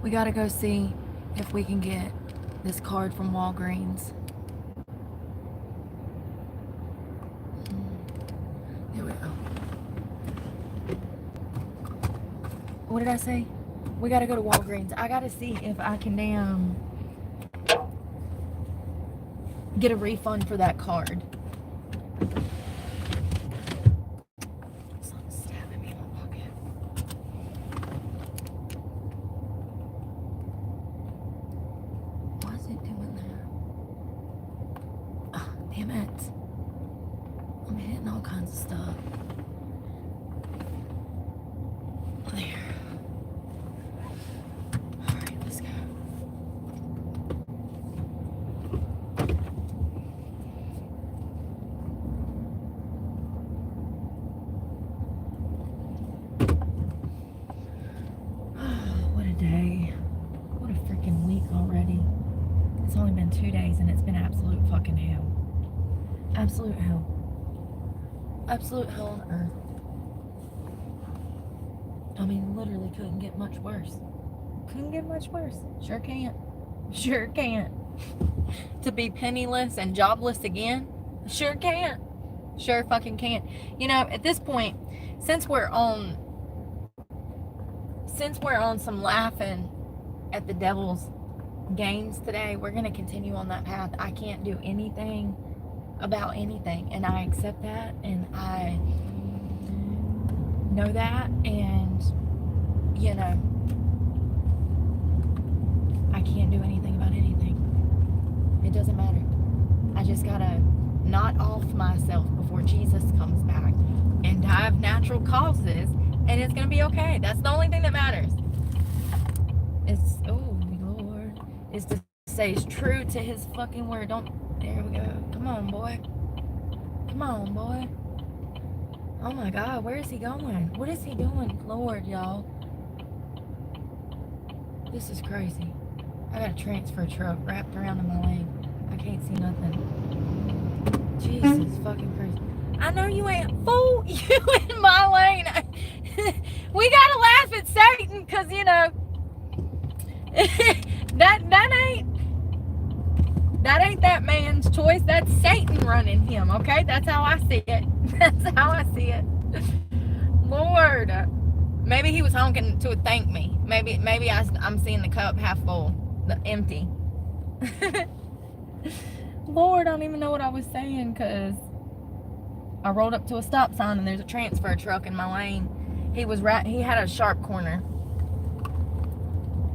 We gotta go see if we can get this card from Walgreens. Here we go. What did I say? We gotta go to Walgreens. I gotta see if I can get a refund for that card. Something's stabbing me in my pocket. Why is it doing that? Oh, damn it. I'm hitting all kinds of stuff. There. Alright, let's go. What a day. What a freaking week already. It's only been 2 days and it's been absolute fucking hell. Absolute hell. Absolute hell on earth. I mean, literally couldn't get much worse. Couldn't get much worse. Sure can't. Sure can't. To be penniless and jobless again? Sure can't. Sure fucking can't. You know, at this point, since we're on some laughing at the devil's games today, we're going to continue on that path. I can't do anything about anything, and I accept that, and I know that, and you know, I can't do anything about anything. It doesn't matter. I just gotta not off myself before Jesus comes back and die of natural causes, and it's gonna be okay. That's the only thing that matters. It's, oh Lord, is to stay true to his fucking word. There we go. Come on, boy. Come on, boy. Oh my God, where is he going? What is he doing? Lord, y'all. This is crazy. I got a transfer truck wrapped around in my leg. I can't see nothing. Jesus fucking crazy. I know you ain't, fool, you in my lane. We gotta laugh at Satan, cause you know, that ain't that man's choice. That's Satan running him, okay? That's how I see it. That's how I see it. Lord. Maybe he was honking to thank me. Maybe I'm seeing the cup half full. Empty. Lord, I don't even know what I was saying, because I rolled up to a stop sign and there's a transfer truck in my lane. He had a sharp corner.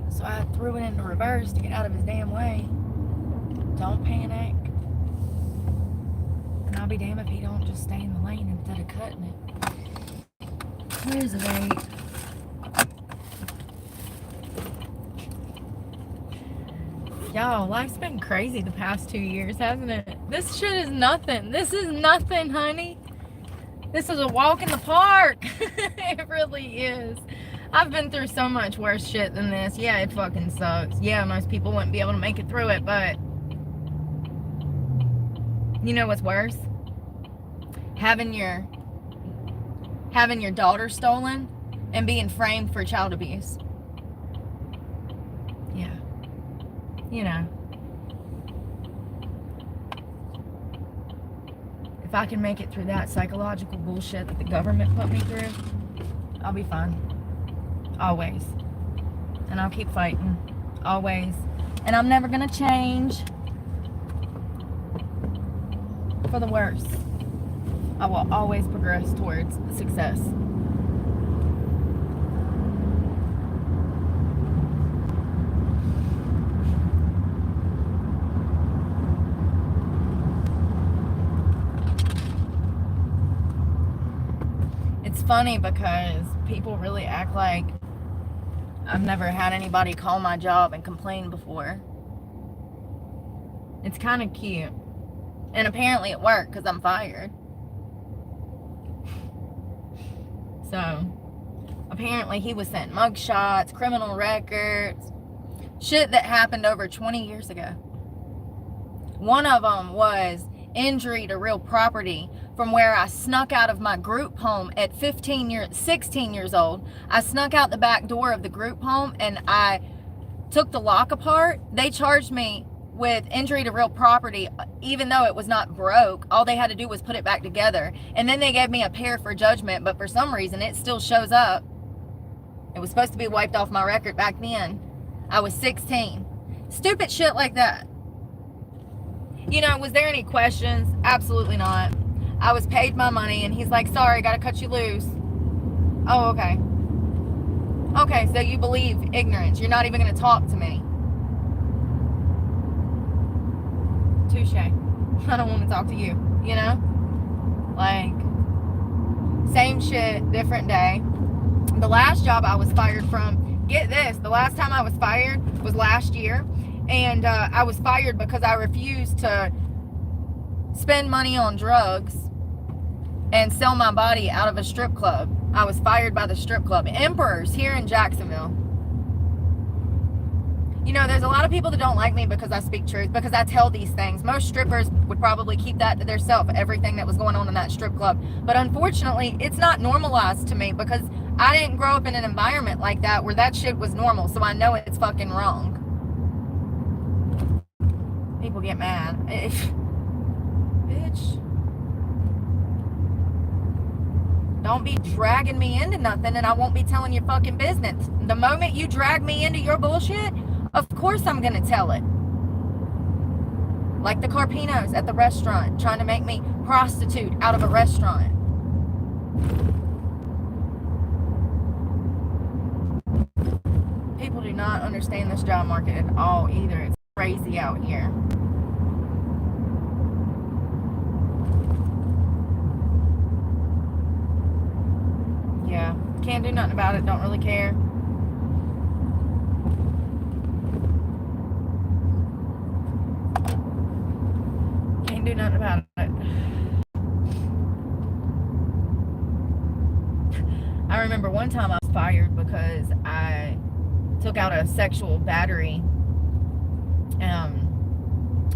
So I threw it into reverse to get out of his damn way. Don't panic. And I'll be damned if he don't just stay in the lane instead of cutting it. Where's the weight? Y'all, life's been crazy the past 2 years, hasn't it? This shit is nothing. This is nothing, honey. This is a walk in the park. It really is. I've been through so much worse shit than this. Yeah, it fucking sucks. Yeah, most people wouldn't be able to make it through it, but you know what's worse? Having your daughter stolen and being framed for child abuse. Yeah. You know. If I can make it through that psychological bullshit that the government put me through, I'll be fine. Always. And I'll keep fighting. Always. And I'm never gonna change for the worse. I will always progress towards success. It's funny because people really act like I've never had anybody call my job and complain before. It's kind of cute. And apparently it worked because I'm fired. So, apparently he was sent mugshots, criminal records, shit that happened over 20 years ago. One of them was injury to real property from where I snuck out of my group home at 16 years old. I snuck out the back door of the group home and I took the lock apart, they charged me with injury to real property, even though it was not broke. All they had to do was put it back together. And then they gave me a pair for judgment, but for some reason it still shows up. It was supposed to be wiped off my record back then. I was 16. Stupid shit like that. You know, was there any questions? Absolutely not. I was paid my money, and he's like, sorry, gotta cut you loose. Oh, okay. Okay, so you believe ignorance. You're not even gonna talk to me. Touche. I don't want to talk to you, you know? Like, same shit, different day. The last job I was fired from, get this, the last time I was fired was last year, and I was fired because I refused to spend money on drugs and sell my body out of a strip club. I was fired by the strip club, Emperors, here in Jacksonville. You know, there's a lot of people that don't like me because I speak truth, because I tell these things. Most strippers would probably keep that to themselves, everything that was going on in that strip club. But unfortunately, it's not normalized to me because I didn't grow up in an environment like that where that shit was normal, so I know it's fucking wrong. People get mad. Bitch. Don't be dragging me into nothing, and I won't be telling your fucking business. The moment you drag me into your bullshit, of course I'm gonna tell it. Like the Carpinos at the restaurant, trying to make me prostitute out of a restaurant. People do not understand this job market at all either. It's crazy out here. Yeah, can't do nothing about it, don't really care. Can't do nothing about it. I remember one time I was fired because I took out a sexual battery.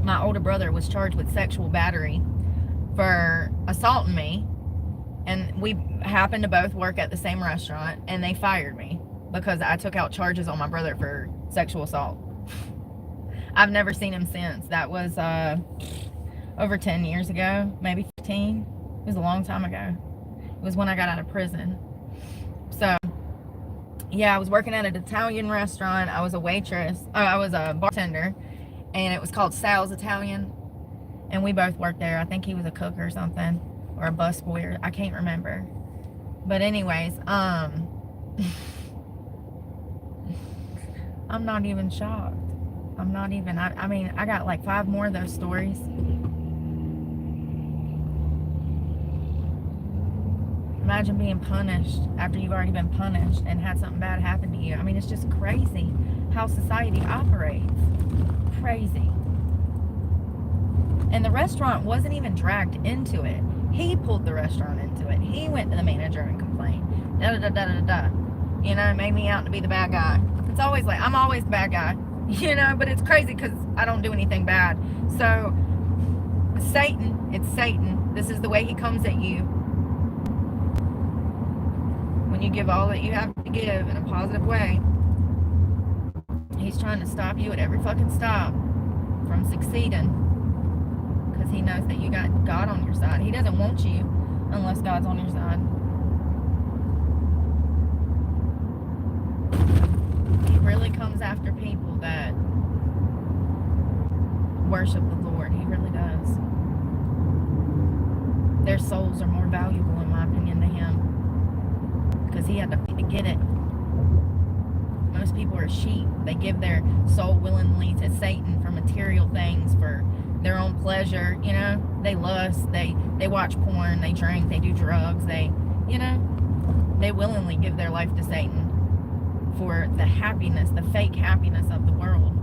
My older brother was charged with sexual battery for assaulting me, and we happened to both work at the same restaurant, and they fired me because I took out charges on my brother for sexual assault. I've never seen him since. That was over 10 years ago, maybe 15. It was a long time ago. It was when I got out of prison. So yeah, I was working at an Italian restaurant. I was a waitress. I was a bartender, and it was called Sal's Italian, and we both worked there. I think he was a cook or something, or a busboy, or I can't remember. But anyways, I'm not even shocked. I'm not even, I mean, I got like 5 more of those stories. Imagine being punished after you've already been punished and had something bad happen to you. I mean, it's just crazy how society operates. Crazy. And the restaurant wasn't even dragged into it. He pulled the restaurant into it. He went to the manager and complained. Da da da da da da. You know, made me out to be the bad guy. It's always like, I'm always the bad guy. You know, but it's crazy because I don't do anything bad. So, Satan, it's Satan. This is the way he comes at you. When you give all that you have to give in a positive way, he's trying to stop you at every fucking stop from succeeding, because he knows that you got God on your side. He doesn't want you unless God's on your side. He really comes after people that worship the Lord. He really does. Their souls are more valuable, in my opinion, to him, because he had to get it. Most people are sheep. They give their soul willingly to Satan for material things, for their own pleasure. You know, they lust, they watch porn, they drink, they do drugs, they willingly give their life to Satan for the happiness, the fake happiness of the world.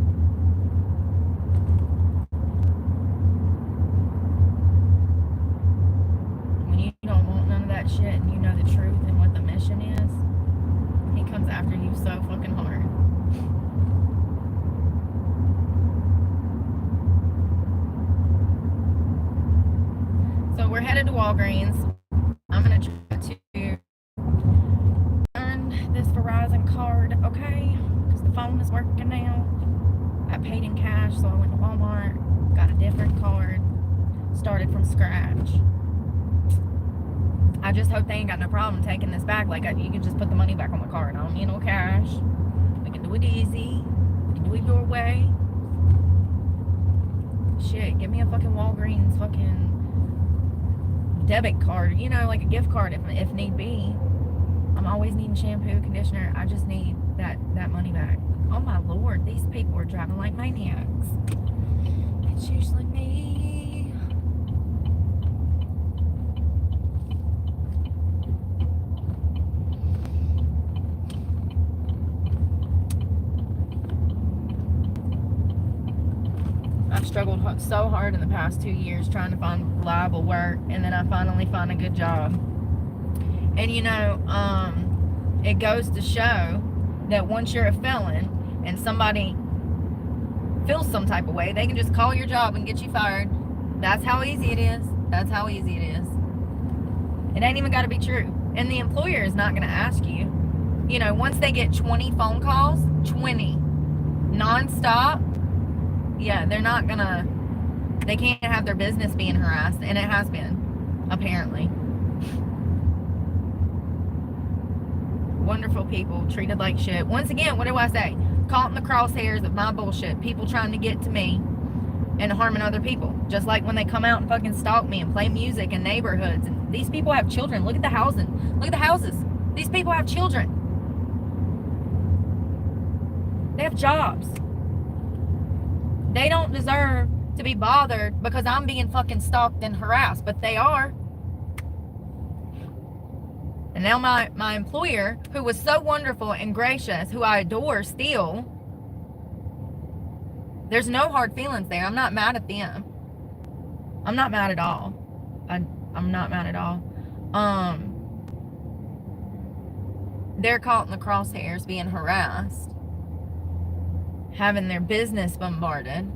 When you don't want none of that shit and you know the truth and what the mission is, he comes after you so fucking hard. So we're headed to Walgreens. I'm gonna try to earn this Verizon card, okay? Because the phone is working now. I paid in cash, so I went to Walmart, got a different card, started from scratch. I just hope they ain't got no problem taking this back. Like, you can just put the money back on the card. I don't need no cash. We can do it easy. We can do it your way. Shit, give me a fucking Walgreens fucking debit card, you know, like a gift card if need be. I'm always needing shampoo, conditioner. I just need that money back. Oh my Lord, these people are driving like maniacs. It's usually me. I've struggled so hard in the past 2 years trying to find reliable work, and then I finally find a good job. And you know, it goes to show that once you're a felon and somebody feels some type of way, they can just call your job and get you fired. That's how easy it is. That's how easy it is. It ain't even got to be true. And the employer is not going to ask you. You know, once they get 20 phone calls, 20, non-stop, yeah, they're not going to, they can't have their business being harassed. And it has been, apparently. Wonderful people, treated like shit. Once again, what do I say? Caught in the crosshairs of my bullshit. People trying to get to me and harming other people. Just like when they come out and fucking stalk me and play music in neighborhoods. And these people have children. Look at the housing. Look at the houses. These people have children. They have jobs. They don't deserve to be bothered because I'm being fucking stalked and harassed, but they are. And now my employer, who was so wonderful and gracious, who I adore still, there's no hard feelings there. I'm not mad at them. I'm not mad at all. I'm not mad at all. They're caught in the crosshairs being harassed, having their business bombarded,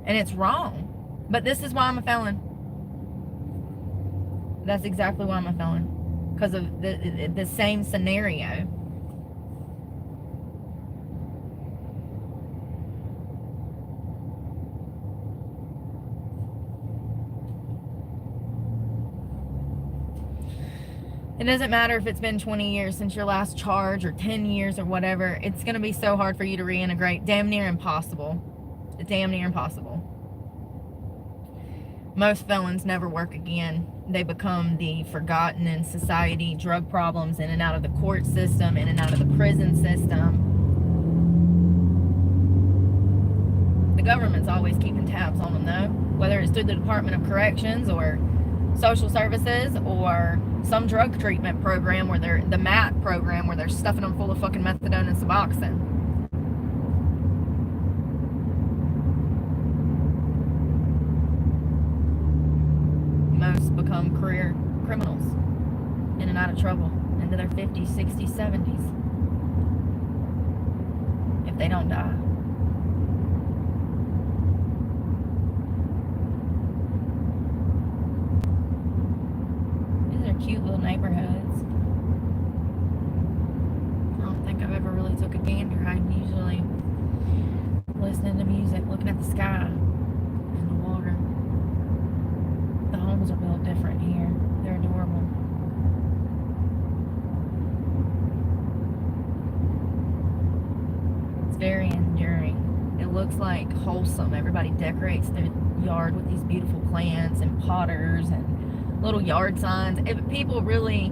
and it's wrong. But this is why I'm a felon. That's exactly why I'm a felon. Because of the same scenario. It doesn't matter if it's been 20 years since your last charge or 10 years or whatever. It's going to be so hard for you to reintegrate. Damn near impossible. It's damn near impossible. Most felons never work again. They become the forgotten in society, drug problems in and out of the court system, in and out of the prison system. The government's always keeping tabs on them though, whether it's through the Department of Corrections or social services or some drug treatment program where they're, the MAT program where they're stuffing them full of fucking methadone and Suboxone. Most become career criminals in and out of trouble into their 50s, 60s, 70s if they don't die. These are cute little neighborhoods. I don't think I've ever really took a gander. I'm usually listening to music, looking at the sky and the water. The homes are built different here. They're adorable. It's very enduring. It looks like wholesome. Everybody decorates their yard with these beautiful plants and potters and little yard signs. People really,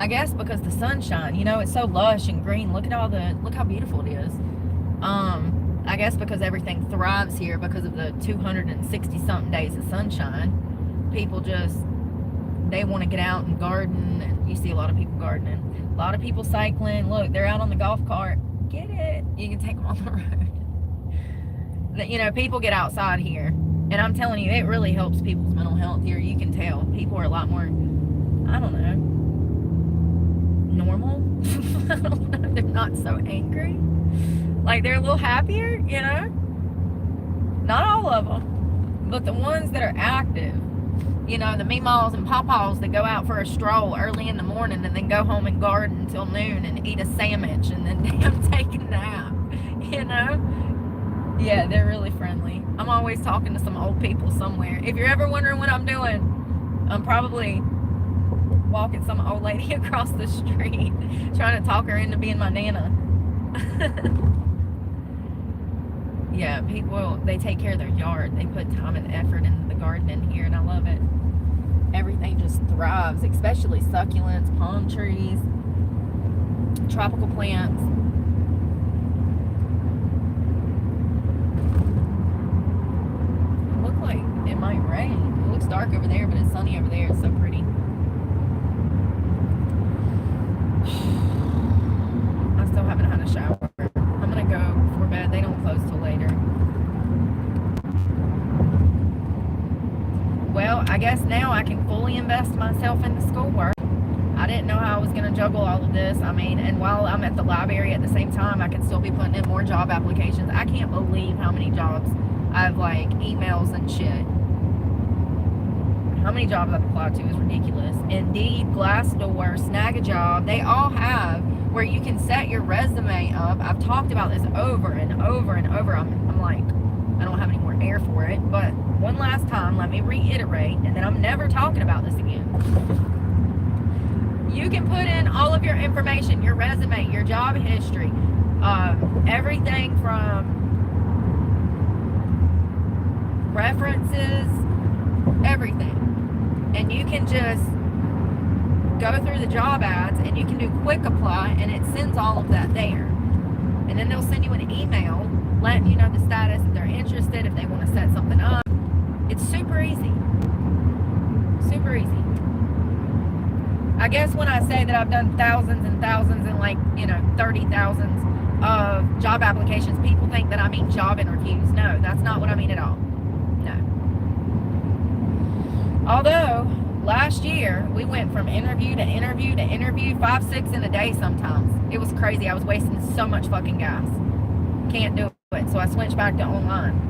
I guess because the sunshine, you know, it's so lush and green. Look how beautiful it is. I guess because everything thrives here because of the 260 something days of sunshine, people just, they want to get out and garden, and you see a lot of people gardening, a lot of people cycling. Look, they're out on the golf cart. Get it? You can take them on the road. You know, people get outside here, and I'm telling you, it really helps people's mental health here. You can tell people are a lot more, I don't know, normal. I don't know, they're not so angry. Like, they're a little happier, you know? Not all of them, but the ones that are active You know, the meemaws and pawpaws that go out for a stroll early in the morning and then go home and garden until noon and eat a sandwich and then damn take a nap. You know? Yeah, they're really friendly. I'm always talking to some old people somewhere. If you're ever wondering what I'm doing, I'm probably walking some old lady across the street trying to talk her into being my nana. Yeah, people, they take care of their yard. They put time and effort into the gardening here, and I love it. Everything just thrives, especially succulents, palm trees, tropical plants. It looks like it might rain. It looks dark over there, but it's sunny over there. It's so pretty. I still haven't had a shower. I'm gonna go before bed. They don't close till later. Well, I guess now I can fully invest myself in the schoolwork. I didn't know how I was going to juggle all of this. I mean, and while I'm at the library at the same time, I can still be putting in more job applications. I can't believe how many jobs I've, like, emails and shit. How many jobs I've applied to is ridiculous. Indeed, Glassdoor, Snag a Job, they all have where you can set your resume up. I've talked about this over and over and over. I'm like, I don't have any more air for it, but one last time, let me reiterate, and then I'm never talking about this again. You can put in all of your information, your resume, your job history, everything from references, everything. And you can just go through the job ads and you can do quick apply and it sends all of that there. And then they'll send you an email letting you know the status, if they're interested, if they want to set something up. It's super easy. Super easy. I guess when I say that I've done thousands and thousands and 30,000s of job applications, people think that I mean job interviews. No, that's not what I mean at all. No. Although, last year, we went from interview to interview to interview, 5, 6 in a day sometimes. It was crazy. I was wasting so much fucking gas. Can't do it. So I switched back to online.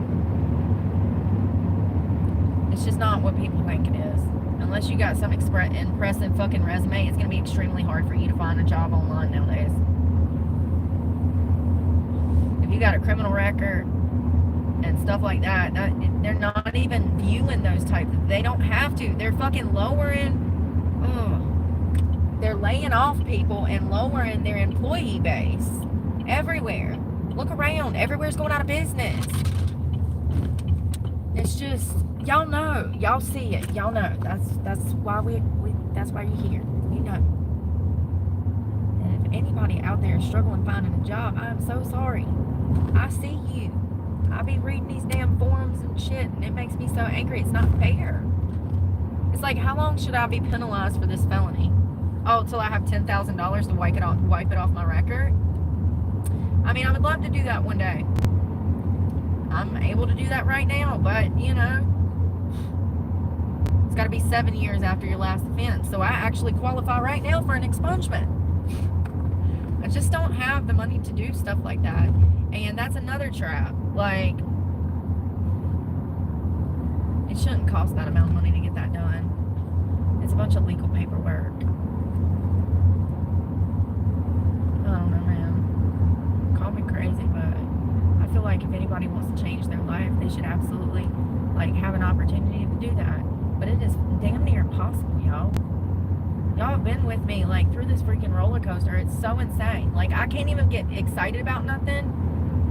It's just not what people think it is. Unless you got some impressive fucking resume, it's going to be extremely hard for you to find a job online nowadays. If you got a criminal record and stuff like that, they're not even viewing those types. They don't have to. They're fucking lowering. They're laying off people and lowering their employee base everywhere. Look around. Everywhere's going out of business. It's just, y'all know. Y'all see it. Y'all know. That's why that's why you're here. You know. And if anybody out there is struggling finding a job, I'm so sorry. I see you. I be reading these damn forums and shit, and it makes me so angry. It's not fair. It's like, how long should I be penalized for this felony? Oh, till I have $10,000 to wipe it off my record? I mean, I would love to do that one day. I'm able to do that right now, but, you know, it's got to be 7 years after your last offense. So I actually qualify right now for an expungement. I just don't have the money to do stuff like that. And that's another trap. Like, it shouldn't cost that amount of money to get that done. It's a bunch of legal paperwork. I don't know, man. Call me crazy, but I feel like if anybody wants to change their life, they should absolutely, have an opportunity to do that. But it is damn near impossible, y'all. Y'all have been with me, through this freaking roller coaster. It's so insane. I can't even get excited about nothing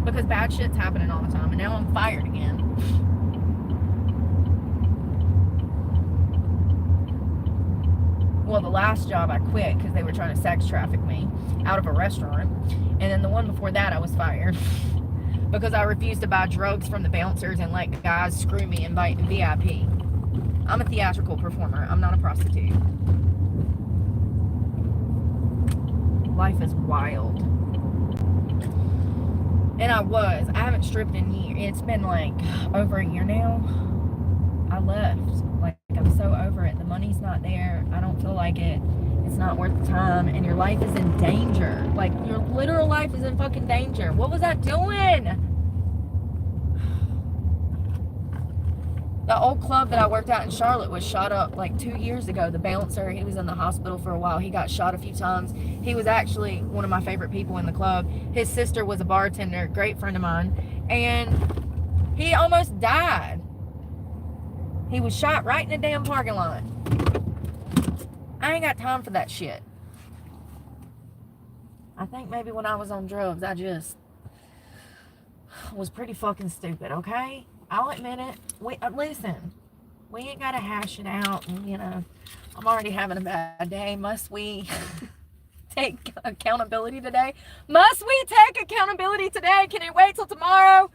because bad shit's happening all the time. And now I'm fired again. Well, the last job I quit because they were trying to sex traffic me out of a restaurant. And then the one before that I was fired because I refused to buy drugs from the bouncers and let guys screw me in VIP. I'm a theatrical performer. I'm not a prostitute. Life is wild. And I haven't stripped in years. It's been over a year now. I left. I'm so over it. The money's not there. I don't feel like it. It's not worth the time. And your life is in danger. Your literal life is in fucking danger. What was I doing? The old club that I worked at in Charlotte was shot up like 2 years ago. The bouncer, he was in the hospital for a while. He got shot a few times. He was actually one of my favorite people in the club. His sister was a bartender, great friend of mine, and he almost died. He was shot right in the damn parking lot. I ain't got time for that shit. I think maybe when I was on drugs, I just was pretty fucking stupid, okay? I'll admit it. Listen, we ain't got to hash it out. And, you know, I'm already having a bad day. Must we take accountability today? Must we take accountability today? Can it wait till tomorrow?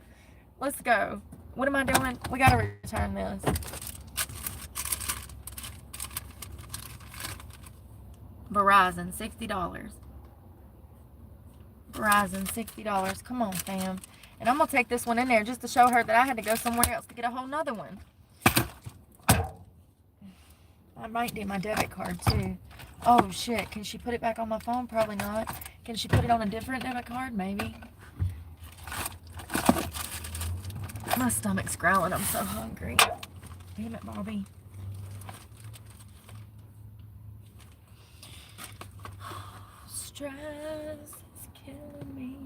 Let's go. What am I doing? We got to return this. Verizon, $60. Verizon, $60. Come on, fam. And I'm going to take this one in there just to show her that I had to go somewhere else to get a whole nother one. I might do my debit card, too. Oh, shit. Can she put it back on my phone? Probably not. Can she put it on a different debit card? Maybe. My stomach's growling. I'm so hungry. Damn it, Bobby. Stress is killing me.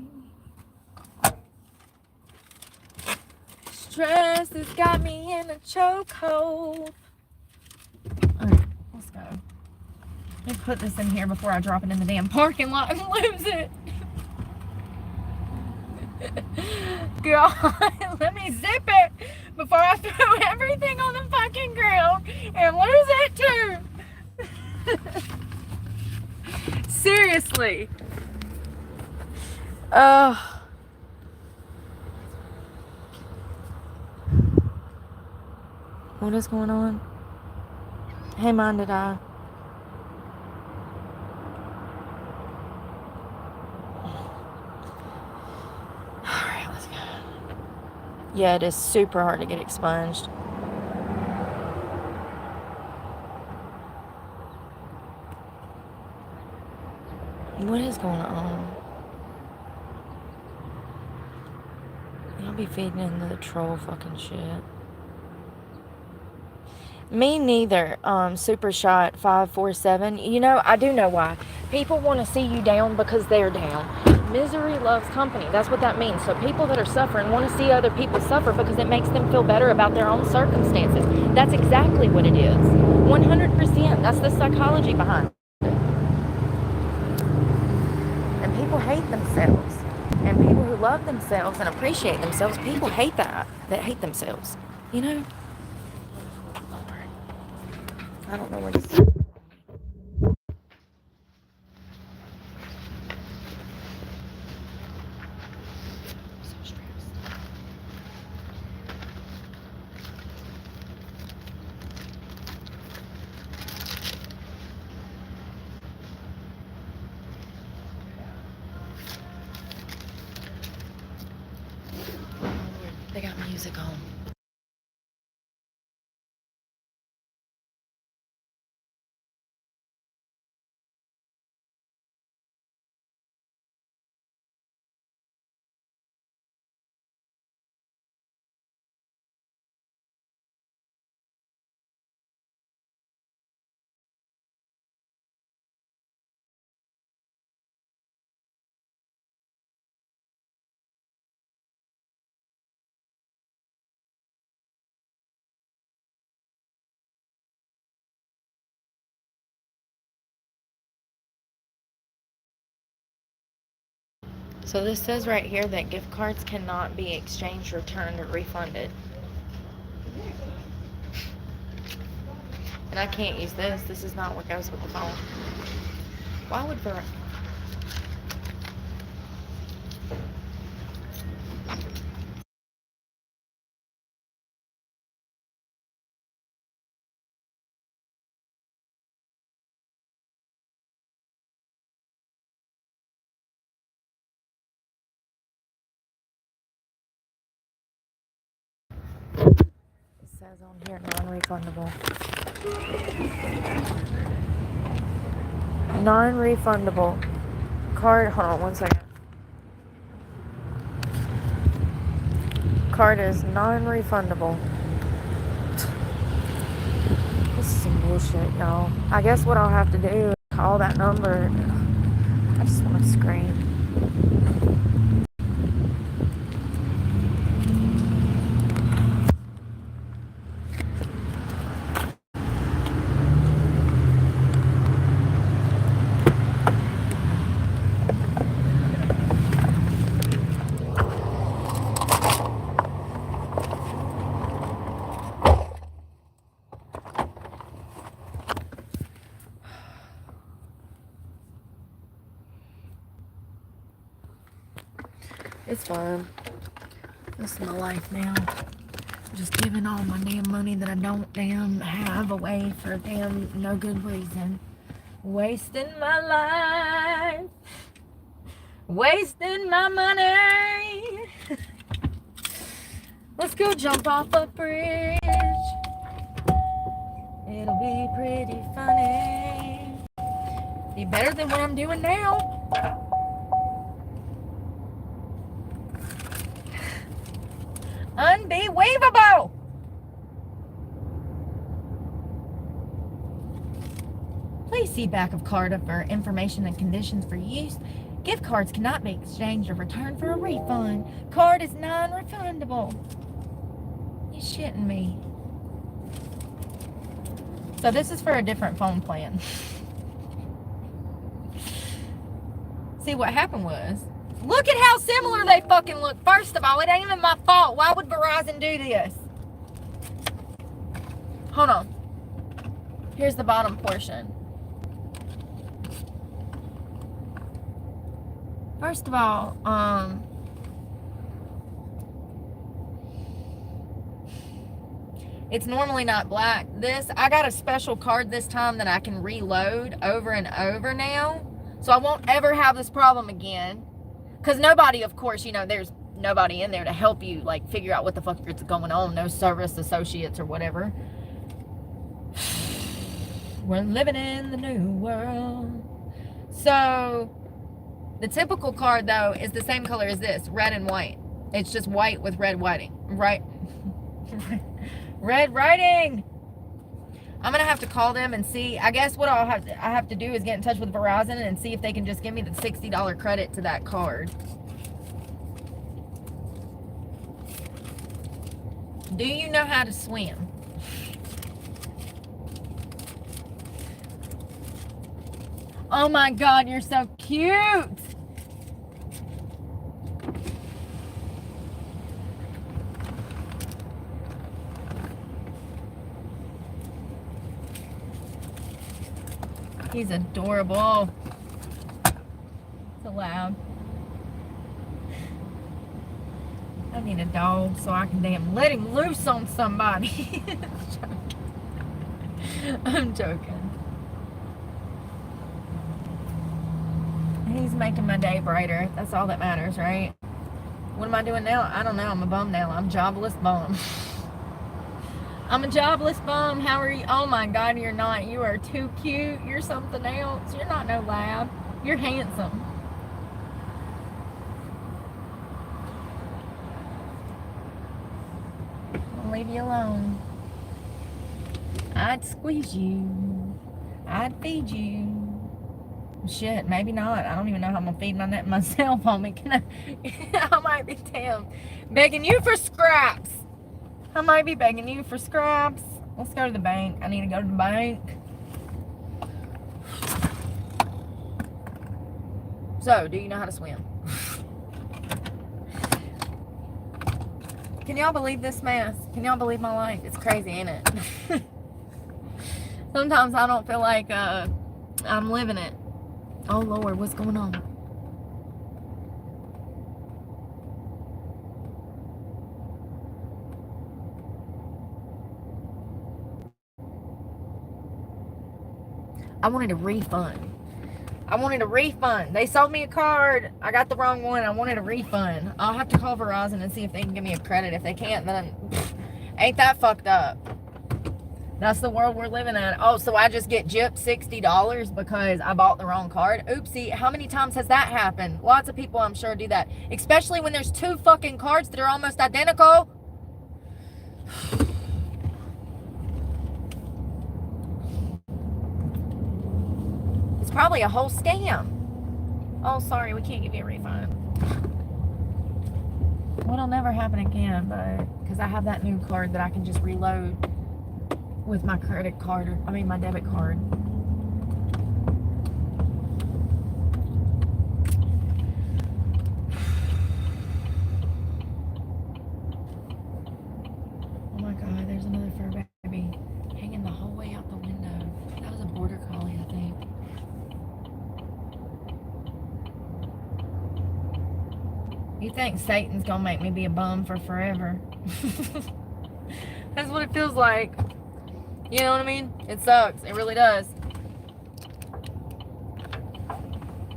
Stress has got me in a chokehold. Alright, let's go. Let me put this in here before I drop it in the damn parking lot and lose it. God, let me zip it before I throw everything on the fucking ground and lose it too. Seriously. What is going on? Hey, mine, did I? Alright, let's go. Yeah, it is super hard to get expunged. What is going on? Y'all be feeding into the troll fucking shit. Me neither. Super Shot 547. You know, I do know why. People want to see you down because they're down. Misery loves company. That's what that means. So people that are suffering want to see other people suffer because it makes them feel better about their own circumstances. That's exactly what it is. 100%. That's the psychology behind it. And people hate themselves. And people who love themselves and appreciate themselves, people hate that hate themselves. You know? I don't know where to sit. So stressed. They got music on. So this says right here that gift cards cannot be exchanged, returned, or refunded. And I can't use this. This is not what goes with the phone. Why would Verizon? It says on here non-refundable. Non-refundable. Card, hold on 1 second. Card is non-refundable. This is some bullshit, y'all. I guess what I'll have to do is call that number. I just want to scream. It's fine. This is my life now. Just giving all my damn money that I don't damn have away for damn no good reason. Wasting my life. Wasting my money. Let's go jump off a bridge. It'll be pretty funny. Be better than what I'm doing now. Unbelievable! Please see back of card for information and conditions for use. Gift cards cannot be exchanged or returned for a refund. Card is non-refundable. You shitting me. So this is for a different phone plan. See, what happened was, look at how similar they fucking look. First of all, it ain't even my fault. Why would Verizon do this? Hold on. Here's the bottom portion. First of all, it's normally not black. I got a special card this time that I can reload over and over now. So I won't ever have this problem again. Because nobody, of course, there's nobody in there to help you, like, figure out what the fuck is going on. No service associates or whatever. We're living in the new world. So, the typical card, though, is the same color as this, red and white. It's just white with red writing, right? Red writing! I'm going to have to call them and see. I guess what I have to do is get in touch with Verizon and see if they can just give me the $60 credit to that card. Do you know how to swim? Oh my God, you're so cute! He's adorable. So loud. I need a dog so I can damn let him loose on somebody. I'm joking. He's making my day brighter. That's all that matters, right? What am I doing now? I don't know. I'm a bum now. I'm a jobless bum. I'm a jobless bum. How are you? Oh my God, you're not. You are too cute. You're something else. You're not no lab. You're handsome. I'll leave you alone. I'd squeeze you. I'd feed you. Shit, maybe not. I don't even know how I'm gonna feed myself, homie. I might be damn begging you for scraps. I might be begging you for scraps. Let's go to the bank. I need to go to the bank. So, do you know how to swim? Can y'all believe this mess? Can y'all believe my life? It's crazy, ain't it? Sometimes I don't feel like I'm living it. Oh Lord, what's going on? I wanted a refund. I wanted a refund. They sold me a card. I got the wrong one. I wanted a refund. I'll have to call Verizon and see if they can give me a credit. If they can't, then ain't that fucked up. That's the world we're living in. Oh, so I just get gypped $60 because I bought the wrong card? Oopsie. How many times has that happened? Lots of people, I'm sure, do that. Especially when there's two fucking cards that are almost identical. probably a whole scam. Oh, sorry, we can't give you a refund. Well, it'll never happen again, but because I have that new card that I can just reload with my credit card, or my debit card. Oh my God, there's another fur baby hanging the whole way out the window. That was a border collie, I think. You think Satan's gonna make me be a bum for forever? That's what it feels like. You know what I mean? It sucks. It really does.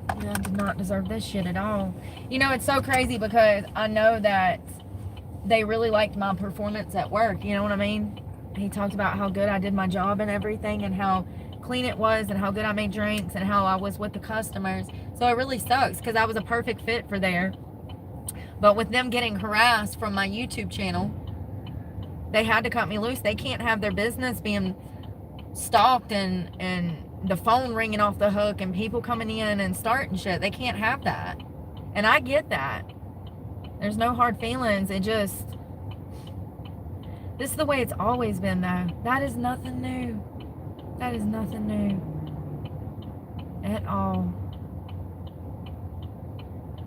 I did not deserve this shit at all. You know, it's so crazy because I know that they really liked my performance at work. You know what I mean? He talked about how good I did my job and everything, and how clean it was, and how good I made drinks, and how I was with the customers. So it really sucks because I was a perfect fit for there. But with them getting harassed from my YouTube channel, they had to cut me loose. They can't have their business being stalked and the phone ringing off the hook and people coming in and starting shit. They can't have that. And I get that. There's no hard feelings. It just... This is the way it's always been, though. That is nothing new. That is nothing new. At all.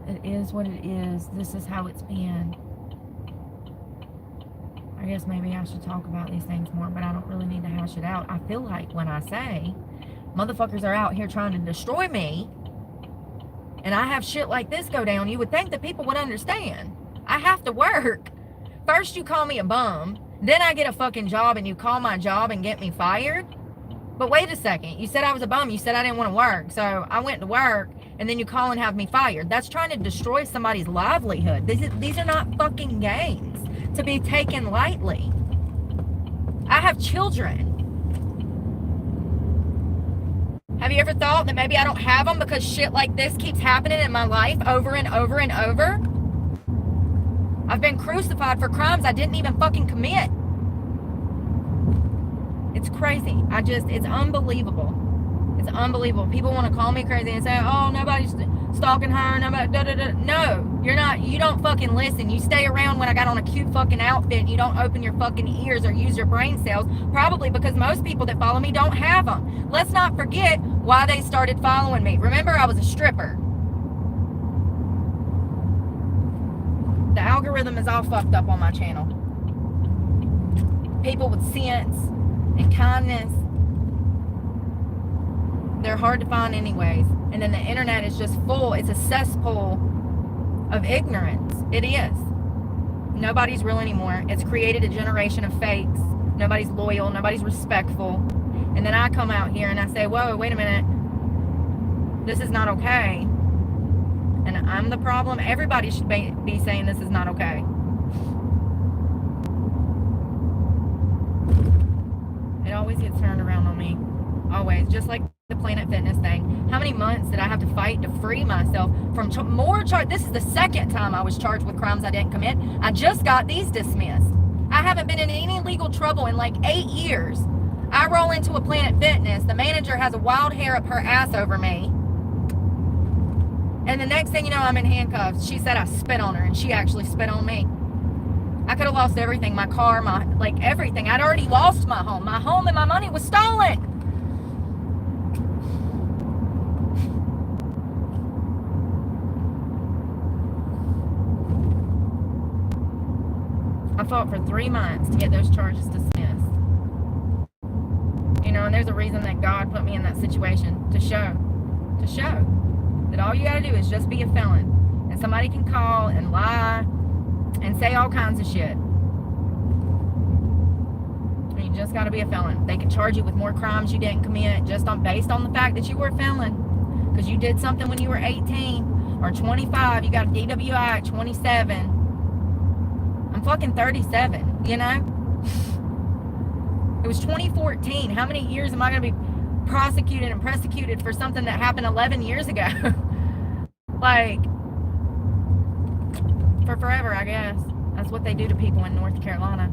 It is what it is. This is how it's been. I guess maybe I should talk about these things more, but I don't really need to hash it out. I feel like when I say motherfuckers are out here trying to destroy me, and I have shit like this go down, you would think that people would understand. I have to work. First you call me a bum, then I get a fucking job and you call my job and get me fired. But wait a second, you said I was a bum, you said I didn't want to work, so I went to work, and then you call and have me fired. That's trying to destroy somebody's livelihood. These are not fucking games to be taken lightly. I have children. Have you ever thought that maybe I don't have them because shit like this keeps happening in my life over and over and over? I've been crucified for crimes I didn't even fucking commit. It's crazy. It's unbelievable. It's unbelievable. People want to call me crazy and say, oh, nobody's stalking her, nobody, da, da, da. No, you're not. You don't fucking listen. You stay around when I got on a cute fucking outfit and you don't open your fucking ears or use your brain cells, probably because most people that follow me don't have them. Let's not forget why they started following me. Remember, I was a stripper. The algorithm is all fucked up on my channel. People with sense and kindness, they're hard to find anyways. And then the internet is just full. It's a cesspool of ignorance. It is. Nobody's real anymore. It's created a generation of fakes. Nobody's loyal. Nobody's respectful. And then I come out here and I say, whoa, wait a minute. This is not okay. And I'm the problem. Everybody should be saying this is not okay. It always gets turned around on me. Always. Just like the Planet Fitness thing. How many months did I have to fight to free myself from more charges? This is the second time I was charged with crimes I didn't commit. I just got these dismissed. I haven't been in any legal trouble in like 8 years. I roll into a Planet Fitness. The manager has a wild hair up her ass over me. And the next thing you know, I'm in handcuffs. She said I spit on her, and she actually spit on me. I could have lost everything. My car, everything. I'd already lost my home. My home and my money was stolen. I fought for 3 months to get those charges dismissed. You know, and there's a reason that God put me in that situation, to show that all you gotta do is just be a felon. And somebody can call and lie and say all kinds of shit. And you just gotta be a felon. They can charge you with more crimes you didn't commit based on the fact that you were a felon. Because you did something when you were 18 or 25. You got a DWI at 27. I'm fucking 37, you know? It was 2014. How many years am I going to be prosecuted and persecuted for something that happened 11 years ago? Like, for forever, I guess. That's what they do to people in North Carolina.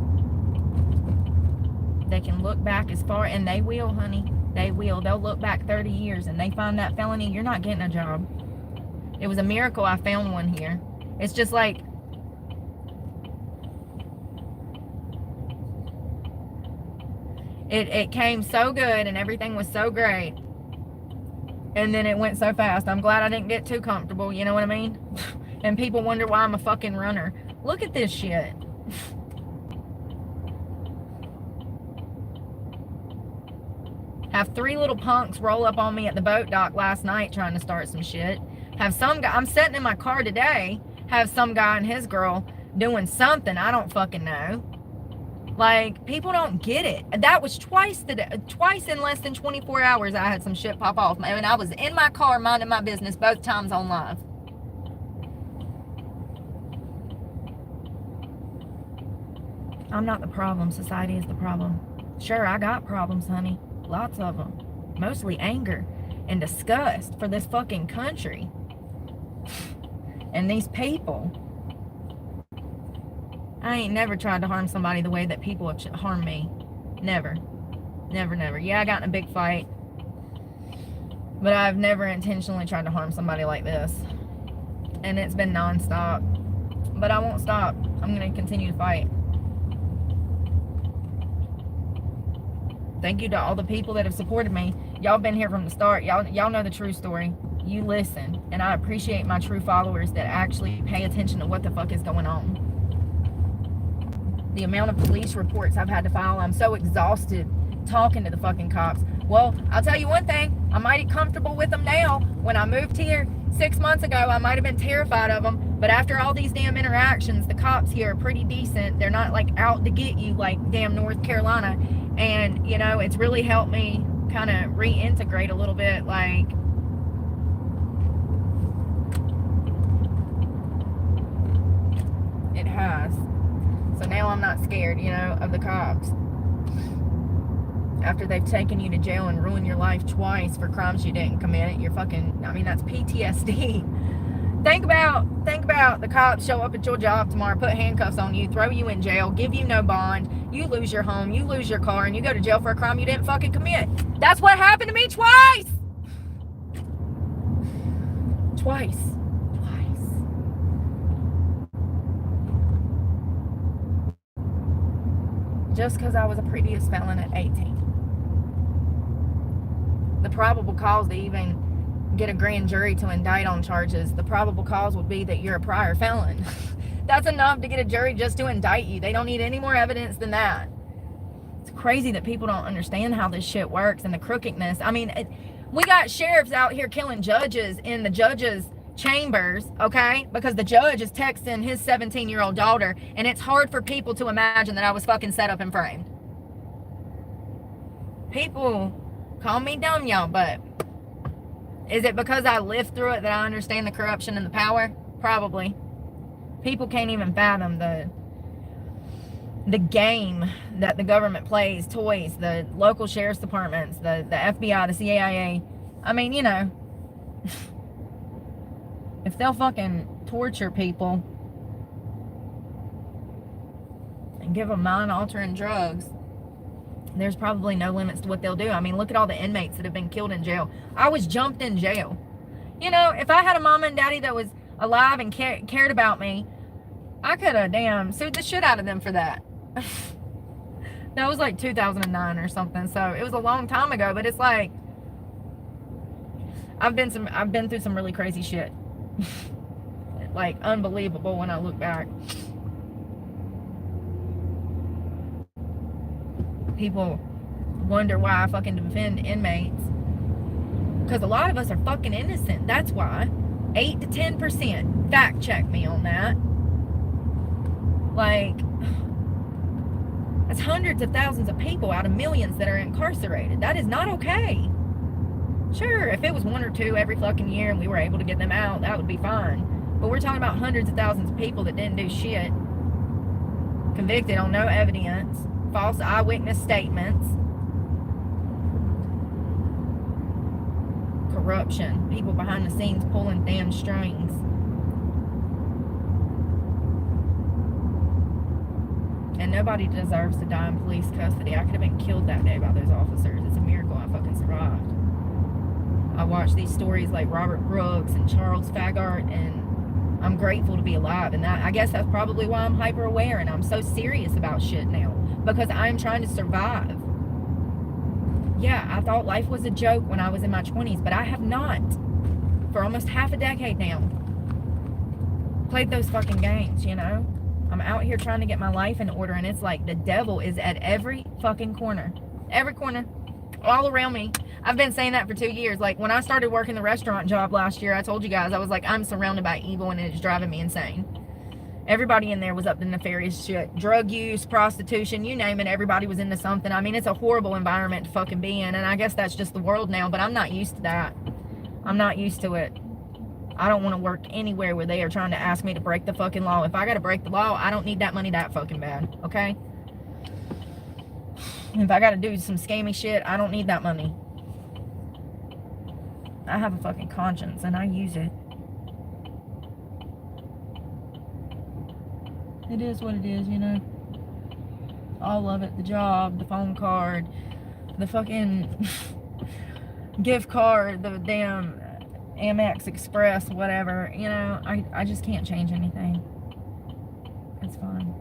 They can look back as far, and they will, honey. They will. They'll look back 30 years and they find that felony, you're not getting a job. It was a miracle I found one here. It's just like, it came so good and everything was so great. And then it went so fast. I'm glad I didn't get too comfortable, you know what I mean? And people wonder why I'm a fucking runner. Look at this shit. Have 3 little punks roll up on me at the boat dock last night trying to start some shit. Have some guy, I'm sitting in my car today, have some guy and his girl doing something I don't fucking know. Like, people don't get it. That was twice in less than 24 hours I had some shit pop off. I mean, I was in my car minding my business both times on live. I'm not the problem. Society is the problem. Sure, I got problems, honey. Lots of them. Mostly anger and disgust for this fucking country. And these people. I ain't never tried to harm somebody the way that people have harmed me. Never. Never, never. Yeah, I got in a big fight. But I've never intentionally tried to harm somebody like this. And it's been nonstop. But I won't stop. I'm going to continue to fight. Thank you to all the people that have supported me. Y'all been here from the start. Y'all know the true story. You listen. And I appreciate my true followers that actually pay attention to what the fuck is going on. The amount of police reports I've had to file, I'm so exhausted talking to the fucking cops. Well, I'll tell you one thing. I'm mighty comfortable with them now. When I moved here 6 months ago, I might have been terrified of them. But after all these damn interactions, the cops here are pretty decent. They're not like out to get you like damn North Carolina. And, you know, it's really helped me kind of reintegrate a little bit. Like, it has. So now I'm not scared, you know, of the cops. After they've taken you to jail and ruined your life twice for crimes you didn't commit, you're fucking, I mean, that's PTSD. Think about the cops show up at your job tomorrow, put handcuffs on you, throw you in jail, give you no bond, you lose your home, you lose your car, and you go to jail for a crime you didn't fucking commit. That's what happened to me twice! Twice. Just because I was a previous felon at 18. The probable cause to even get a grand jury to indict on charges, the probable cause would be that you're a prior felon. That's enough to get a jury just to indict you. They don't need any more evidence than that. It's crazy that people don't understand how this shit works and the crookedness. I mean, we got sheriffs out here killing judges in the judges' chambers, okay? Because the judge is texting his 17-year-old daughter, and it's hard for people to imagine that I was fucking set up and framed. People call me dumb, y'all, but is it because I lived through it that I understand the corruption and the power? Probably. People can't even fathom the game that the government plays, toys, the local sheriff's departments, the FBI, the CIA. I mean, you know, if they'll fucking torture people and give them mind-altering drugs, there's probably no limits to what they'll do. I mean, look at all the inmates that have been killed in jail. I was jumped in jail. You know, if I had a mama and daddy that was alive and cared about me, I could have damn sued the shit out of them for that. That was like 2009 or something, so it was a long time ago. But it's like I've been through some really crazy shit. Like unbelievable when I look back. People wonder why I fucking defend inmates, because a lot of us are fucking innocent. That's why. 8 to 10%. Fact check me on that. Like, that's hundreds of thousands of people out of millions that are incarcerated. That is not okay. Sure, if it was 1 or 2 every fucking year and we were able to get them out, that would be fine. But we're talking about hundreds of thousands of people that didn't do shit, convicted on no evidence, false eyewitness statements, corruption, people behind the scenes pulling damn strings. And nobody deserves to die in police custody. I could have been killed that day by those officers. It's a miracle I fucking survived. I watch these stories like Robert Brooks and Charles Fagart, and I'm grateful to be alive. And I guess that's probably why I'm hyper aware and I'm so serious about shit now, because I'm trying to survive. Yeah, I thought life was a joke when I was in my 20s, but I have not, for almost half a decade now, played those fucking games, you know? I'm out here trying to get my life in order, and it's like the devil is at every fucking corner. Every corner. All around me. I've been saying that for 2 years. Like, when I started working the restaurant job last year, I told you guys, I was like, I'm surrounded by evil, and it's driving me insane. Everybody in there was up to nefarious shit. Drug use, prostitution, you name it, everybody was into something. I mean, it's a horrible environment to fucking be in, and I guess that's just the world now, but I'm not used to that. I'm not used to it. I don't want to work anywhere where they are trying to ask me to break the fucking law. If I got to break the law, I don't need that money that fucking bad, okay? If I got to do some scammy shit, I don't need that money. I have a fucking conscience, and I use it. It is what it is, you know? All of it. The job, the phone card, the fucking gift card, the damn Amex Express, whatever, you know, I just can't change anything. It's fine.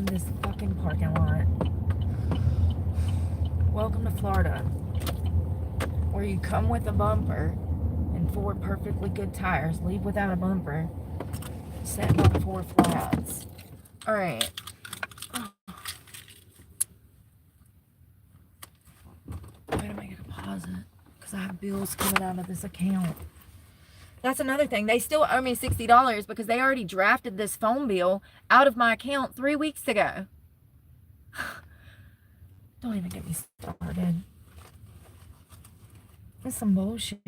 This fucking parking lot. Welcome to Florida, where you come with a bumper and 4 perfectly good tires, leave without a bumper, sitting on 4 flats. Alright. I gotta make a deposit because I have bills coming out of this account. That's another thing. They still owe me $60 because they already drafted this phone bill out of my account 3 weeks ago. Don't even get me started. It's some bullshit.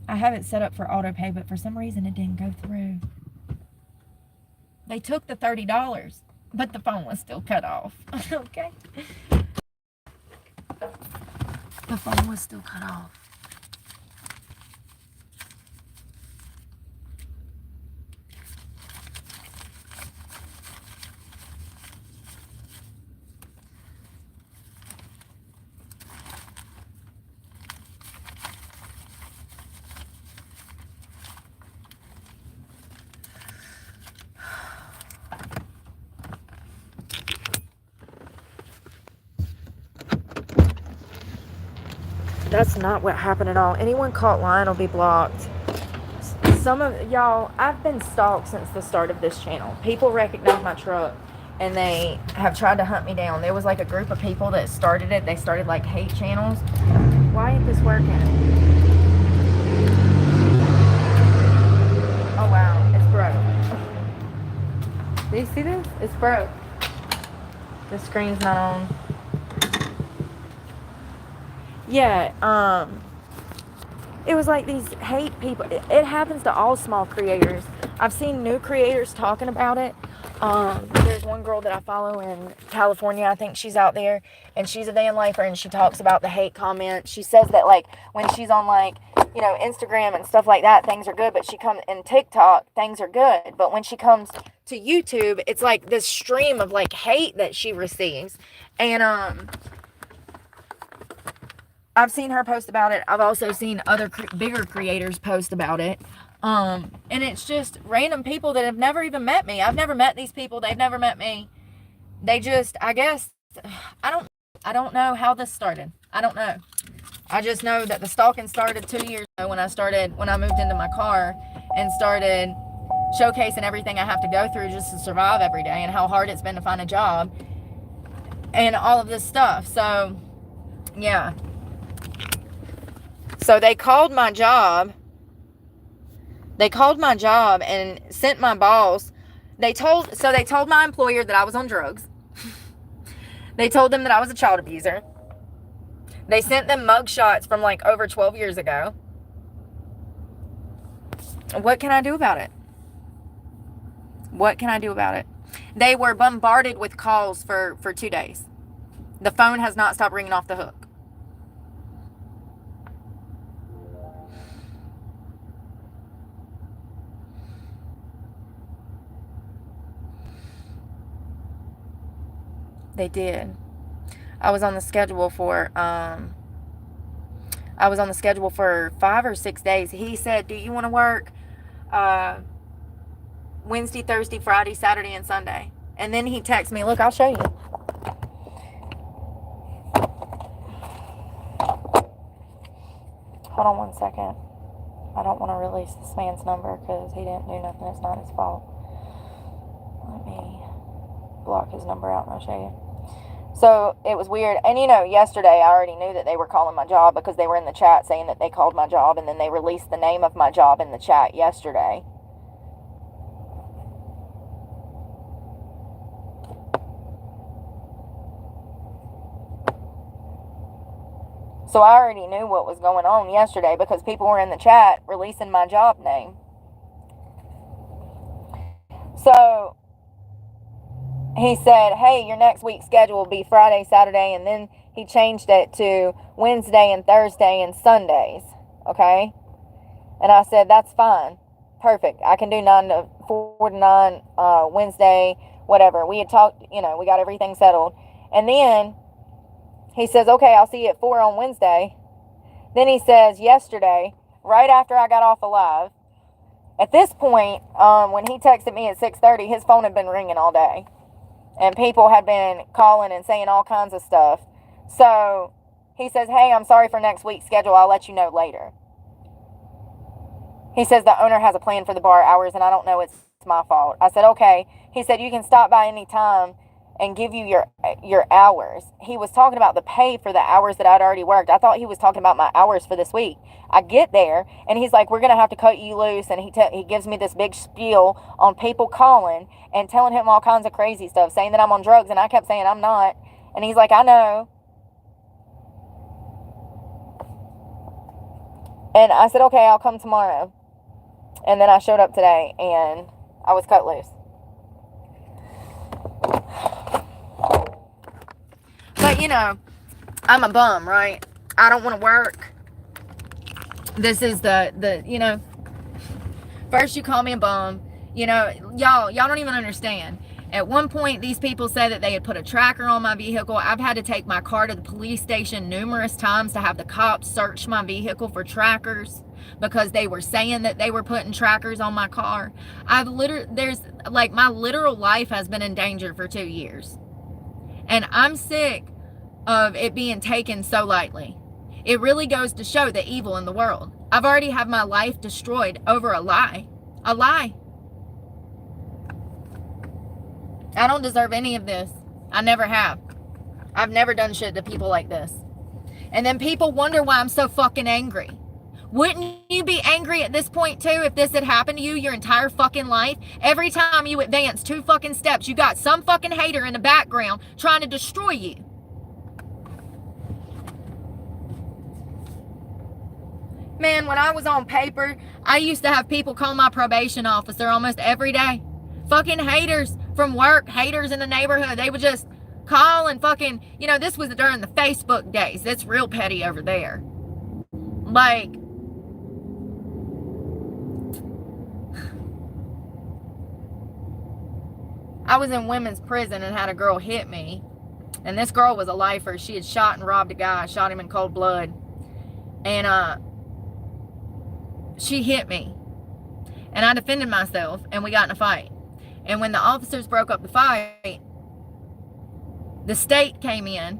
I have it set up for auto pay, but for some reason it didn't go through. They took the $30, but the phone was still cut off. Okay? The phone was still cut off. That's not what happened at all. Anyone caught lying will be blocked. Some of y'all, I've been stalked since the start of this channel. People recognize my truck and they have tried to hunt me down. There was like a group of people that started it. They started like hate channels. Why ain't this working? Oh wow, it's broke. Do you see this? It's broke. The screen's not on. Yeah, it was like these hate people. It happens to all small creators. I've seen new creators talking about it. There's one girl that I follow in California. I think she's out there, and she's a van lifer, and she talks about the hate comments. She says that, like, when she's on, like, Instagram and stuff like that, things are good. But she comes in TikTok, things are good. But when she comes to YouTube, it's like this stream of like hate that she receives. And I've seen her post about it. I've also seen other bigger creators post about it. And it's just random people that have never even met me. I've never met these people. They've never met me. They just, I guess, I don't know how this started. I don't know. I just know that the stalking started 2 years ago when I moved into my car and started showcasing everything I have to go through just to survive every day and how hard it's been to find a job and all of this stuff. So, yeah. So they called my job. They called my job and sent my boss. They told my employer that I was on drugs. They told them that I was a child abuser. They sent them mug shots from like over 12 years ago. What can I do about it? What can I do about it? They were bombarded with calls for 2 days. The phone has not stopped ringing off the hook. They did. I was on the schedule for 5 or 6 days. He said, "Do you want to work Wednesday, Thursday, Friday, Saturday, and Sunday?" And then he texted me, "Look, I'll show you." Hold on 1 second. I don't want to release this man's number because he didn't do nothing. It's not his fault. Let me block his number out and I'll show you. So it was weird. And yesterday I already knew that they were calling my job because they were in the chat saying that they called my job, and then they released the name of my job in the chat yesterday. So I already knew what was going on yesterday because people were in the chat releasing my job name. So he said, "Hey, your next week's schedule will be Friday, Saturday," and then he changed it to Wednesday and Thursday and Sundays, okay? And I said, "That's fine. Perfect. I can do 4 to 9 Wednesday, whatever." We had talked, we got everything settled. And then he says, "Okay, I'll see you at 4 on Wednesday." Then he says yesterday, right after I got off of live, at this point, when he texted me at 6:30, his phone had been ringing all day. And people had been calling and saying all kinds of stuff. So he says, "Hey, I'm sorry for next week's schedule. I'll let you know later." He says the owner has a plan for the bar hours, and I don't know, it's my fault. I said, "Okay." He said, "You can stop by any time and give you your hours." He was talking about the pay for the hours that I'd already worked. I thought he was talking about my hours for this week. I get there, and he's like, "We're going to have to cut you loose." And he gives me this big spiel on people calling and telling him all kinds of crazy stuff, saying that I'm on drugs. And I kept saying I'm not. And he's like, "I know." And I said, "Okay, I'll come tomorrow." And then I showed up today, and I was cut loose. But, I'm a bum, right? I don't want to work. This is the first you call me a bum. Y'all don't even understand. At one point, these people said that they had put a tracker on my vehicle. I've had to take my car to the police station numerous times to have the cops search my vehicle for trackers because they were saying that they were putting trackers on my car. My literal life has been in danger for 2 years. And I'm sick of it being taken so lightly. It really goes to show the evil in the world. I've already had my life destroyed over a lie. A lie. I don't deserve any of this. I never have. I've never done shit to people like this. And then people wonder why I'm so fucking angry. Wouldn't you be angry at this point too if this had happened to you your entire fucking life? Every time you advance 2 fucking steps, you got some fucking hater in the background trying to destroy you. Man, when I was on paper, I used to have people call my probation officer almost every day. Fucking haters from work, haters in the neighborhood. They would just call and fucking, this was during the Facebook days. That's real petty over there. Like, I was in women's prison and had a girl hit me. And this girl was a lifer. She had shot and robbed a guy, shot him in cold blood. And she hit me. And I defended myself, and we got in a fight. And when the officers broke up the fight, the state came in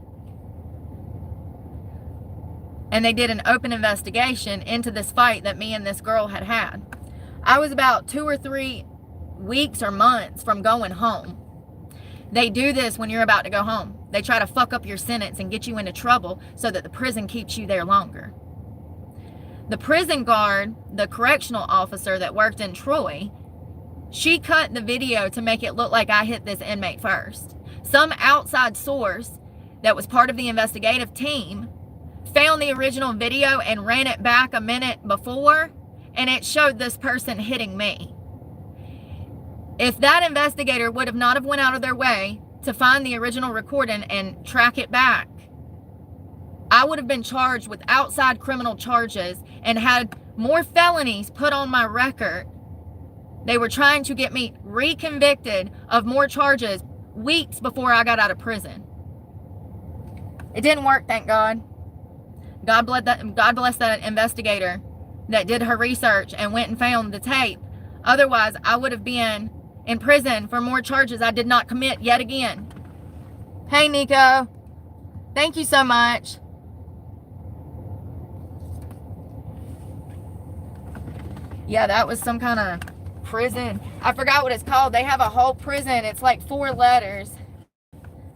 and they did an open investigation into this fight that me and this girl had had. I was about 2 or 3 weeks or months from going home. They do this when you're about to go home. They try to fuck up your sentence and get you into trouble so that the prison keeps you there longer. The prison guard, the correctional officer that worked in Troy, she cut the video to make it look like I hit this inmate first. Some outside source that was part of the investigative team found the original video and ran it back a minute before, and it showed this person hitting me. If that investigator would have not have went out of their way to find the original recording and track it back, I would have been charged with outside criminal charges and had more felonies put on my record. They were trying to get me reconvicted of more charges weeks before I got out of prison. It didn't work, thank God. God bless that investigator that did her research and went and found the tape. Otherwise, I would have been in prison for more charges I did not commit yet again. Hey, Nico. Thank you so much. Yeah, that was some kind of prison. I forgot what it's called. They have a whole prison. It's like 4 letters.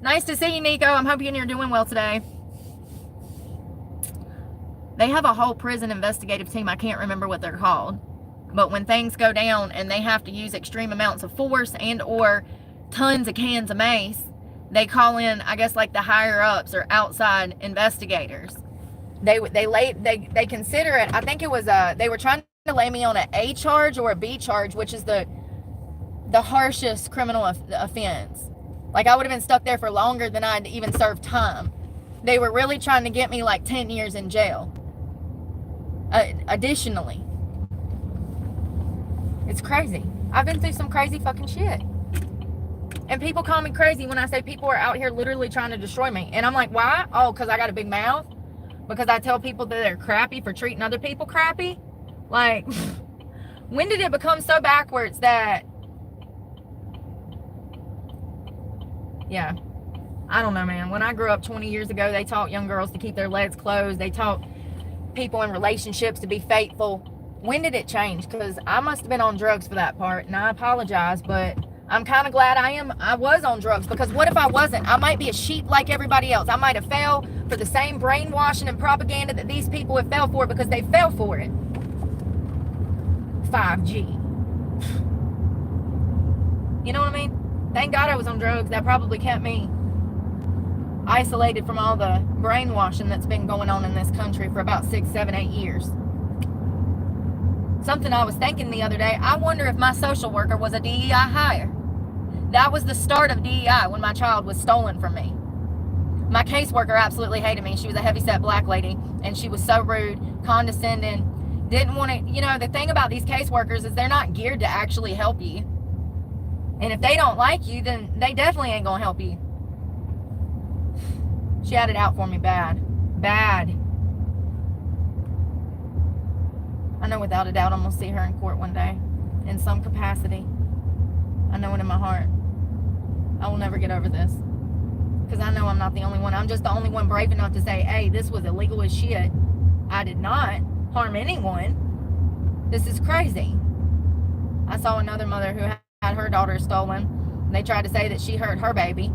Nice to see you, Nico. I'm hoping you're doing well today. They have a whole prison investigative team. I can't remember what they're called. But when things go down and they have to use extreme amounts of force and or tons of cans of mace, they call in, I guess, like the higher ups or outside investigators. They consider it, I think it was, they were trying to lay me on an A charge or a B charge, which is the harshest criminal offense. Like, I would have been stuck there for longer than I'd even served time. They were really trying to get me like 10 years in jail. Additionally. It's crazy. I've been through some crazy fucking shit. And people call me crazy when I say people are out here literally trying to destroy me. And I'm like, why? Oh, because I got a big mouth? Because I tell people that they're crappy for treating other people crappy? Like, when did it become so backwards that... Yeah. I don't know, man. When I grew up 20 years ago, they taught young girls to keep their legs closed. They taught people in relationships to be faithful. When did it change? Because I must have been on drugs for that part, and I apologize, but I'm kind of glad I was on drugs, because what if I wasn't? I might be a sheep like everybody else. I might have fell for the same brainwashing and propaganda that these people have fell for because they fell for it. 5G. You know what I mean? Thank God I was on drugs. That probably kept me isolated from all the brainwashing that's been going on in this country for about 6, 7, 8 years. Something I was thinking the other day, I wonder if my social worker was a DEI hire. That was the start of DEI when my child was stolen from me. My caseworker absolutely hated me. She was a heavyset black lady, and she was so rude, condescending, didn't want to, you know, the thing about these caseworkers is they're not geared to actually help you. And if they don't like you, then they definitely ain't gonna help you. She had it out for me bad. Bad. I know without a doubt I'm going to see her in court one day. In some capacity. I know it in my heart. I will never get over this. Because I know I'm not the only one. I'm just the only one brave enough to say, hey, this was illegal as shit. I did not harm anyone. This is crazy. I saw another mother who had her daughter stolen. They tried to say that she hurt her baby.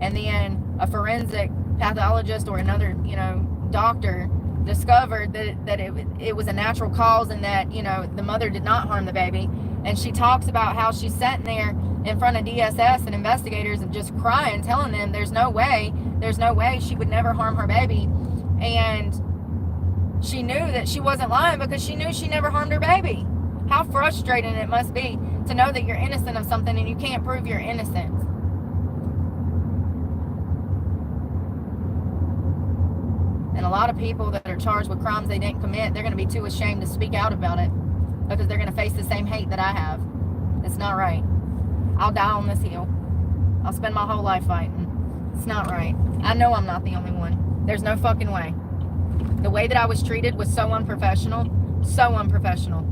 And then a forensic pathologist or another, you know, doctor discovered that it was a natural cause and that, you know, the mother did not harm the baby. And she talks about how she's sitting there in front of DSS and investigators and just crying, telling them there's no way she would never harm her baby. And she knew that she wasn't lying because she knew she never harmed her baby. How frustrating it must be to know that you're innocent of something and you can't prove you're innocent. And a lot of people that are charged with crimes they didn't commit, they're going to be too ashamed to speak out about it because they're going to face the same hate that I have. It's not right. I'll die on this hill. I'll spend my whole life fighting. It's not right. I know I'm not the only one. There's no fucking way. The way that I was treated was so unprofessional. So unprofessional.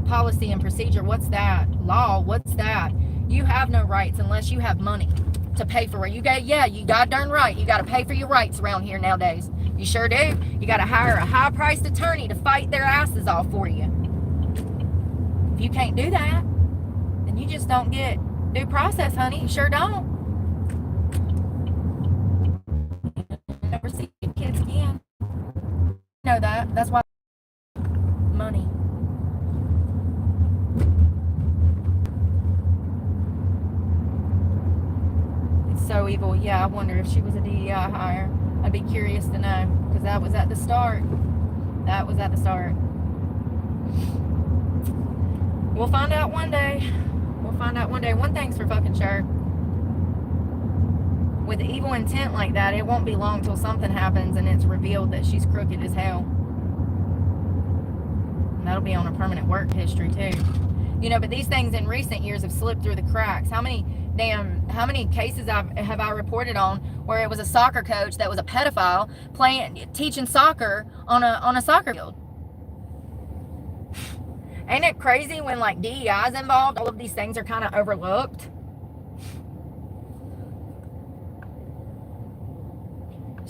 Policy and procedure, what's that? Law, what's that? You have no rights unless you have money to pay for it. You got darn right. You got to pay for your rights around here nowadays. You sure do. You got to hire a high-priced attorney to fight their asses off for you. If you can't do that, then you just don't get due process, honey. You sure don't. You'll never see your kids again. You know that. That's why money. It's so evil. Yeah, I wonder if she was a DEI hire. I'd be curious to know, because that was at the start. That was at the start. We'll find out one day. We'll find out one day. One thing's for fucking sure. With evil intent like that, it won't be long till something happens and it's revealed that she's crooked as hell. And that'll be on a permanent work history too. You know, but these things in recent years have slipped through the cracks. How many cases have I reported on where it was a soccer coach that was a pedophile teaching soccer on a soccer field? Ain't it crazy when like DEI is involved, all of these things are kind of overlooked?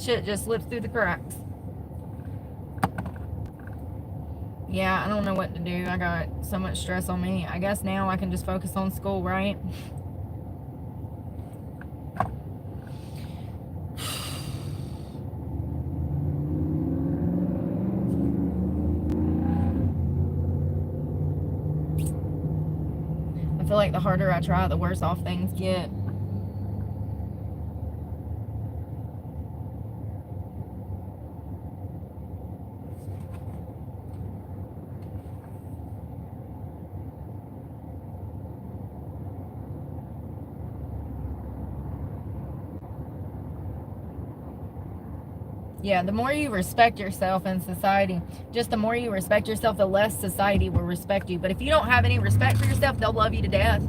Shit just slips through the cracks. Yeah, I don't know what to do. I got so much stress on me. I guess now I can just focus on school, right? I feel like the harder I try, the worse off things get. Yeah, the more you respect yourself in society, just the more you respect yourself, the less society will respect you. But if you don't have any respect for yourself, they'll love you to death.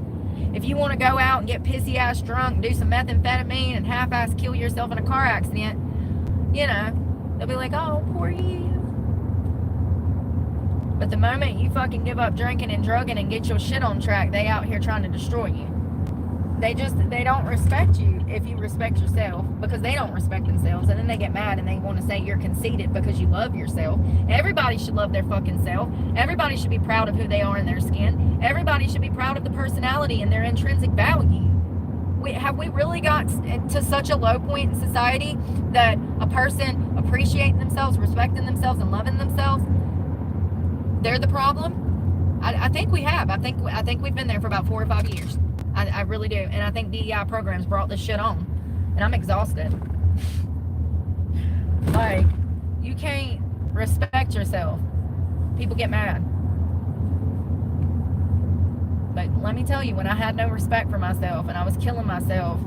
If you want to go out and get pissy-ass drunk and do some methamphetamine and half-ass kill yourself in a car accident, you know, they'll be like, oh, poor you. But the moment you fucking give up drinking and drugging and get your shit on track, they out here trying to destroy you. They don't respect you if you respect yourself, because they don't respect themselves, and then they get mad and they want to say you're conceited because you love yourself. Everybody should love their fucking self. Everybody should be proud of who they are in their skin. Everybody should be proud of the personality and their intrinsic value. Have we really got to such a low point in society that a person appreciating themselves, respecting themselves, and loving themselves, they're the problem? I think we have. I think we've been there for about 4 or 5 years. I really do. And I think DEI programs brought this shit on. And I'm exhausted. Like, you can't respect yourself. People get mad. But let me tell you, when I had no respect for myself and I was killing myself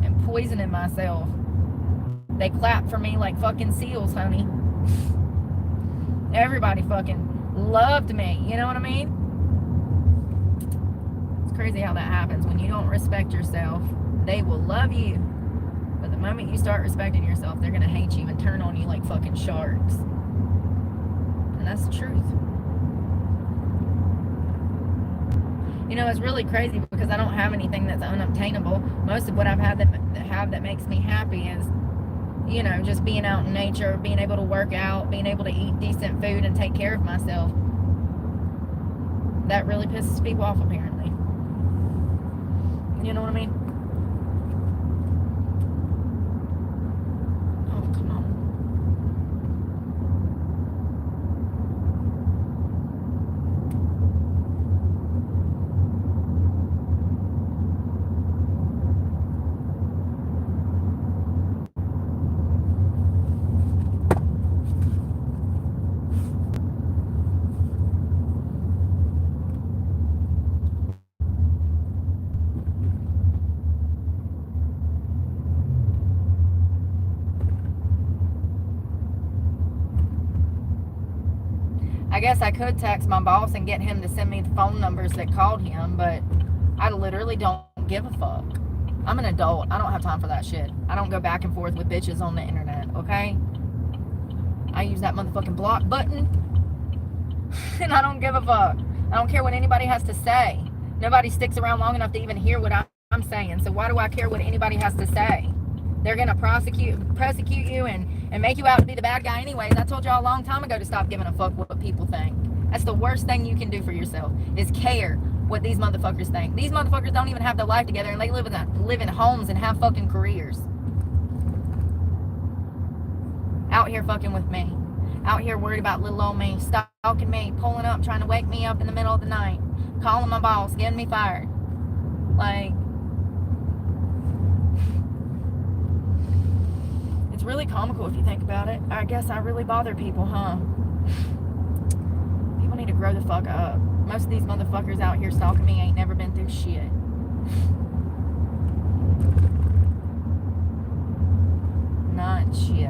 and poisoning myself, they clapped for me like fucking seals, honey. Everybody fucking loved me. You know what I mean? Crazy how that happens. When you don't respect yourself, they will love you, but the moment you start respecting yourself, they're gonna hate you and turn on you like fucking sharks. And that's the truth. You know, it's really crazy because I don't have anything that's unobtainable. Most of what I've had that makes me happy is, you know, just being out in nature, being able to work out, being able to eat decent food and take care of myself. That really pisses people off, apparently. You know what I mean? Oh, come on. I guess I could text my boss and get him to send me the phone numbers that called him, but I literally don't give a fuck. I'm an adult. I don't have time for that shit. I don't go back and forth with bitches on the internet, okay? I use that motherfucking block button, and I don't give a fuck. I don't care what anybody has to say. Nobody sticks around long enough to even hear what I'm saying, so why do I care what anybody has to say? They're gonna prosecute you and make you out to be the bad guy anyways. I told y'all a long time ago to stop giving a fuck what people think. That's the worst thing you can do for yourself, is care what these motherfuckers think. These motherfuckers don't even have their life together, and they live in homes and have fucking careers. Out here fucking with me. Out here worried about little old me, stalking me, pulling up, trying to wake me up in the middle of the night, calling my boss, getting me fired. Like, it's really comical if you think about it. I guess I really bother people, huh? People need to grow the fuck up. Most of these motherfuckers out here stalking me ain't never been through shit. Not shit.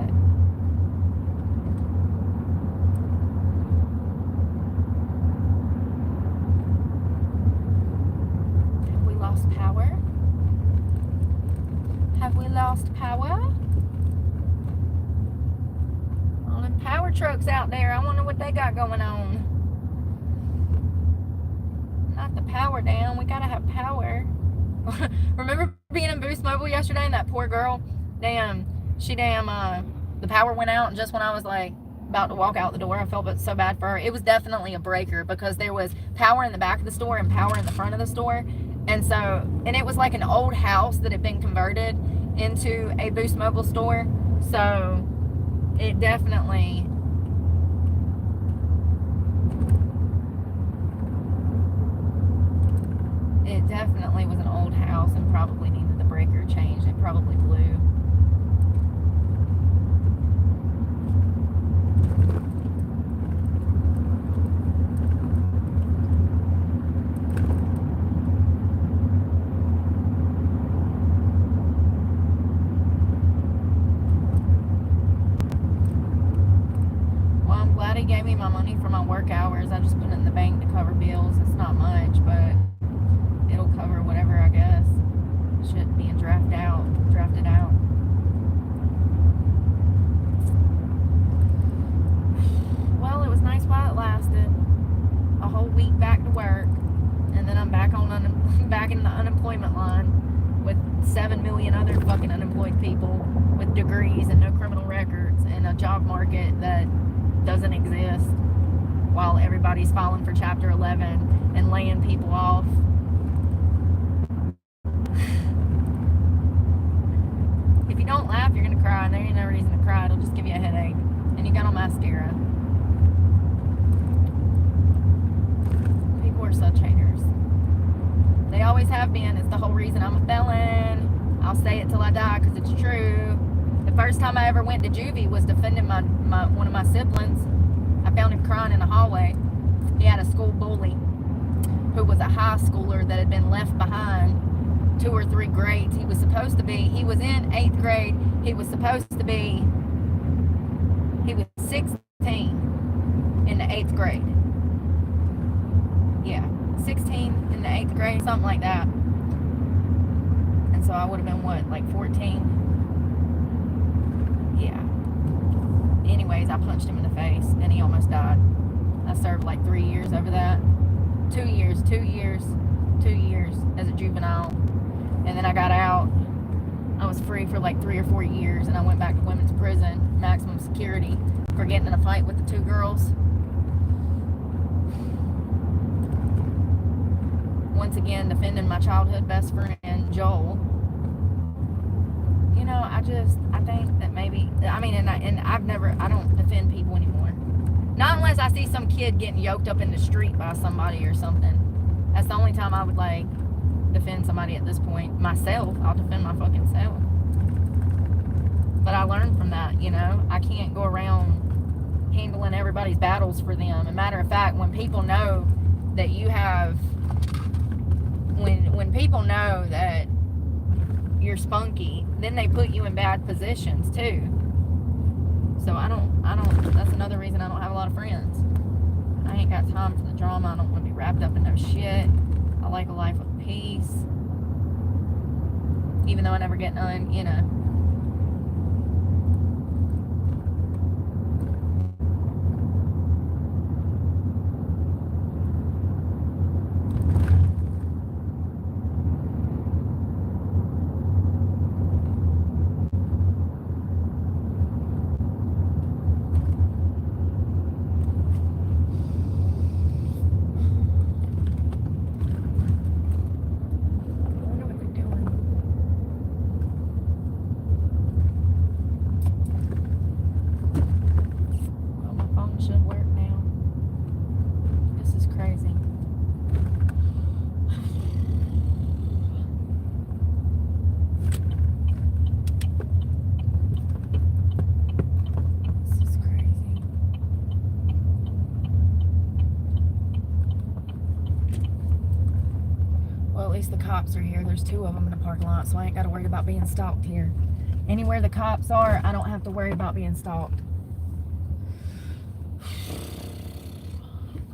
Have we lost power? Have we lost power? All them power trucks out there, I wonder what they got going on. Not the power down, we gotta have power. Remember being in Boost Mobile yesterday and that poor girl? The power went out, and just when I was like about to walk out the door, I felt so bad for her. It was definitely a breaker, because there was power in the back of the store and power in the front of the store. And it was like an old house that had been converted into a Boost Mobile store. So it definitely was an old house and probably needed the breaker changed. It probably blew. Well, I'm glad he gave me my money for my work hours. I just put it in the bank to cover bills. It's not much, but it'll cover whatever, I guess. Shit being drafted out. Well, it was nice while it lasted. A whole week back to work, and then I'm back back in the unemployment line with 7 million other fucking unemployed people with degrees and no criminal records, in a job market that doesn't exist, while everybody's filing for Chapter 11 and laying people off. If you don't laugh, you're gonna cry, and there ain't no reason to cry. It'll just give you a headache, and you got on mascara. People are such haters. They always have been. It's the whole reason I'm a felon. I'll say it till I die, because it's true. The first time I ever went to juvie was defending one of my siblings. I found him crying in the hallway. He had a school bully who was a high schooler that had been left behind 2 or 3 grades. He was in 8th grade. He was 16 in the 8th grade. Yeah, 16 in the 8th grade, something like that. And so I would have been, what, like 14? Yeah. Anyways, I punched him in the face, and he almost died. I served like 3 years over that. 2 years as a juvenile. And then I got out. I was free for like 3 or 4 years, and I went back to women's prison, maximum security, for getting in a fight with the 2 girls. Once again, defending my childhood best friend, Joel. You know, I think that maybe, I don't defend people anymore. Not unless I see some kid getting yoked up in the street by somebody or something. That's the only time I would, like, defend somebody at this point. Myself, I'll defend my fucking self. But I learned from that, you know. I can't go around handling everybody's battles for them. As a matter of fact, when people know that you have, when people know that you're spunky, then they put you in bad positions too. So I don't, that's another reason I don't have a lot of friends. I ain't got time for the drama. I don't want to be wrapped up in no shit. I I like a life with peace. Even though I never get none, you know. The cops are here. There's 2 of them in the parking lot, so I ain't got to worry about being stalked here. Anywhere the cops are, I don't have to worry about being stalked.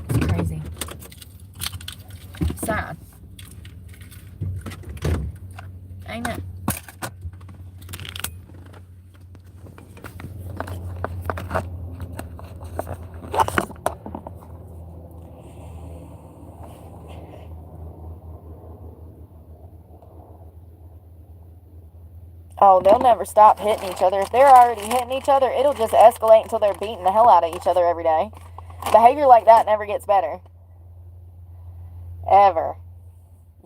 It's crazy. Sad. Ain't it? Oh, they'll never stop hitting each other. If they're already hitting each other, it'll just escalate until they're beating the hell out of each other every day. Behavior like that never gets better. Ever.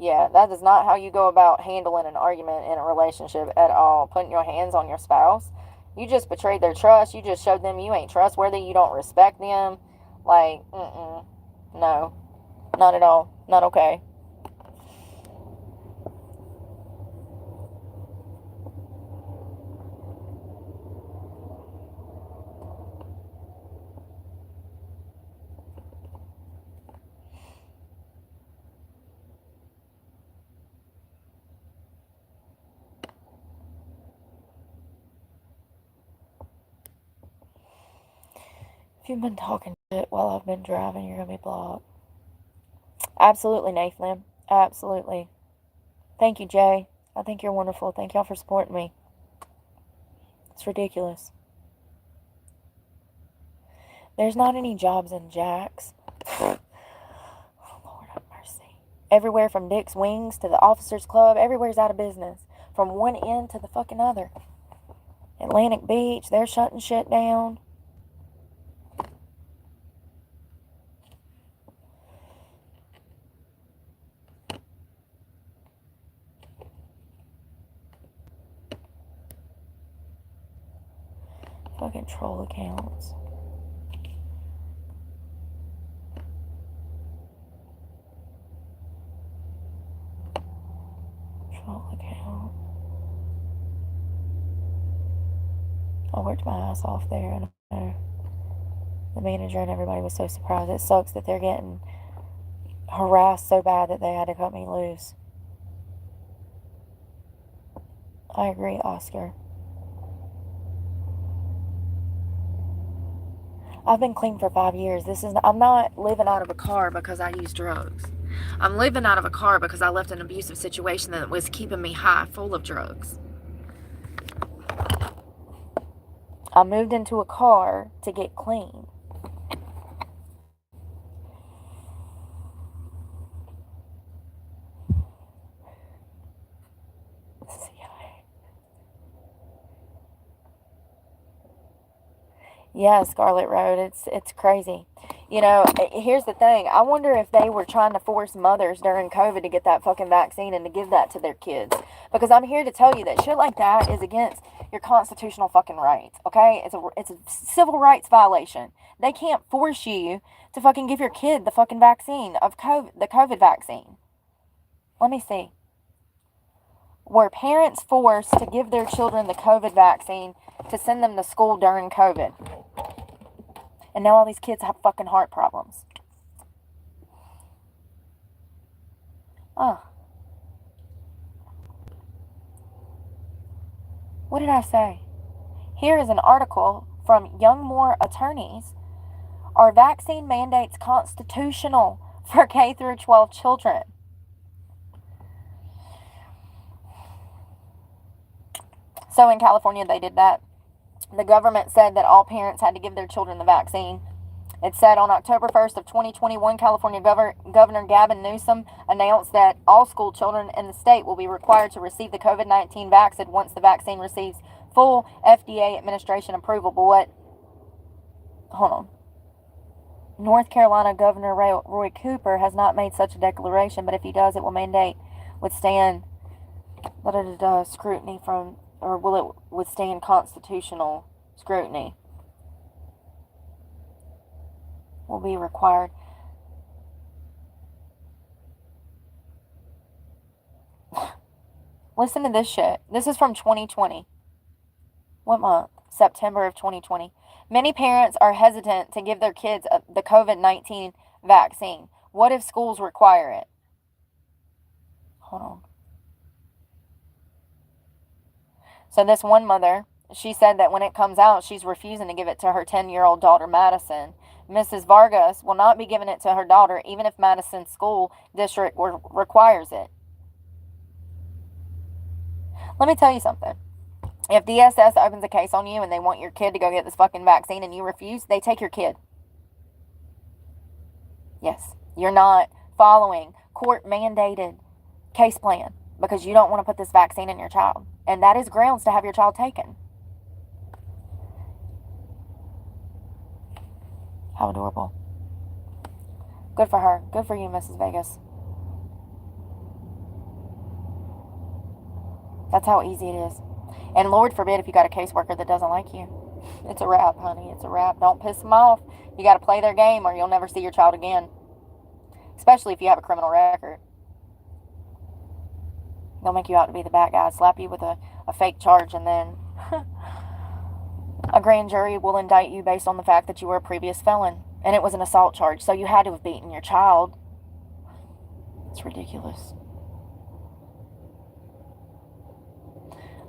Yeah, that is not how you go about handling an argument in a relationship at all. Putting your hands on your spouse. You just betrayed their trust. You just showed them you ain't trustworthy. You don't respect them. Like, no. Not at all. Not okay. If you've been talking shit while I've been driving, you're going to be blocked. Absolutely, Nathan. Absolutely. Thank you, Jay. I think you're wonderful. Thank y'all for supporting me. It's ridiculous. There's not any jobs in Jack's. Oh, Lord have mercy. Everywhere from Dick's Wings to the Officers Club, everywhere's out of business. From one end to the fucking other. Atlantic Beach, they're shutting shit down. Fucking troll accounts. Troll account. I worked my ass off there, and the manager and everybody was so surprised. It sucks that they're getting harassed so bad that they had to cut me loose. I agree, Oscar. I've been clean for 5 years. I'm not living out of a car because I use drugs. I'm living out of a car because I left an abusive situation that was keeping me high, full of drugs. I moved into a car to get clean. Yeah, Scarlet Road. It's crazy. You know, here's the thing. I wonder if they were trying to force mothers during COVID to get that fucking vaccine and to give that to their kids. Because I'm here to tell you that shit like that is against your constitutional fucking rights. Okay? It's a civil rights violation. They can't force you to fucking give your kid the fucking vaccine of COVID, the COVID vaccine. Let me see. Were parents forced to give their children the COVID vaccine to send them to school during COVID? And now all these kids have fucking heart problems. What did I say? Here is an article from Youngmore Attorneys. Are vaccine mandates constitutional for K through 12 children? So in California, they did that. The government said that all parents had to give their children the vaccine. It said on October 1st of 2021, California Governor Gavin Newsom announced that all school children in the state will be required to receive the COVID-19 vaccine once the vaccine receives full FDA administration approval. But hold on. North Carolina Governor Roy Cooper has not made such a declaration, but if he does, it will withstand scrutiny from, or will it withstand constitutional scrutiny? Will be required. Listen to this shit. This is from 2020. What month? September of 2020. Many parents are hesitant to give their kids the COVID-19 vaccine. What if schools require it? Hold on. So this one mother, she said that when it comes out, she's refusing to give it to her 10-year-old daughter, Madison. Mrs. Vargas will not be giving it to her daughter, even if Madison's school district requires it. Let me tell you something. If DSS opens a case on you and they want your kid to go get this fucking vaccine and you refuse, they take your kid. Yes, you're not following court-mandated case plan because you don't want to put this vaccine in your child. And that is grounds to have your child taken. How adorable. Good for her. Good for you, Mrs. Vegas. That's how easy it is. And Lord forbid if you got a caseworker that doesn't like you. It's a wrap, honey. It's a wrap. Don't piss them off. You got to play their game or you'll never see your child again. Especially if you have a criminal record. They'll make you out to be the bad guy, slap you with a fake charge, and then a grand jury will indict you based on the fact that you were a previous felon. And it was an assault charge, so you had to have beaten your child. It's ridiculous.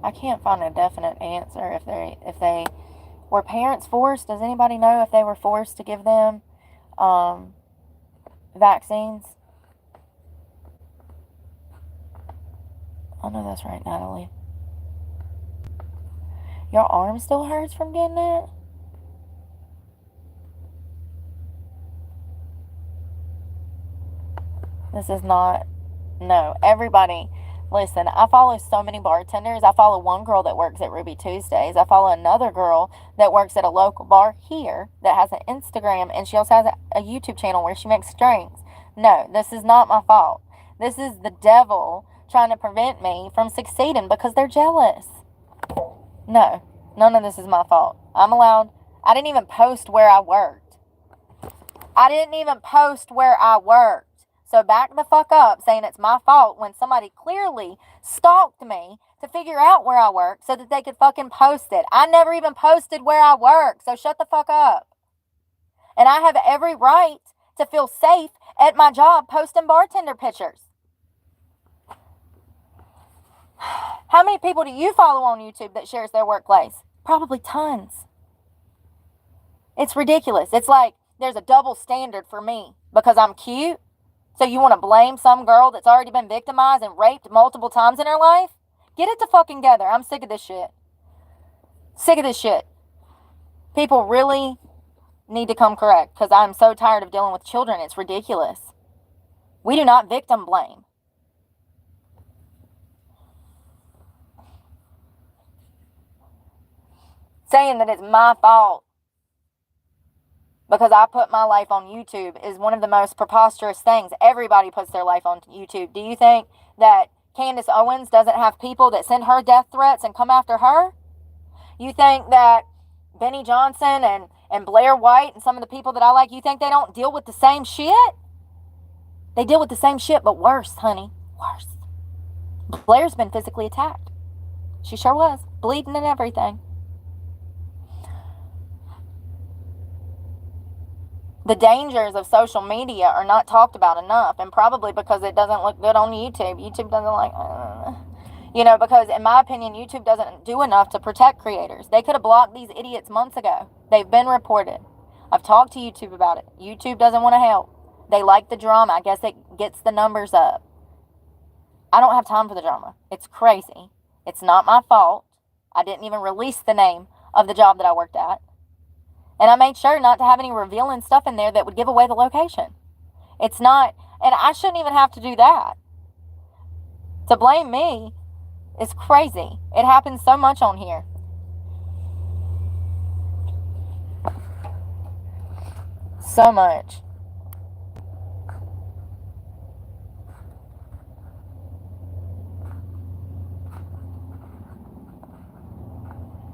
I can't find a definite answer if they were parents forced. Does anybody know if they were forced to give them vaccines? I know that's right, Natalie. Your arm still hurts from getting it? This is not... No, everybody... Listen, I follow so many bartenders. I follow one girl that works at Ruby Tuesdays. I follow another girl that works at a local bar here that has an Instagram, and she also has a YouTube channel where she makes drinks. No, this is not my fault. This is the devil trying to prevent me from succeeding because they're jealous. No, none of this is my fault. I'm allowed. I didn't even post where I worked. So back the fuck up saying it's my fault when somebody clearly stalked me to figure out where I work so that they could fucking post it. I never even posted where I work, so shut the fuck up. And I have every right to feel safe at my job posting bartender pictures. How many people do you follow on YouTube that shares their workplace? Probably tons. It's ridiculous. It's like there's a double standard for me because I'm cute. So you want to blame some girl that's already been victimized and raped multiple times in her life? Get it together. I'm sick of this shit. People really need to come correct because I'm so tired of dealing with children. It's ridiculous. We do not victim blame. Saying that it's my fault because I put my life on YouTube is one of the most preposterous things. Everybody puts their life on YouTube. Do you think that Candace Owens doesn't have people that send her death threats and come after her? You think that Benny Johnson and Blair White and some of the people that I like, you think they don't deal with the same shit? They deal with the same shit, but worse, honey. Worse. Blair's been physically attacked. She sure was. Bleeding and everything. The dangers of social media are not talked about enough, and probably because it doesn't look good on YouTube. YouTube doesn't like, because in my opinion, YouTube doesn't do enough to protect creators. They could have blocked these idiots months ago. They've been reported. I've talked to YouTube about it. YouTube doesn't want to help. They like the drama. I guess it gets the numbers up. I don't have time for the drama. It's crazy. It's not my fault. I didn't even release the name of the job that I worked at. And I made sure not to have any revealing stuff in there that would give away the location. It's not, and I shouldn't even have to do that. To blame me is crazy. It happens so much on here. So much.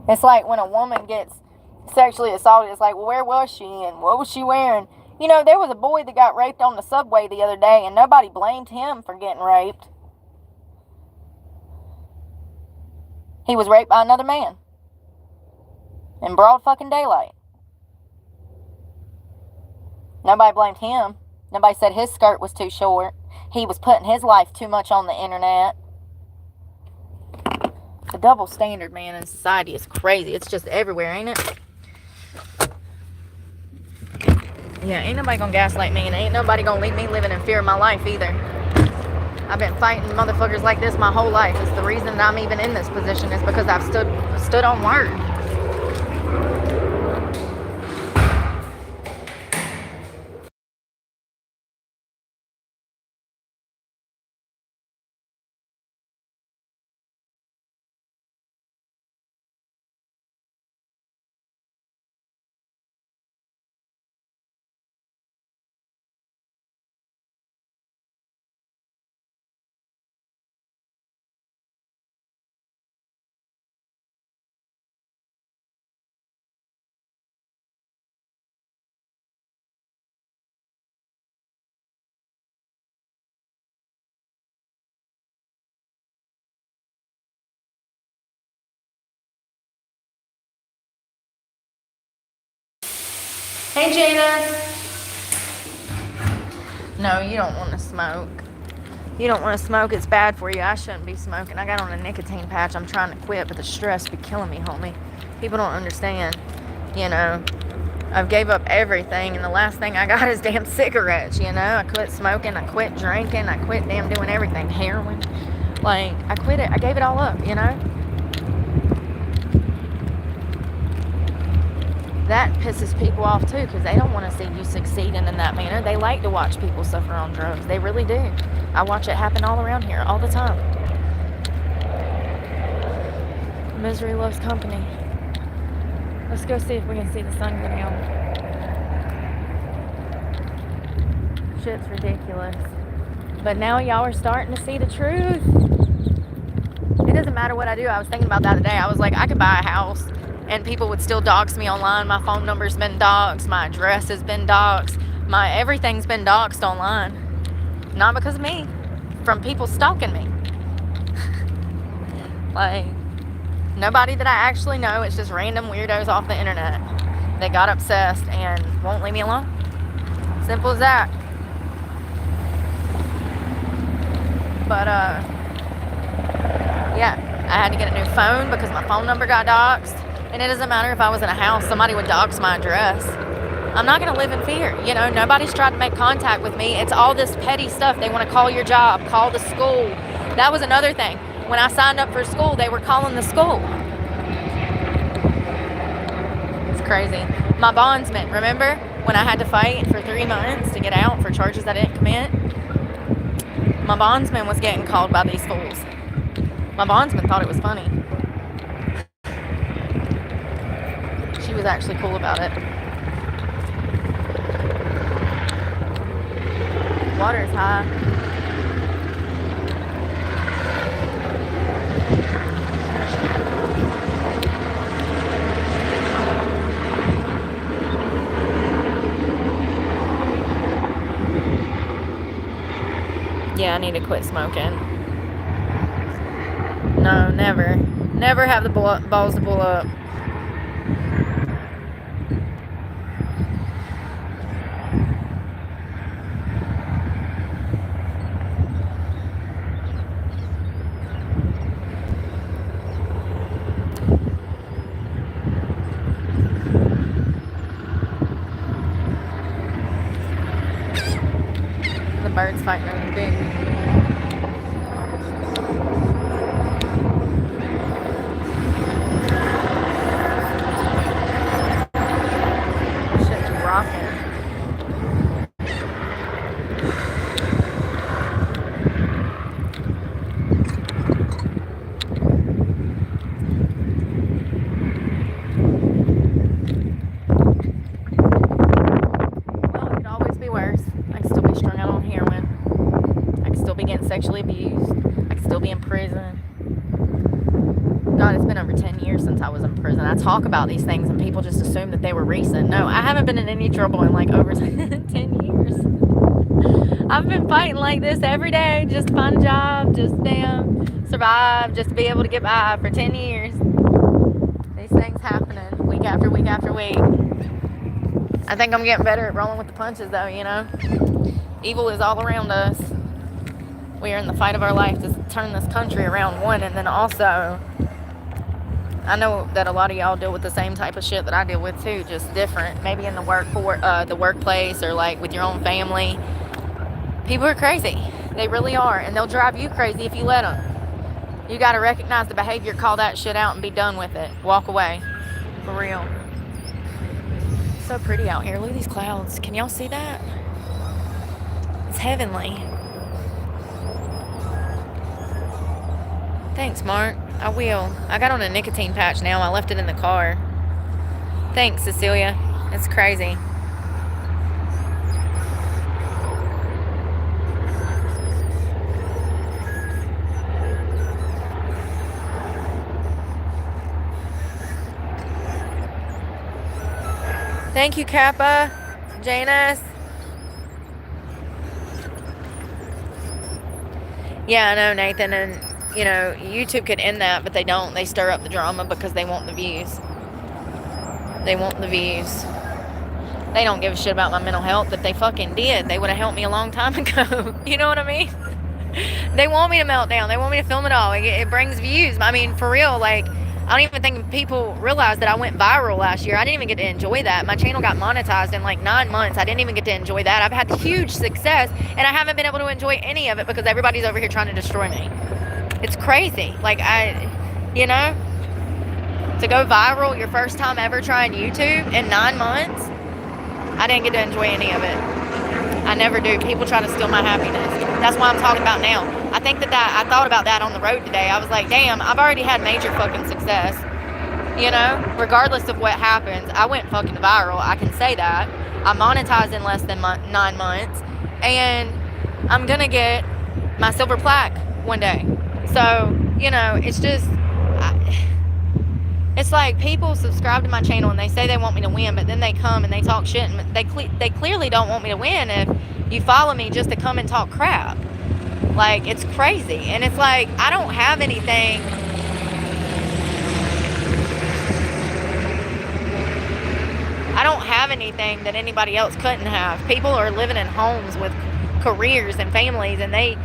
It's like when a woman gets sexually assaulted, it's like, well, where was she and what was she wearing? You know, there was a boy that got raped on the subway the other day and nobody blamed him for getting raped. He was raped by another man in broad fucking daylight. Nobody blamed him. Nobody said his skirt was too short. He was putting his life too much on the internet. The double standard, man, in society is crazy. It's just everywhere, ain't it? Yeah, ain't nobody gonna gaslight me, and ain't nobody gonna leave me living in fear of my life either. I've been fighting motherfuckers like this my whole life. It's the reason that I'm even in this position is because I've stood on word. Hey, Janice. No, you don't want to smoke. You don't want to smoke. It's bad for you. I shouldn't be smoking. I got on a nicotine patch. I'm trying to quit, but the stress be killing me, homie. People don't understand. You know, I've gave up everything, and the last thing I got is damn cigarettes, you know? I quit smoking. I quit drinking. I quit damn doing everything. Heroin. Like, I quit it. I gave it all up, you know? That pisses people off too, because they don't want to see you succeeding in that manner. They like to watch people suffer on drugs. They really do. I watch it happen all around here, all the time. Misery loves company. Let's go see if we can see the sun go down. Shit's ridiculous. But now y'all are starting to see the truth. It doesn't matter what I do. I was thinking about that today. I was like, I could buy a house and people would still dox me online. My phone number's been doxed. My address has been doxed. Everything's been doxed online. Not because of me. From people stalking me. Like, nobody that I actually know. It's just random weirdos off the internet. They got obsessed and won't leave me alone. Simple as that. But, yeah. I had to get a new phone because my phone number got doxed. And it doesn't matter if I was in a house, somebody would dox my address. I'm not going to live in fear. You know, nobody's tried to make contact with me. It's all this petty stuff. They want to call your job, call the school. That was another thing. When I signed up for school, they were calling the school. It's crazy. My bondsman, remember when I had to fight for 3 months to get out for charges I didn't commit? My bondsman was getting called by these fools. My bondsman thought it was funny. She was actually cool about it. Water's high. Yeah, I need to quit smoking. No, never. Never have the balls to pull up. Birds fighting over the big. sexually abused. I could still be in prison. God, it's been over 10 years since I was in prison. I talk about these things and people just assume that they were recent. No, I haven't been in any trouble in like over 10 years. I've been fighting like this every day just to find a job, just survive, just to be able to get by for 10 years. These things happening week after week after week. I think I'm getting better at rolling with the punches though, you know. Evil is all around us. We are in the fight of our life to turn this country around, one, and then also, I know that a lot of y'all deal with the same type of shit that I deal with too, just different. Maybe in the workplace or like with your own family. People are crazy. They really are, and they'll drive you crazy if you let them. You got to recognize the behavior, call that shit out, and be done with it. Walk away. For real. It's so pretty out here. Look at these clouds. Can y'all see that? It's heavenly. Thanks, Mark. I will. I got on a nicotine patch now. I left it in the car. Thanks, Cecilia. It's crazy. Thank you, Kappa. Janus. Yeah, I know, Nathan, and you know, YouTube could end that, but they don't. They stir up the drama because they want the views. They want the views. They don't give a shit about my mental health. If they fucking did, they would have helped me a long time ago. You know what I mean? They want me to melt down. They want me to film it all. It brings views. I mean, for real, like, I don't even think people realize that I went viral last year. I didn't even get to enjoy that. My channel got monetized in like 9 months. I didn't even get to enjoy that. I've had huge success, and I haven't been able to enjoy any of it because everybody's over here trying to destroy me. It's crazy. Like, you know, to go viral your first time ever trying YouTube in 9 months, I didn't get to enjoy any of it. I never do. People try to steal my happiness. That's why I'm talking about now. I think that I thought about that on the road today. I was like, damn, I've already had major fucking success. You know, regardless of what happens, I went fucking viral. I can say that. I monetized in less than 9 months. And I'm going to get my silver plaque one day. So, you know, it's just, it's like people subscribe to my channel and they say they want me to win, but then they come and they talk shit, and they clearly don't want me to win if you follow me just to come and talk crap. Like, it's crazy. And it's like, I don't have anything. I don't have anything that anybody else couldn't have. People are living in homes with careers and families, and they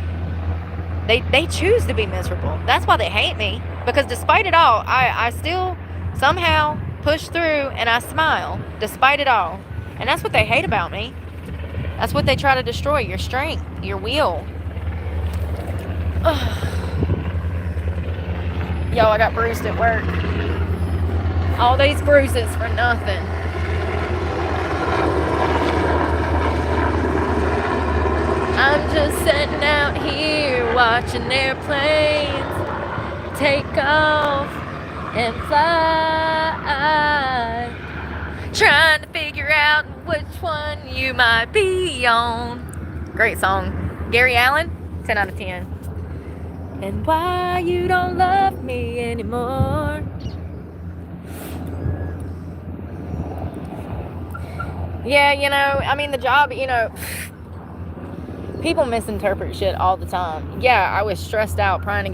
choose to be miserable. That's why they hate me. Because despite it all, I still somehow push through and I smile. Despite it all. And that's what they hate about me. That's what they try to destroy. Your strength. Your will. Yo, I got bruised at work. All these bruises for nothing. I'm just sitting out here watching airplanes take off and fly, trying to figure out which one you might be on. Great song. Gary Allen, 10 out of 10. And why you don't love me anymore. Yeah, you know, I mean, the job, you know, people misinterpret shit all the time. Yeah, I was stressed out prior to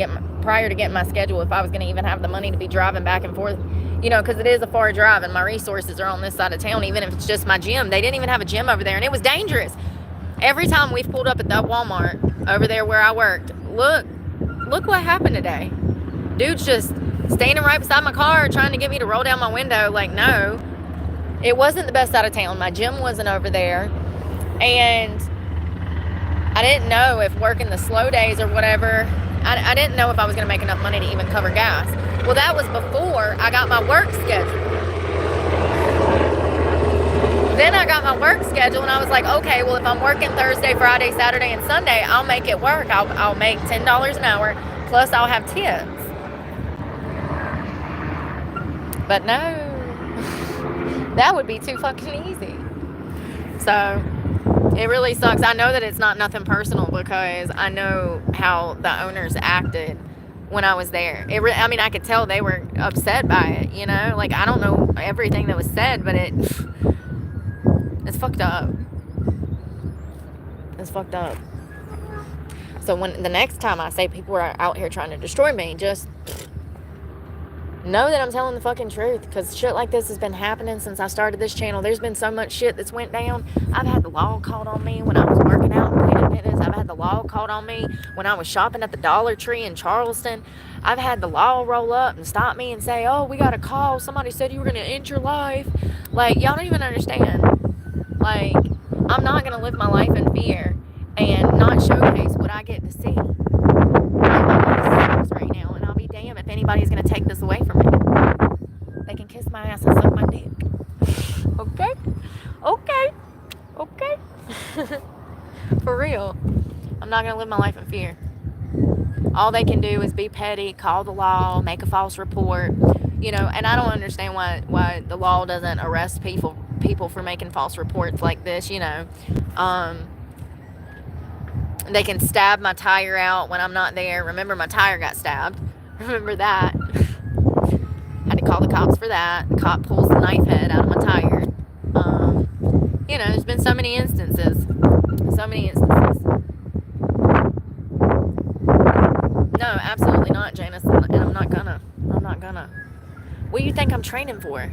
getting my schedule if I was going to even have the money to be driving back and forth, you know, because it is a far drive and my resources are on this side of town, even if it's just my gym. They didn't even have a gym over there, and it was dangerous. Every time we've pulled up at that Walmart over there where I worked, look what happened today. Dude's just standing right beside my car trying to get me to roll down my window. Like, no, it wasn't the best side of town. My gym wasn't over there, and I didn't know if working the slow days or whatever, I didn't know if I was going to make enough money to even cover gas. Well, that was before I got my work schedule. Then I got my work schedule, and I was like, okay, well, if I'm working Thursday, Friday, Saturday, and Sunday, I'll make it work. I'll make $10 an hour, plus I'll have tips. But no, that would be too fucking easy. So, It really sucks. I know that it's not nothing personal because I know how the owners acted when I was there. I mean, I could tell they were upset by it, you know? Like, I don't know everything that was said, but it's fucked up. It's fucked up. So when the next time I say people are out here trying to destroy me, just know that I'm telling the fucking truth, because shit like this has been happening since I started this channel. There's been so much shit that's went down. I've had the law called on me when I was working out in Planet Fitness. I've had the law called on me when I was shopping at the Dollar Tree in Charleston. I've had the law roll up and stop me and say, oh, we got a call. Somebody said you were going to end your life. Like, y'all don't even understand. Like, I'm not going to live my life in fear and not showcase what I get to see. Right now, and I'll be damned if anybody's gonna take this away from me. They can kiss my ass and suck my dick. Okay? For real. I'm not gonna live my life in fear. All they can do is be petty, call the law, make a false report, you know. And I don't understand why the law doesn't arrest people for making false reports like this, you know. They can stab my tire out when I'm not there. Remember, my tire got stabbed. Remember that. Had to call the cops for that. The cop pulls the knife head out of my tire. You know, there's been so many instances. No, absolutely not, Janice. And I'm not gonna. What do you think I'm training for?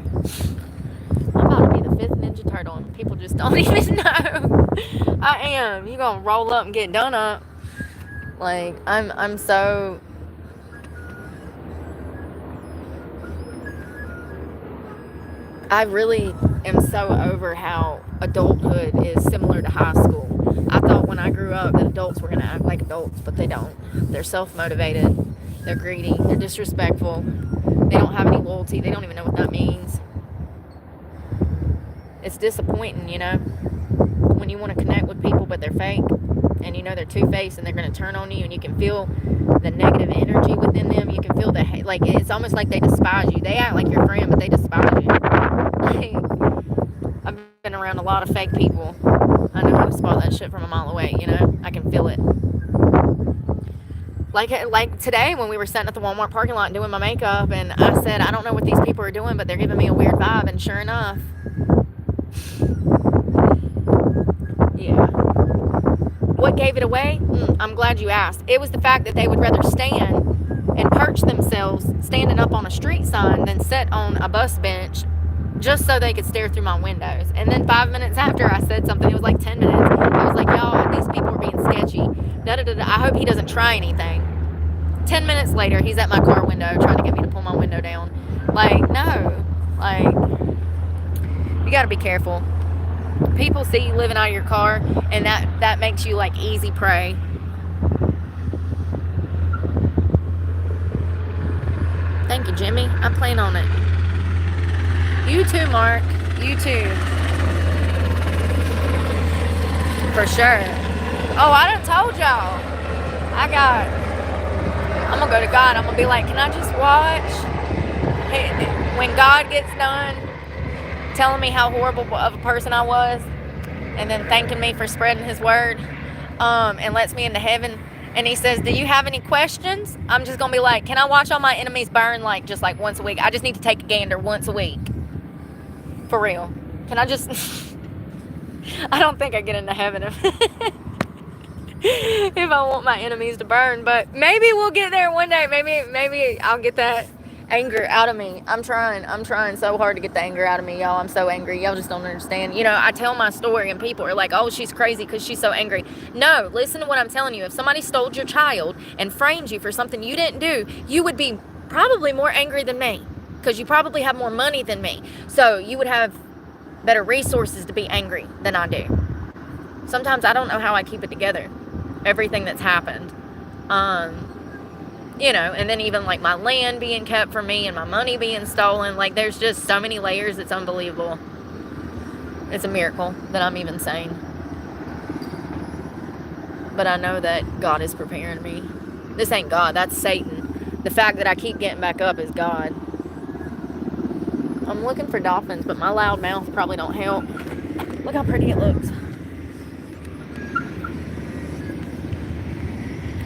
I'm about to be the 5th Ninja Turtle, and people just don't even know. I am. You gonna roll up and get done up. Like, I'm so... I really am so over how adulthood is similar to high school. I thought when I grew up that adults were gonna act like adults, but they don't. They're self-motivated. They're greedy. They're disrespectful. They don't have any loyalty. They don't even know what that means. It's disappointing, you know, when you want to connect with people but they're fake, and you know they're two-faced and they're going to turn on you, and you can feel the negative energy within them. You can feel the hate. Like, it's almost like they despise you. They act like your friend, but they despise you. Like, I've been around a lot of fake people. I know how to spot that shit from a mile away, you know. I can feel it. Like today when we were sitting at the Walmart parking lot doing my makeup, and I said, I don't know what these people are doing, but they're giving me a weird vibe, and sure enough, yeah. What gave it away? I'm glad you asked. It was the fact that they would rather stand and perch themselves standing up on a street sign than sit on a bus bench just so they could stare through my windows. And then 5 minutes after I said something, it was like 10 minutes, I was like, y'all, these people are being sketchy. I hope he doesn't try anything. 10 minutes later, he's at my car window trying to get me to pull my window down. Like, no. Like, you gotta be careful. People see you living out of your car, and that makes you like easy prey. Thank you, Jimmy. I plan on it. You too, Mark. You too. For sure. Oh, I done told y'all. I'm gonna go to God. I'm gonna be like, can I just watch? When God gets done telling me how horrible of a person I was, and then thanking me for spreading his word, and lets me into heaven, and he says, do you have any questions? I'm just gonna be like, can I watch all my enemies burn just once a week? I just need to take a gander once a week. For real. Can I just... I don't think I get into heaven if I want my enemies to burn, but maybe we'll get there one day. Maybe I'll get that anger out of me. I'm trying so hard to get the anger out of me, y'all. I'm so angry. Y'all just don't understand. You know, I tell my story and people are like, oh, she's crazy because she's so angry. No, listen to what I'm telling you. If somebody stole your child and framed you for something you didn't do, you would be probably more angry than me, because you probably have more money than me. So you would have better resources to be angry than I do. Sometimes I don't know how I keep it together. Everything that's happened. You know, and then even like my land being kept from me and my money being stolen. Like, there's just so many layers. It's unbelievable. It's a miracle that I'm even sane. But I know that God is preparing me. This ain't God. That's Satan. The fact that I keep getting back up is God. I'm looking for dolphins, but my loud mouth probably don't help. Look how pretty it looks.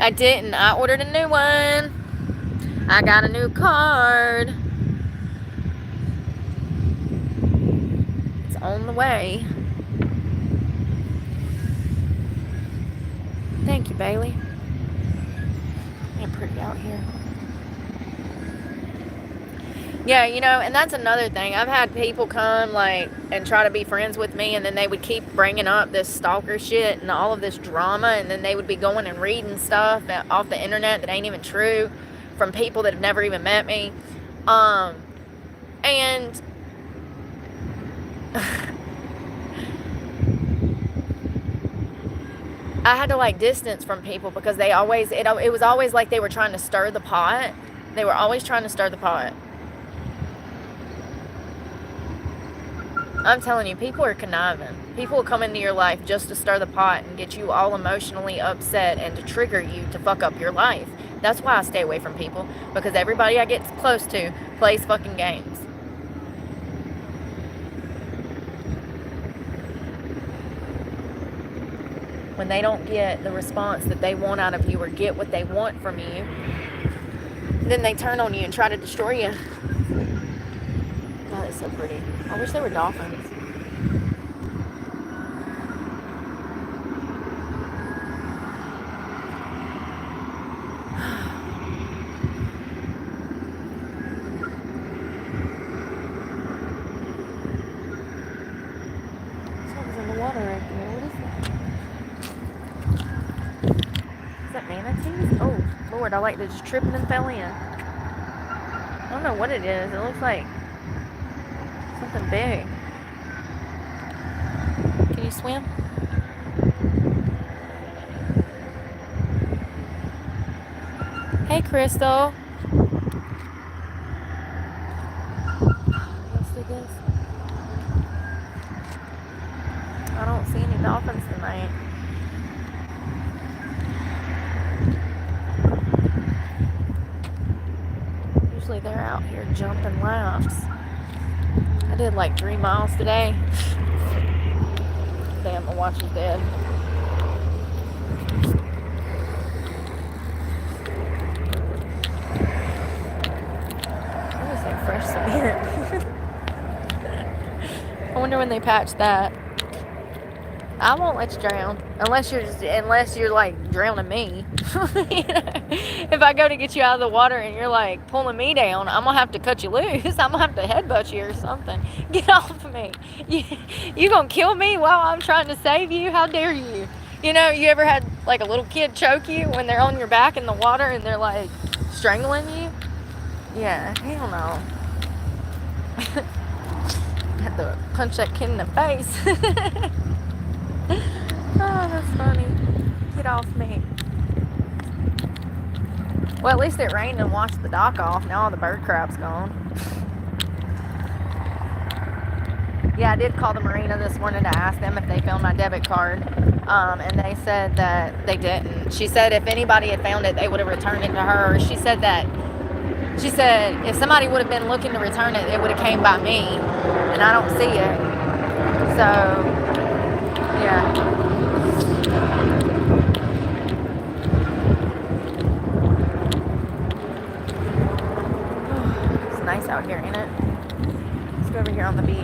I didn't. I ordered a new one. I got a new card. It's on the way. Thank you, Bailey. Ain't pretty out here. Yeah, you know, and that's another thing. I've had people come, like, and try to be friends with me, and then they would keep bringing up this stalker shit and all of this drama, and then they would be going and reading stuff off the internet that ain't even true from people that have never even met me. And I had to, like, distance from people because they always, it was always like they were trying to stir the pot. They were always trying to stir the pot. I'm telling you, people are conniving. People will come into your life just to stir the pot and get you all emotionally upset and to trigger you to fuck up your life. That's why I stay away from people, because everybody I get close to plays fucking games. When they don't get the response that they want out of you or get what they want from you, then they turn on you and try to destroy you. Oh, that's so pretty. I wish there were dolphins. Something's in the water right there. What is that? Is that manatees? Oh, Lord, I like to just tripping and fell in. I don't know what it is. It looks like something big. Can you swim? Hey, Crystal. Let's do this. I don't see any dolphins tonight. Usually they're out here jumping laps. I did like 3 miles today. Damn, my watch is dead. That was like fresh cement. I wonder when they patch that. I won't let you drown unless you're like drowning me. You know? If I go to get you out of the water and you're like pulling me down, I'm gonna have to cut you loose. I'm gonna have to headbutt you or something. Get off of me. You gonna kill me while I'm trying to save you? How dare you? You know, you ever had like a little kid choke you when they're on your back in the water and they're like strangling you? Yeah, hell no. I had to punch that kid in the face. Oh, that's funny. Get off me. Well, at least it rained and washed the dock off. Now all the bird crap's gone. Yeah, I did call the marina this morning to ask them if they found my debit card. And they said that they didn't. She said if anybody had found it, they would have returned it to her. She said if somebody would have been looking to return it, it would have came by me. And I don't see it. So, yeah. It's nice out here, ain't it? Let's go over here on the beach.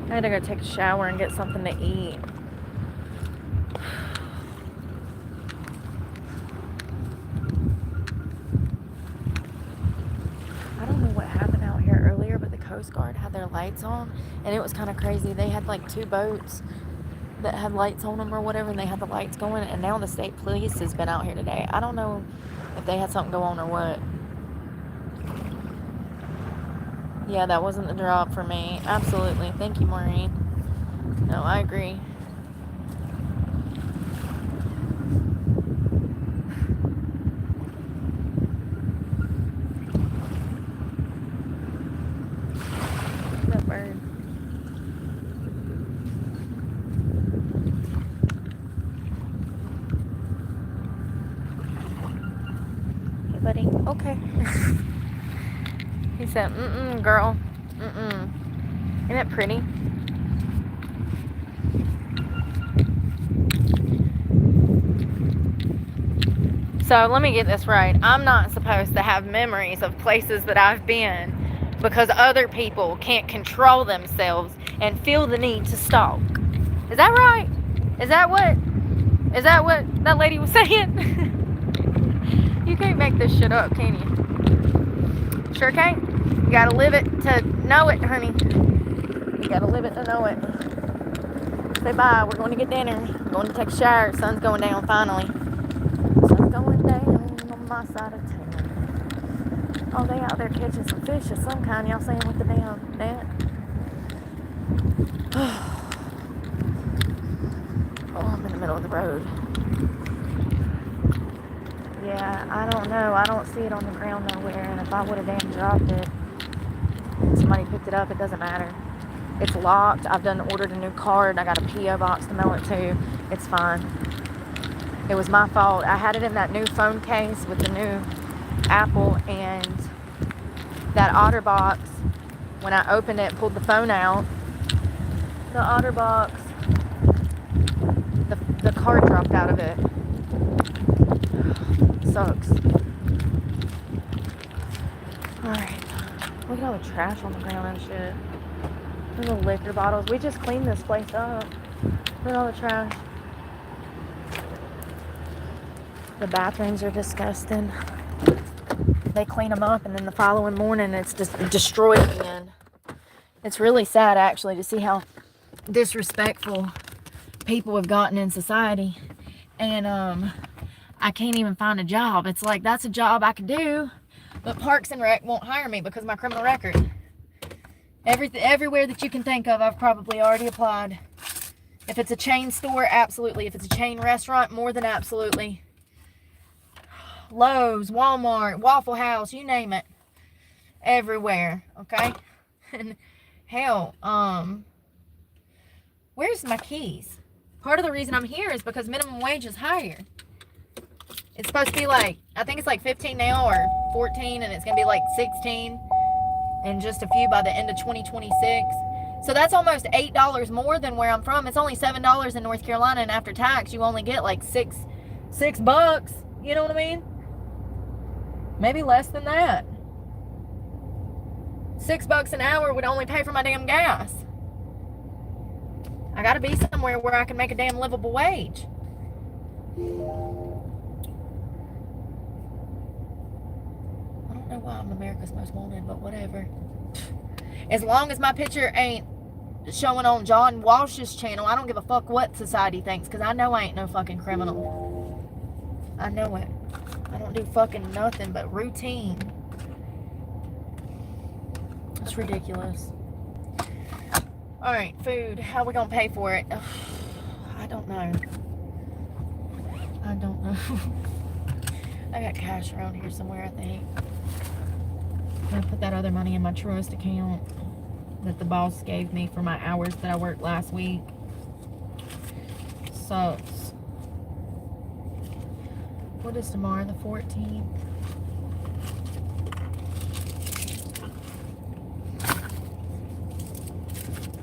I had to go take a shower and get something to eat. I don't know what happened out here earlier, but the Coast Guard had their lights on, and it was kind of crazy. They had like 2 boats that had lights on them or whatever, and they had the lights going, and now the state police has been out here today. I don't know if they had something go on or what. Yeah, that wasn't the drop for me. Absolutely. Thank you, Maureen. No, I agree. That bird. Hey, buddy. Okay. He said, girl. Isn't it pretty? So let me get this right. I'm not supposed to have memories of places that I've been because other people can't control themselves and feel the need to stalk. Is that right? Is that what that lady was saying? You can't make this shit up, can you? Sure can't. You gotta live it to know it, honey. You gotta live it to know it. Say bye. We're going to get dinner. We're going to take a shower. Sun's going down finally. Sun's going down on my side of town. Oh, they out there catching some fish of some kind. Y'all seeing with the damn net? Oh, I'm in the middle of the road. Yeah, I don't know. I don't see it on the ground nowhere. And if I would have damn dropped it, somebody picked it up, it doesn't matter. It's locked. I've ordered a new card. I got a P.O. box to mail it to. It's fine. It was my fault. I had it in that new phone case with the new Apple, and that OtterBox, when I opened it, pulled the phone out, the OtterBox, the card dropped out of it. Sucks. Alright. Look at all the trash on the ground and shit. Little liquor bottles. We just cleaned this place up. Look at all the trash. The bathrooms are disgusting. They clean them up and then the following morning it's just destroyed again. It's really sad actually to see how disrespectful people have gotten in society. And I can't even find a job. It's like, that's a job I could do, but Parks and Rec won't hire me because of my criminal record. Everywhere that you can think of, I've probably already applied. If it's a chain store, absolutely. If it's a chain restaurant, more than absolutely. Lowe's, Walmart, Waffle House, you name it. Everywhere, okay? And hell, where's my keys? Part of the reason I'm here is because minimum wage is higher. It's supposed to be like, I think it's like 15 now or 14, and it's going to be like 16 in just a few by the end of 2026. So that's almost $8 more than where I'm from. It's only $7 in North Carolina, and after tax, you only get like six bucks. You know what I mean? Maybe less than that. $6 an hour would only pay for my damn gas. I gotta be somewhere where I can make a damn livable wage. I don't know why I'm America's Most Wanted, but whatever. As long as my picture ain't showing on John Walsh's channel, I don't give a fuck what society thinks, because I know I ain't no fucking criminal. I know it. I don't do fucking nothing but routine. It's ridiculous. Alright, food. How are we gonna pay for it? Ugh, I don't know. I don't know. I got cash around here somewhere, I think. I'm gonna put that other money in my trust account that the boss gave me for my hours that I worked last week. Sucks. What is tomorrow? The 14th?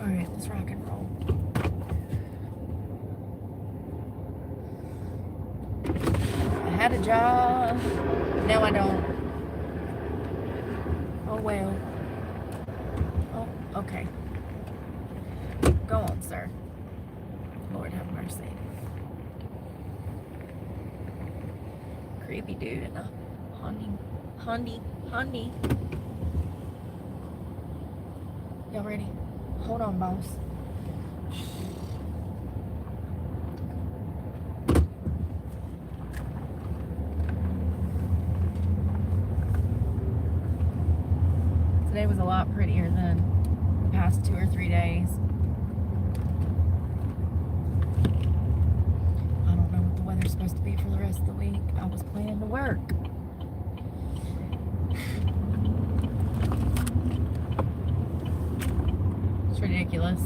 Alright, let's rock and roll. I had a job. Now I don't. Oh well. Oh, okay. Go on, sir. Lord have mercy. Creepy dude in a Hondy. Y'all ready? Hold on, boss. Today was a lot prettier than the past 2 or 3 days. I don't know what the weather's supposed to be for the rest of the week. I was planning to work. It's ridiculous.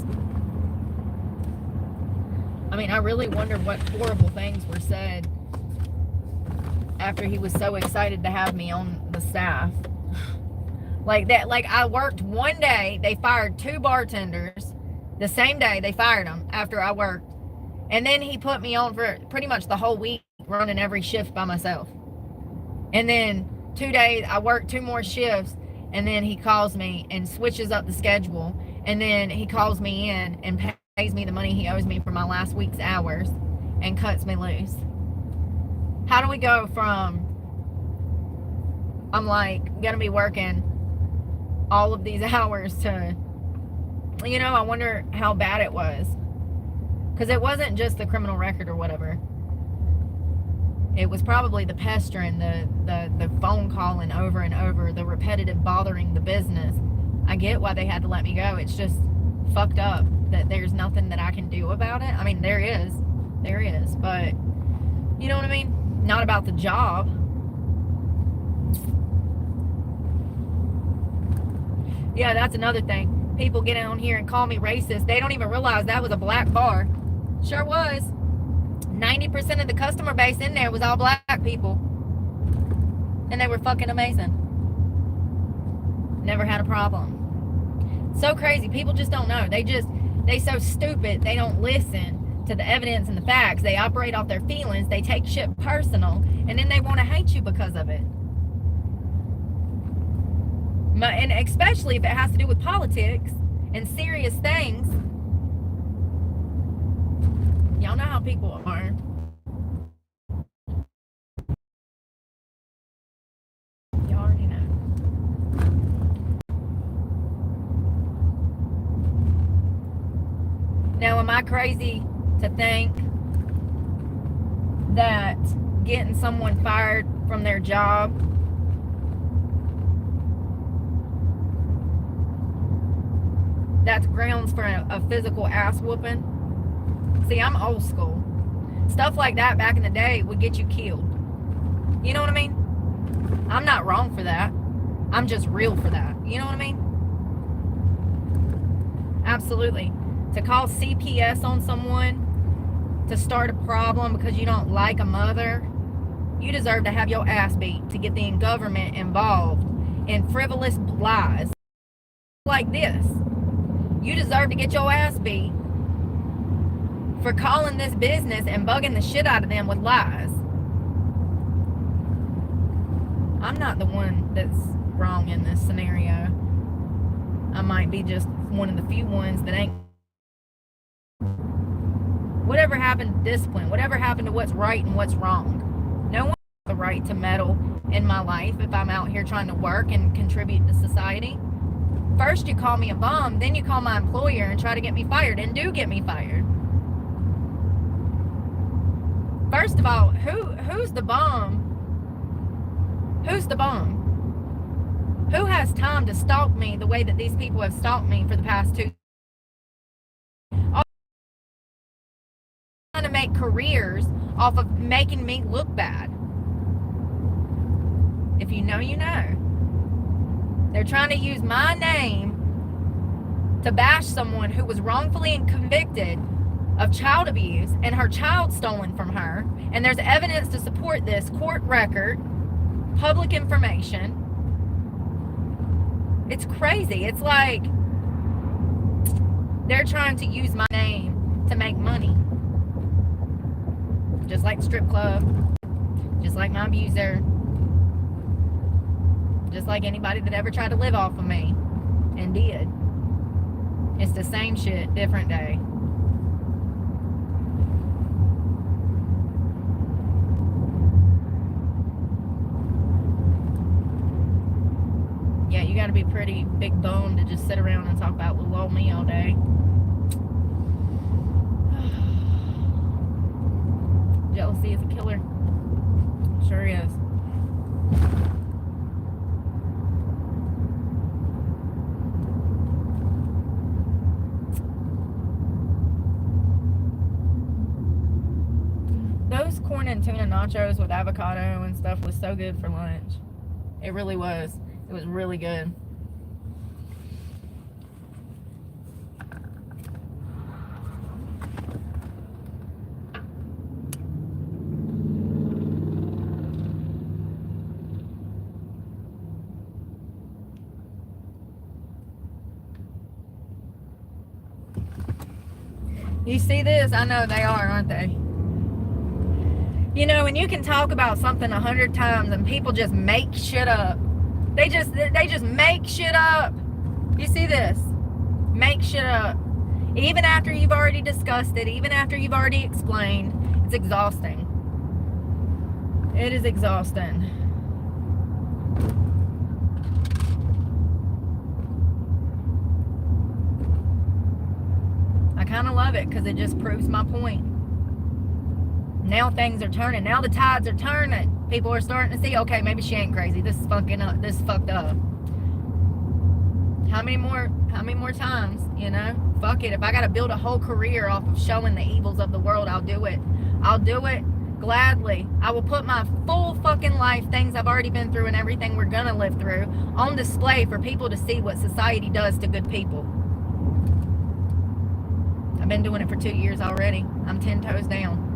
I mean, I really wonder what horrible things were said after he was so excited to have me on the staff. Like that, like I worked one day, they fired 2 bartenders. The same day they fired them after I worked. And then he put me on for pretty much the whole week running every shift by myself. And then 2 days, I worked 2 more shifts, and then he calls me and switches up the schedule. And then he calls me in and pays me the money he owes me for my last week's hours and cuts me loose. How do we go from, I'm like, gonna be working all of these hours to, you know, I wonder how bad it was. Because it wasn't just the criminal record or whatever. It was probably the pestering, the phone calling over and over, the repetitive bothering the business. I get why they had to let me go. It's just fucked up that there's nothing that I can do about it. I mean, there is, but you know what I mean? Not about the job. Yeah, that's another thing. People get on here and call me racist. They don't even realize that was a black bar. Sure was. 90% of the customer base in there was all black people. And they were fucking amazing. Never had a problem. So crazy. People just don't know. They so stupid. They don't listen to the evidence and the facts. They operate off their feelings. They take shit personal. And then they want to hate you because of it. And especially if it has to do with politics and serious things. Y'all know how people are. Y'all already know. Now, am I crazy to think that getting someone fired from their job that's grounds for a physical ass whooping? See, I'm old school. Stuff like that back in the day would get you killed. You know what I mean? I'm not wrong for that. I'm just real for that. You know what I mean? Absolutely. To call CPS on someone to start a problem because you don't like a mother, you deserve to have your ass beat to get the government involved in frivolous lies like this. You deserve to get your ass beat for calling this business and bugging the shit out of them with lies. I'm not the one that's wrong in this scenario. I might be just one of the few ones that ain't. Whatever happened to discipline, whatever happened to what's right and what's wrong. No one has the right to meddle in my life if I'm out here trying to work and contribute to society. First you call me a bum, then you call my employer and try to get me fired, and do get me fired. First of all, who's the bum? Who's the bum? Who has time to stalk me the way that these people have stalked me for the past 2 years? All trying to make careers off of making me look bad. If you know, you know. They're trying to use my name to bash someone who was wrongfully convicted of child abuse and her child stolen from her. And there's evidence to support this, court record, public information. It's crazy. It's like they're trying to use my name to make money. Just like the strip club, just like my abuser, just like anybody that ever tried to live off of me and did. It's the same shit, different day. Yeah, you gotta be pretty big boned to just sit around and talk about little old me all day. Jealousy is a killer. Sure is. Those corn and tuna nachos with avocado and stuff was so good for lunch. It really was. It was really good. You see this? I know they are, aren't they? You know, and you can talk about something 100 times and people just make shit up. They just make shit up. You see this? Make shit up. Even after you've already discussed it, even after you've already explained, it's exhausting. It is exhausting. I kind of love it because it just proves my point. Now things are turning. Now the tides are turning. People are starting to see, okay, maybe she ain't crazy. This is fucking up. This is fucked up. How many more times, you know? Fuck it. If I got to build a whole career off of showing the evils of the world, I'll do it. I'll do it gladly. I will put my full fucking life, things I've already been through and everything we're gonna live through, on display for people to see what society does to good people. I've been doing it for 2 years already. I'm 10 toes down.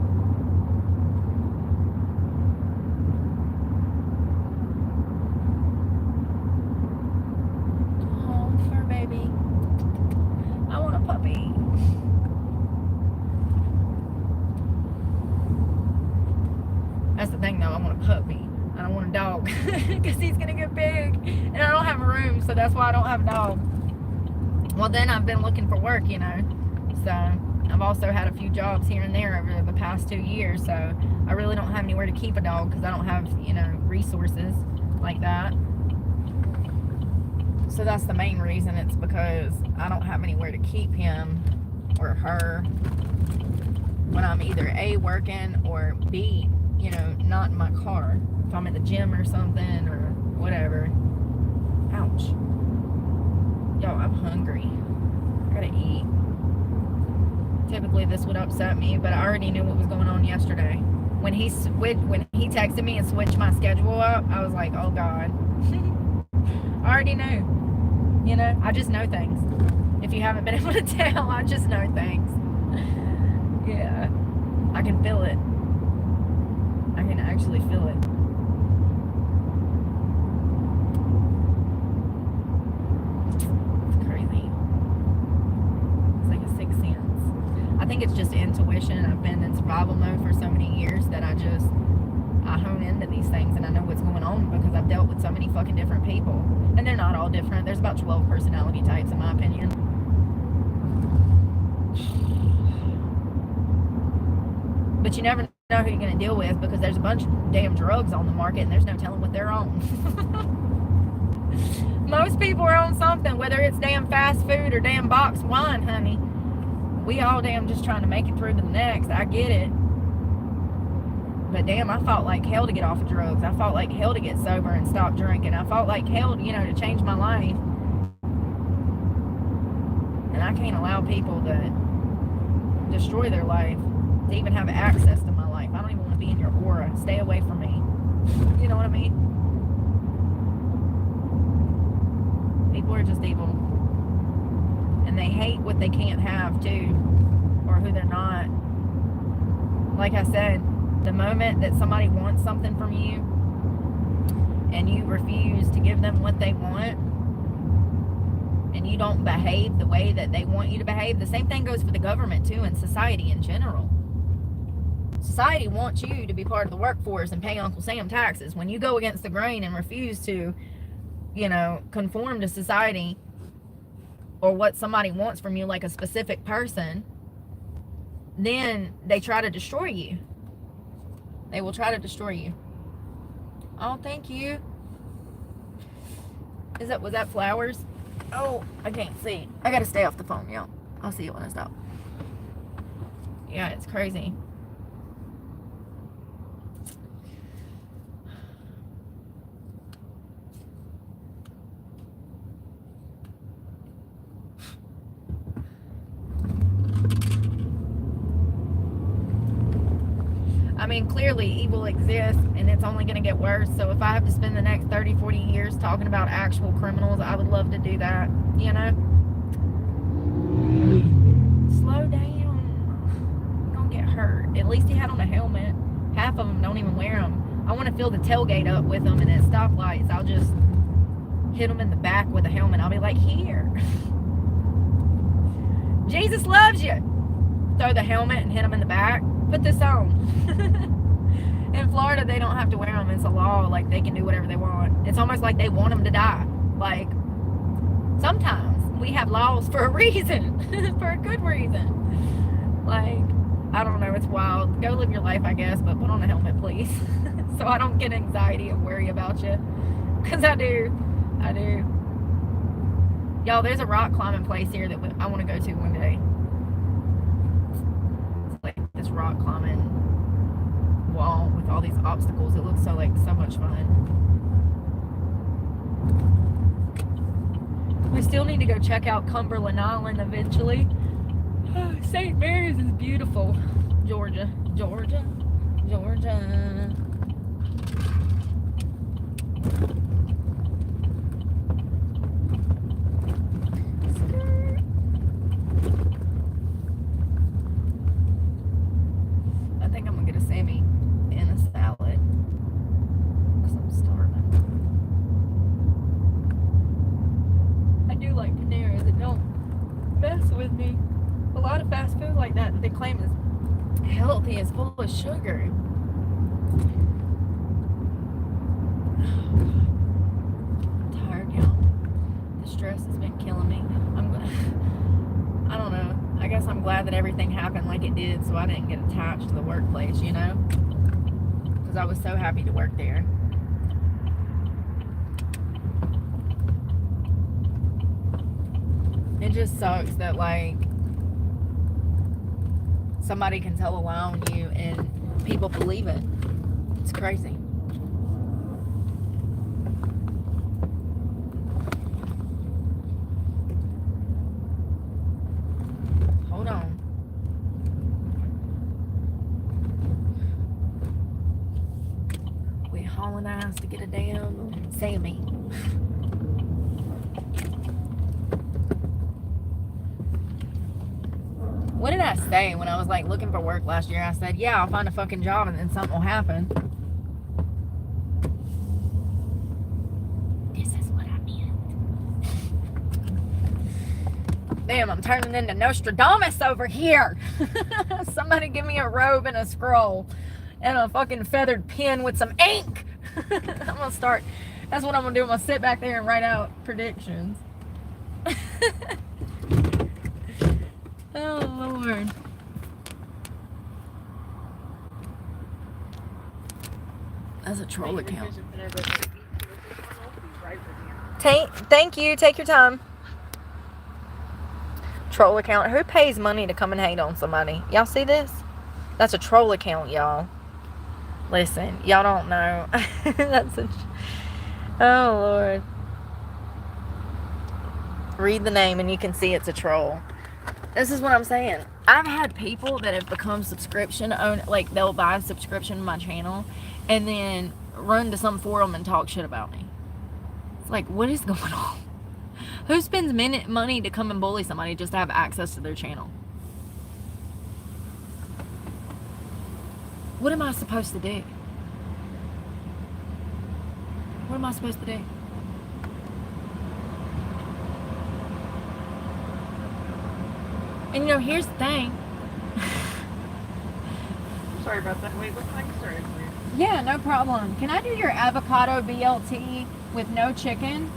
That's the thing though, I want a puppy. I don't want a dog because he's gonna get big and I don't have a room, so that's why I don't have a dog. Well, then I've been looking for work, you know, so I've also had a few jobs here and there over the past 2 years, so I really don't have anywhere to keep a dog because I don't have, you know, resources like that. So that's the main reason. It's because I don't have anywhere to keep him or her when I'm either A, working, or B, you know, not in my car. If I'm at the gym or something or whatever. Ouch. Yo, I'm hungry. I gotta eat. Typically this would upset me, but I already knew what was going on yesterday. When he texted me and switched my schedule up, I was like, oh God. I already knew. You know, I just know things. If you haven't been able to tell, I just know things. Yeah. I can feel it. I can actually feel it. It's crazy. It's like a sixth sense. I think it's just intuition. I've been in survival mode for so many years that I hone into these things and I know what's going on because I've dealt with so many fucking different people. And they're not all different. There's about 12 personality types in my opinion. But you never know who you're going to deal with because there's a bunch of damn drugs on the market and there's no telling what they're on. Most people are on something, whether it's damn fast food or damn boxed wine, honey. We all damn just trying to make it through to the next. I get it. But damn, I fought like hell to get off of drugs. I fought like hell to get sober and stop drinking. I fought like hell, you know, to change my life. And I can't allow people that destroy their life to even have access to my life. I don't even want to be in your aura. Stay away from me. You know what I mean? People are just evil. And they hate what they can't have too. Or who they're not. Like I said, the moment that somebody wants something from you and you refuse to give them what they want and you don't behave the way that they want you to behave, the same thing goes for the government too and society in general. Society wants you to be part of the workforce and pay Uncle Sam taxes. When you go against the grain and refuse to, you know, conform to society or what somebody wants from you, like a specific person, then they try to destroy you. They will try to destroy you. Oh, thank you. Was that flowers? Oh, I can't see. I gotta stay off the phone, y'all. I'll see you when I stop. Yeah, it's crazy. I mean, clearly evil exists and it's only going to get worse. So if I have to spend the next 30, 40 years talking about actual criminals, I would love to do that, you know? Slow down. Don't get hurt. At least he had on a helmet. Half of them don't even wear them. I want to fill the tailgate up with them, and at stoplights, I'll just hit them in the back with a helmet. I'll be like, here. Jesus loves you. throw the helmet and hit them in the back. Put this on. In Florida, they don't have to wear them. It's a law. Like, they can do whatever they want. It's almost like they want them to die. Like, sometimes we have laws for a reason. For a good reason. Like, I don't know. It's wild. Go live your life, I guess, but put on a helmet, please. So I don't get anxiety and worry about you. Because I do. Y'all, there's a rock climbing place here that I want to go to one day. It's like this rock climbing wall with all these obstacles. It looks so much fun. We still need to go check out Cumberland Island eventually. Oh, St. Mary's is beautiful. Georgia. I think I'm gonna get a Sammy and a salad because I'm starving. I do like Panera that don't mess with me. A lot of fast food like that they claim is healthy is full of sugar. I'm tired, y'all. The stress has been killing me. I don't know. I guess I'm glad that everything happened like it did, so I didn't get attached to the workplace, you know? Because I was so happy to work there. It just sucks that, like, somebody can tell a lie on you and people believe it. It's crazy. Hold on. We hauling ass to get a damn Sammy. What did I say when I was like looking for work last year? I said, yeah, I'll find a fucking job and then something will happen. This is what I meant. Damn, I'm turning into Nostradamus over here. Somebody give me a robe and a scroll and a fucking feathered pen with some ink. I'm gonna start. That's what I'm gonna do. I'm gonna sit back there and write out predictions. Oh, Lord. That's a troll account. Thank you. Take your time. Troll account. Who pays money to come and hate on somebody? Y'all see this? That's a troll account, y'all. Listen, y'all don't know. Oh, Lord. Read the name and you can see it's a troll. This is what I'm saying. I've had people that have become subscription own, like they'll buy a subscription to my channel and then run to some forum and talk shit about me. It's like, what is going on? Who spends money to come and bully somebody just to have access to their channel? What am I supposed to do? What am I supposed to do? And you know, here's the thing. Sorry about that. Wait, what time started for you? Yeah, no problem. Can I do your avocado BLT with no chicken?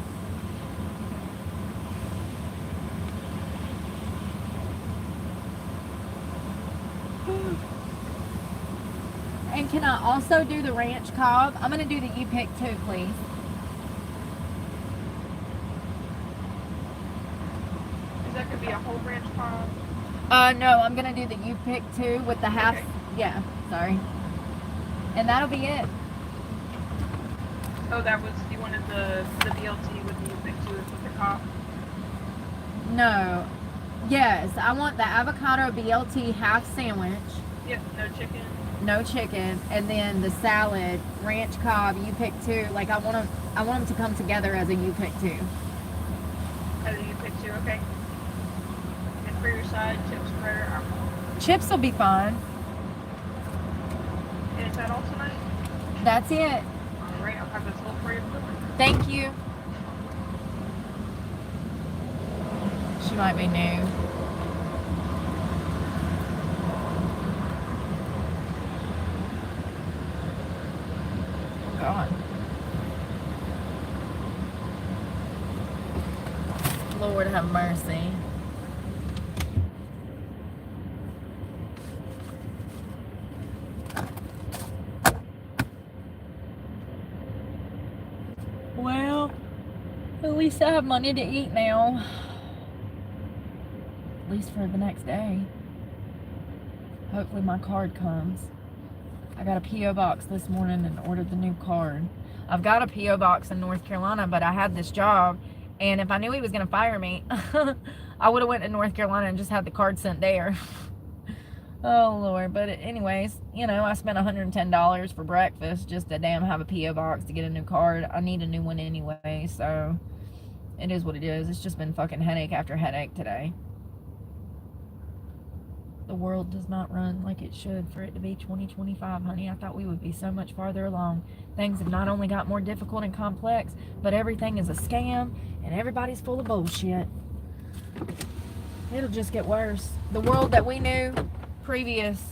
And can I also do the ranch cob? I'm going to do the you pick too, please. Is that going to be a whole ranch cob? No, I'm going to do the you pick too with the half. Okay. Yeah, sorry. And that'll be it. Oh, that was, you wanted the BLT with the you pick too with the cob? No. Yes, I want the avocado BLT half sandwich. Yep, no chicken. No chicken, and then the salad, ranch cob, you pick two. Like I want them to come together as a you pick two. As a you pick two, okay. And for your side, chips, bread, or alcohol? Chips will be fine. And is that all tonight? That's it. All right, I'll have this whole for you. Thank you. She might be new. Lord have mercy. Well, at least I have money to eat now. At least for the next day. Hopefully my card comes. I got a P.O. box this morning and ordered the new card. I've got a P.O. box in North Carolina, but I had this job, and if I knew he was going to fire me, I would have went to North Carolina and just had the card sent there. Oh, Lord. But anyways, you know, I spent $110 for breakfast just to damn have a P.O. box to get a new card. I need a new one anyway, so it is what it is. It's just been fucking headache after headache today. The world does not run like it should for it to be 2025, honey. I thought we would be so much farther along. Things have not only got more difficult and complex, but everything is a scam and everybody's full of bullshit. It'll just get worse. The world that we knew previous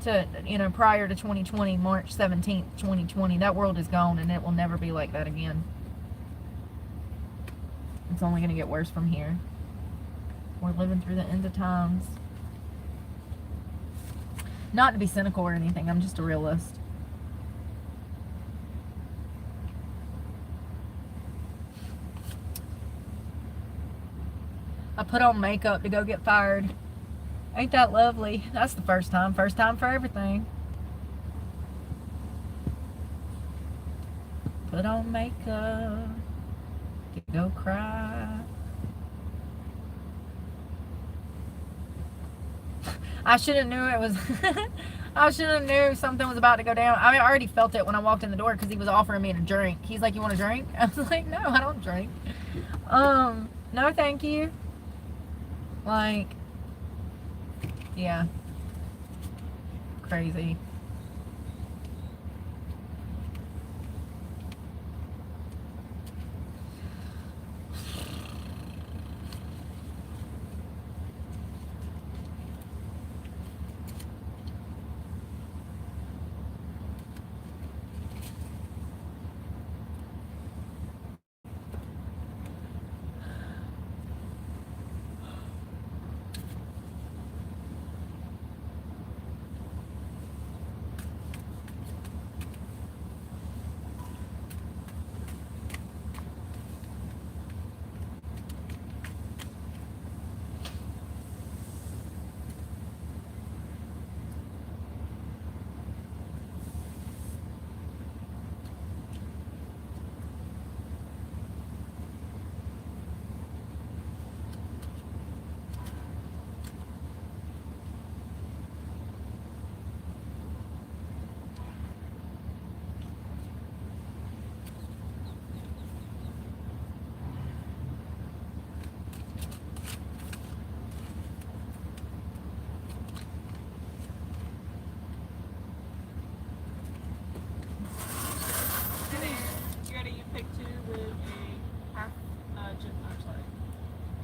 to, you know, prior to 2020, March 17th, 2020, that world is gone and it will never be like that again. It's only going to get worse from here. We're living through the end of times. Not to be cynical or anything, I'm just a realist. I put on makeup to go get fired. Ain't that lovely? That's the first time for everything. Put on makeup to go cry. I should have knew it was I should have knew something was about to go down. I mean, I already felt it when I walked in the door because he was offering me a drink. He's like, "You want a drink?" I was like, "No, I don't drink." No, thank you. Like, yeah. Crazy.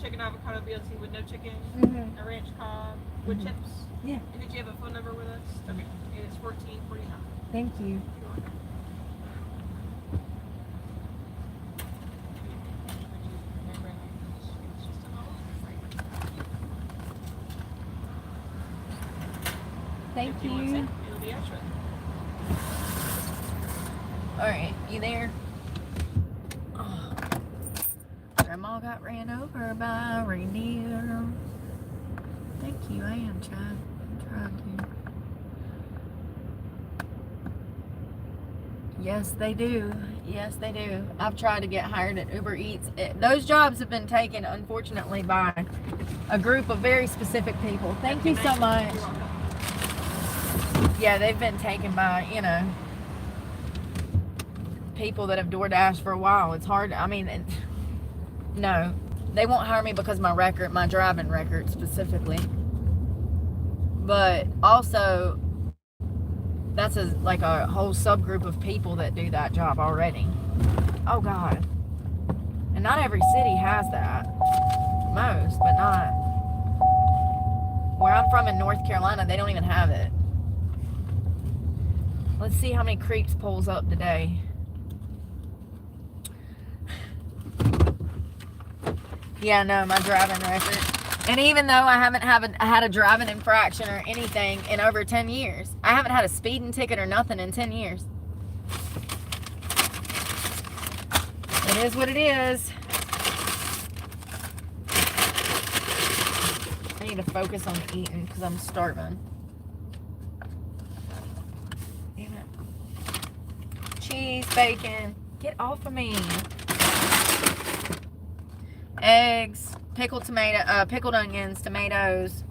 Chicken avocado BLT with no chicken, a ranch cob with chips. Yeah. And did you have a phone number with us? Okay. It is 1449. Thank you. Thank you. It'll be extra. Alright, you there? Oh. Grandma got ran over by a reindeer. Thank you, I am trying. I'm trying to. Yes, they do. Yes, they do. I've tried to get hired at Uber Eats. Those jobs have been taken, unfortunately, by a group of very specific people. Thank you so much. Yeah, they've been taken by, you know, people that have DoorDash for a while. It's hard. I mean, no, they won't hire me because my record, my driving record specifically. But also, that's like a whole subgroup of people that do that job already. Oh God. And not every city has that. Most, but not. Where I'm from in North Carolina, they don't even have it. Let's see how many creeps pulls up today. Yeah, no, my driving record. And even though I haven't had a driving infraction or anything in over 10 years, I haven't had a speeding ticket or nothing in 10 years. It is what it is. I need to focus on eating because I'm starving. Damn it. Cheese, bacon. Get off of me. Eggs, pickled onions, tomatoes.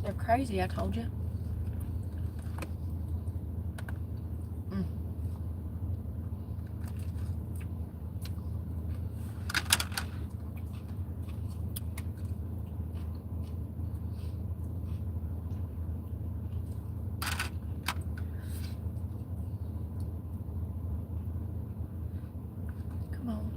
They're crazy, I told you. Come on.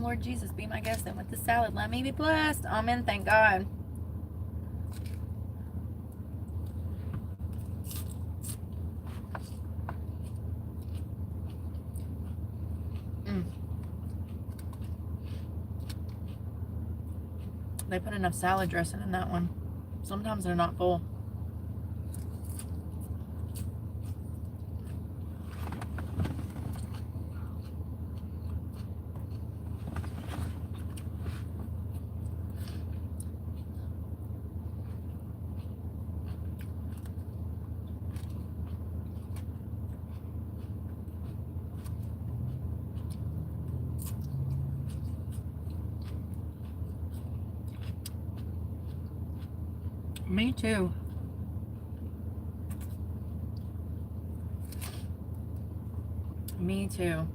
Lord Jesus, be my guest and with the salad. Let me be blessed. Amen. Thank God. They put enough salad dressing in that one. Sometimes they're not full. Me too. Me too.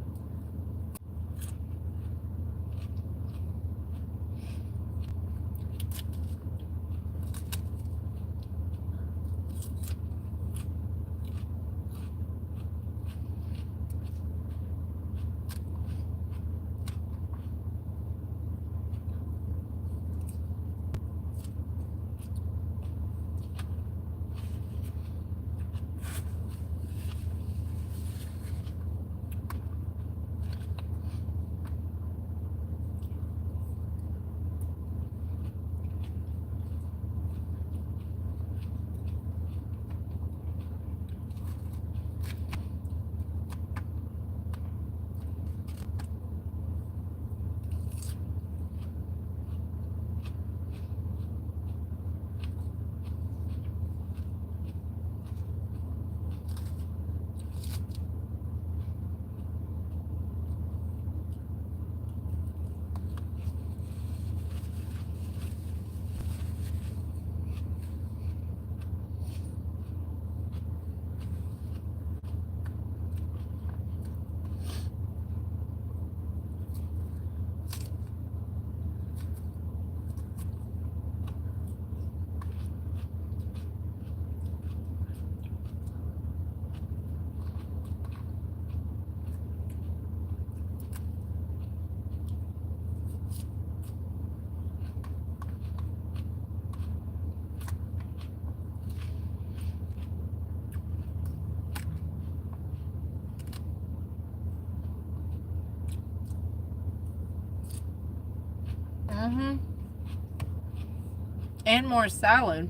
And more salad.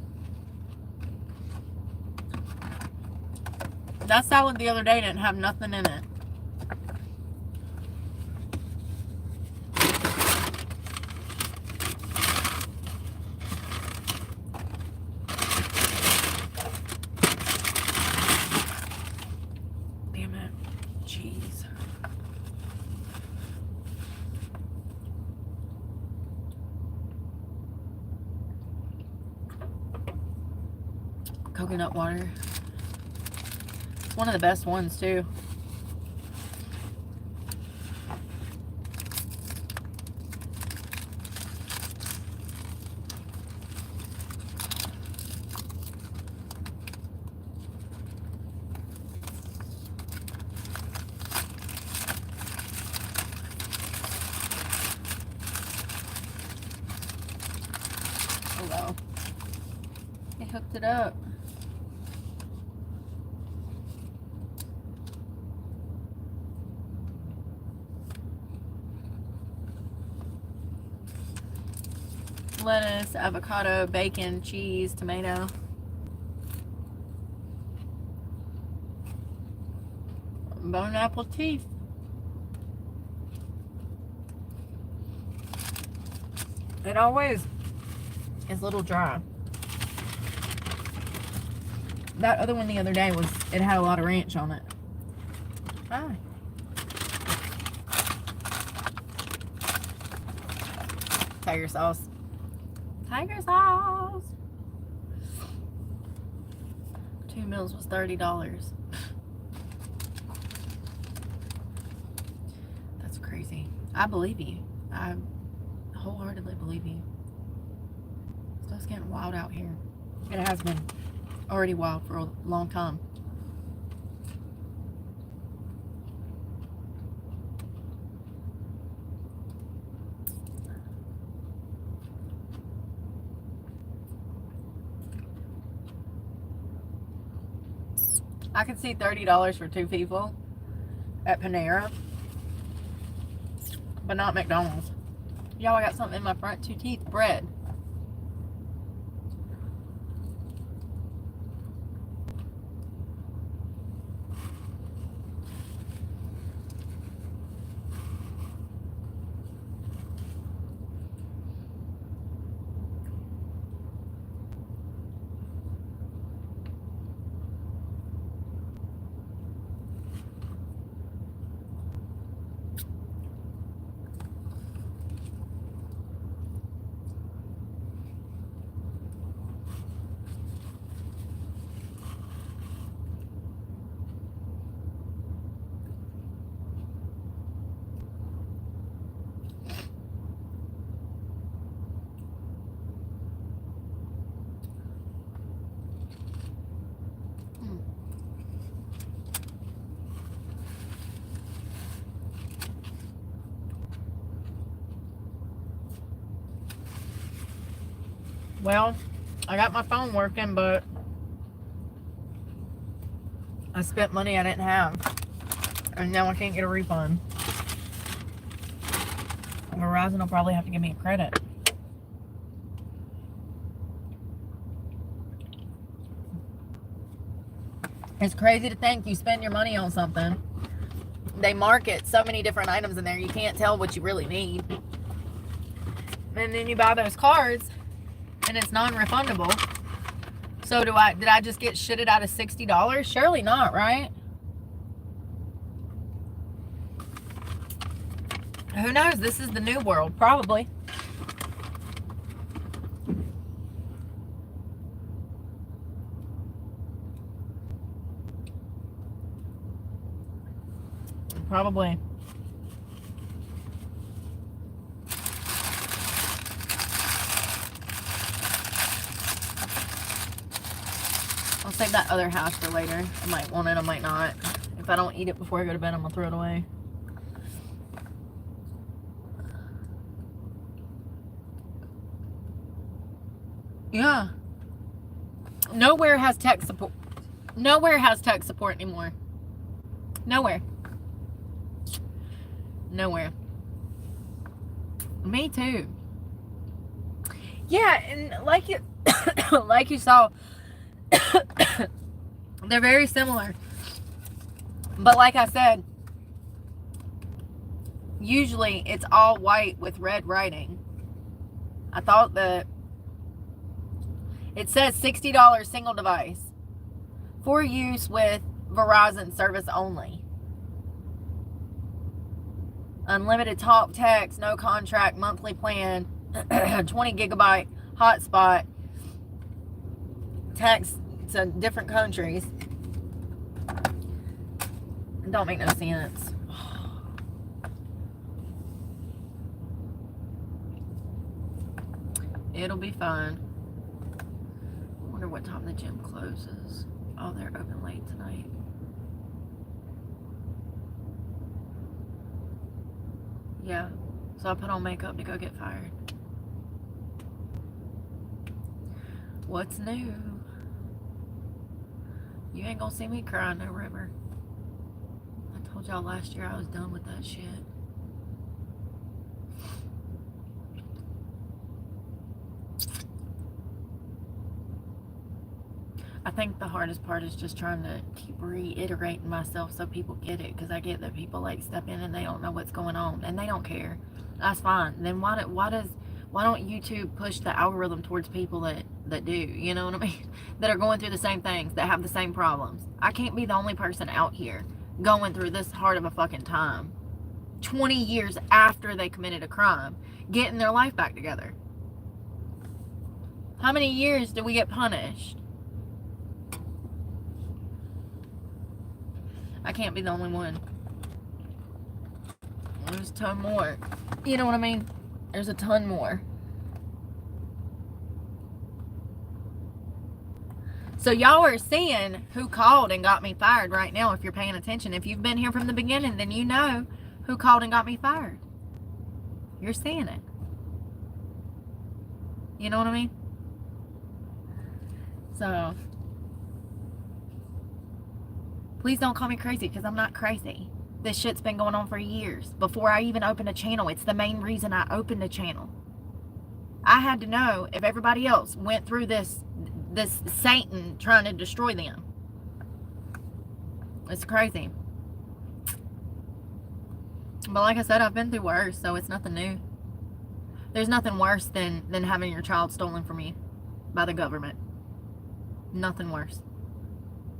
That salad the other day didn't have nothing in it. Damn it. Jeez. coconut water. It's one of the best ones too. Oh well. They hooked it up. Lettuce, avocado, bacon, cheese, tomato. Bon appetit. It always is a little dry. That other one the other day it had a lot of ranch on it. Ah. Tiger sauce. Tiger sauce. 2 meals was $30. That's crazy. I believe you. I wholeheartedly believe you. Stuff's getting wild out here. It has been already wild for a long time. I could see $30 for 2 people at Panera, but not McDonald's. Y'all, I got something in my front 2 teeth. Bread. Well, I got my phone working, but I spent money I didn't have, and now I can't get a refund. Verizon will probably have to give me a credit. It's crazy to think you spend your money on something. They market so many different items in there, you can't tell what you really need. And then you buy those cards, and it's non-refundable. So did I just get shitted out of $60? Surely not, right? Who knows? This is the new world, probably. Probably. I'll save that other hash for later. I might want it, I might not. If I don't eat it before I go to bed, I'm gonna throw it away. Yeah. Nowhere has tech support. Nowhere has tech support anymore. Nowhere. Nowhere. Me too. Yeah, and like you saw, they're very similar. But like I said, usually it's all white with red writing. I thought that it says $60 single device for use with Verizon service only. Unlimited talk, text, no contract, monthly plan, 20 gigabyte hotspot, text states and different countries. It don't make no sense. It'll be fine. I wonder what time the gym closes. Oh, they're open late tonight. Yeah. So I put on makeup to go get fired. What's new? You ain't gonna see me cry no river. I told y'all last year I was done with that shit. I think the hardest part is just trying to keep reiterating myself so people get it, because I get that people like step in and they don't know what's going on and they don't care. That's fine. Then why don't YouTube push the algorithm towards people that do, you know what I mean? That are going through the same things, that have the same problems. I can't be the only person out here going through this hard of a fucking time 20 years after they committed a crime, getting their life back together. How many years do we get punished? I can't be the only one. There's a ton more. You know what I mean? There's a ton more. So y'all are seeing who called and got me fired right now, if you're paying attention. If you've been here from the beginning, then you know who called and got me fired. You're seeing it. You know what I mean? So please don't call me crazy, because I'm not crazy. This shit's been going on for years. Before I even opened a channel. It's the main reason I opened a channel. I had to know if everybody else went through this Satan trying to destroy them. It's crazy. But like I said, I've been through worse, so it's nothing new. There's nothing worse than having your child stolen from you by the government. Nothing worse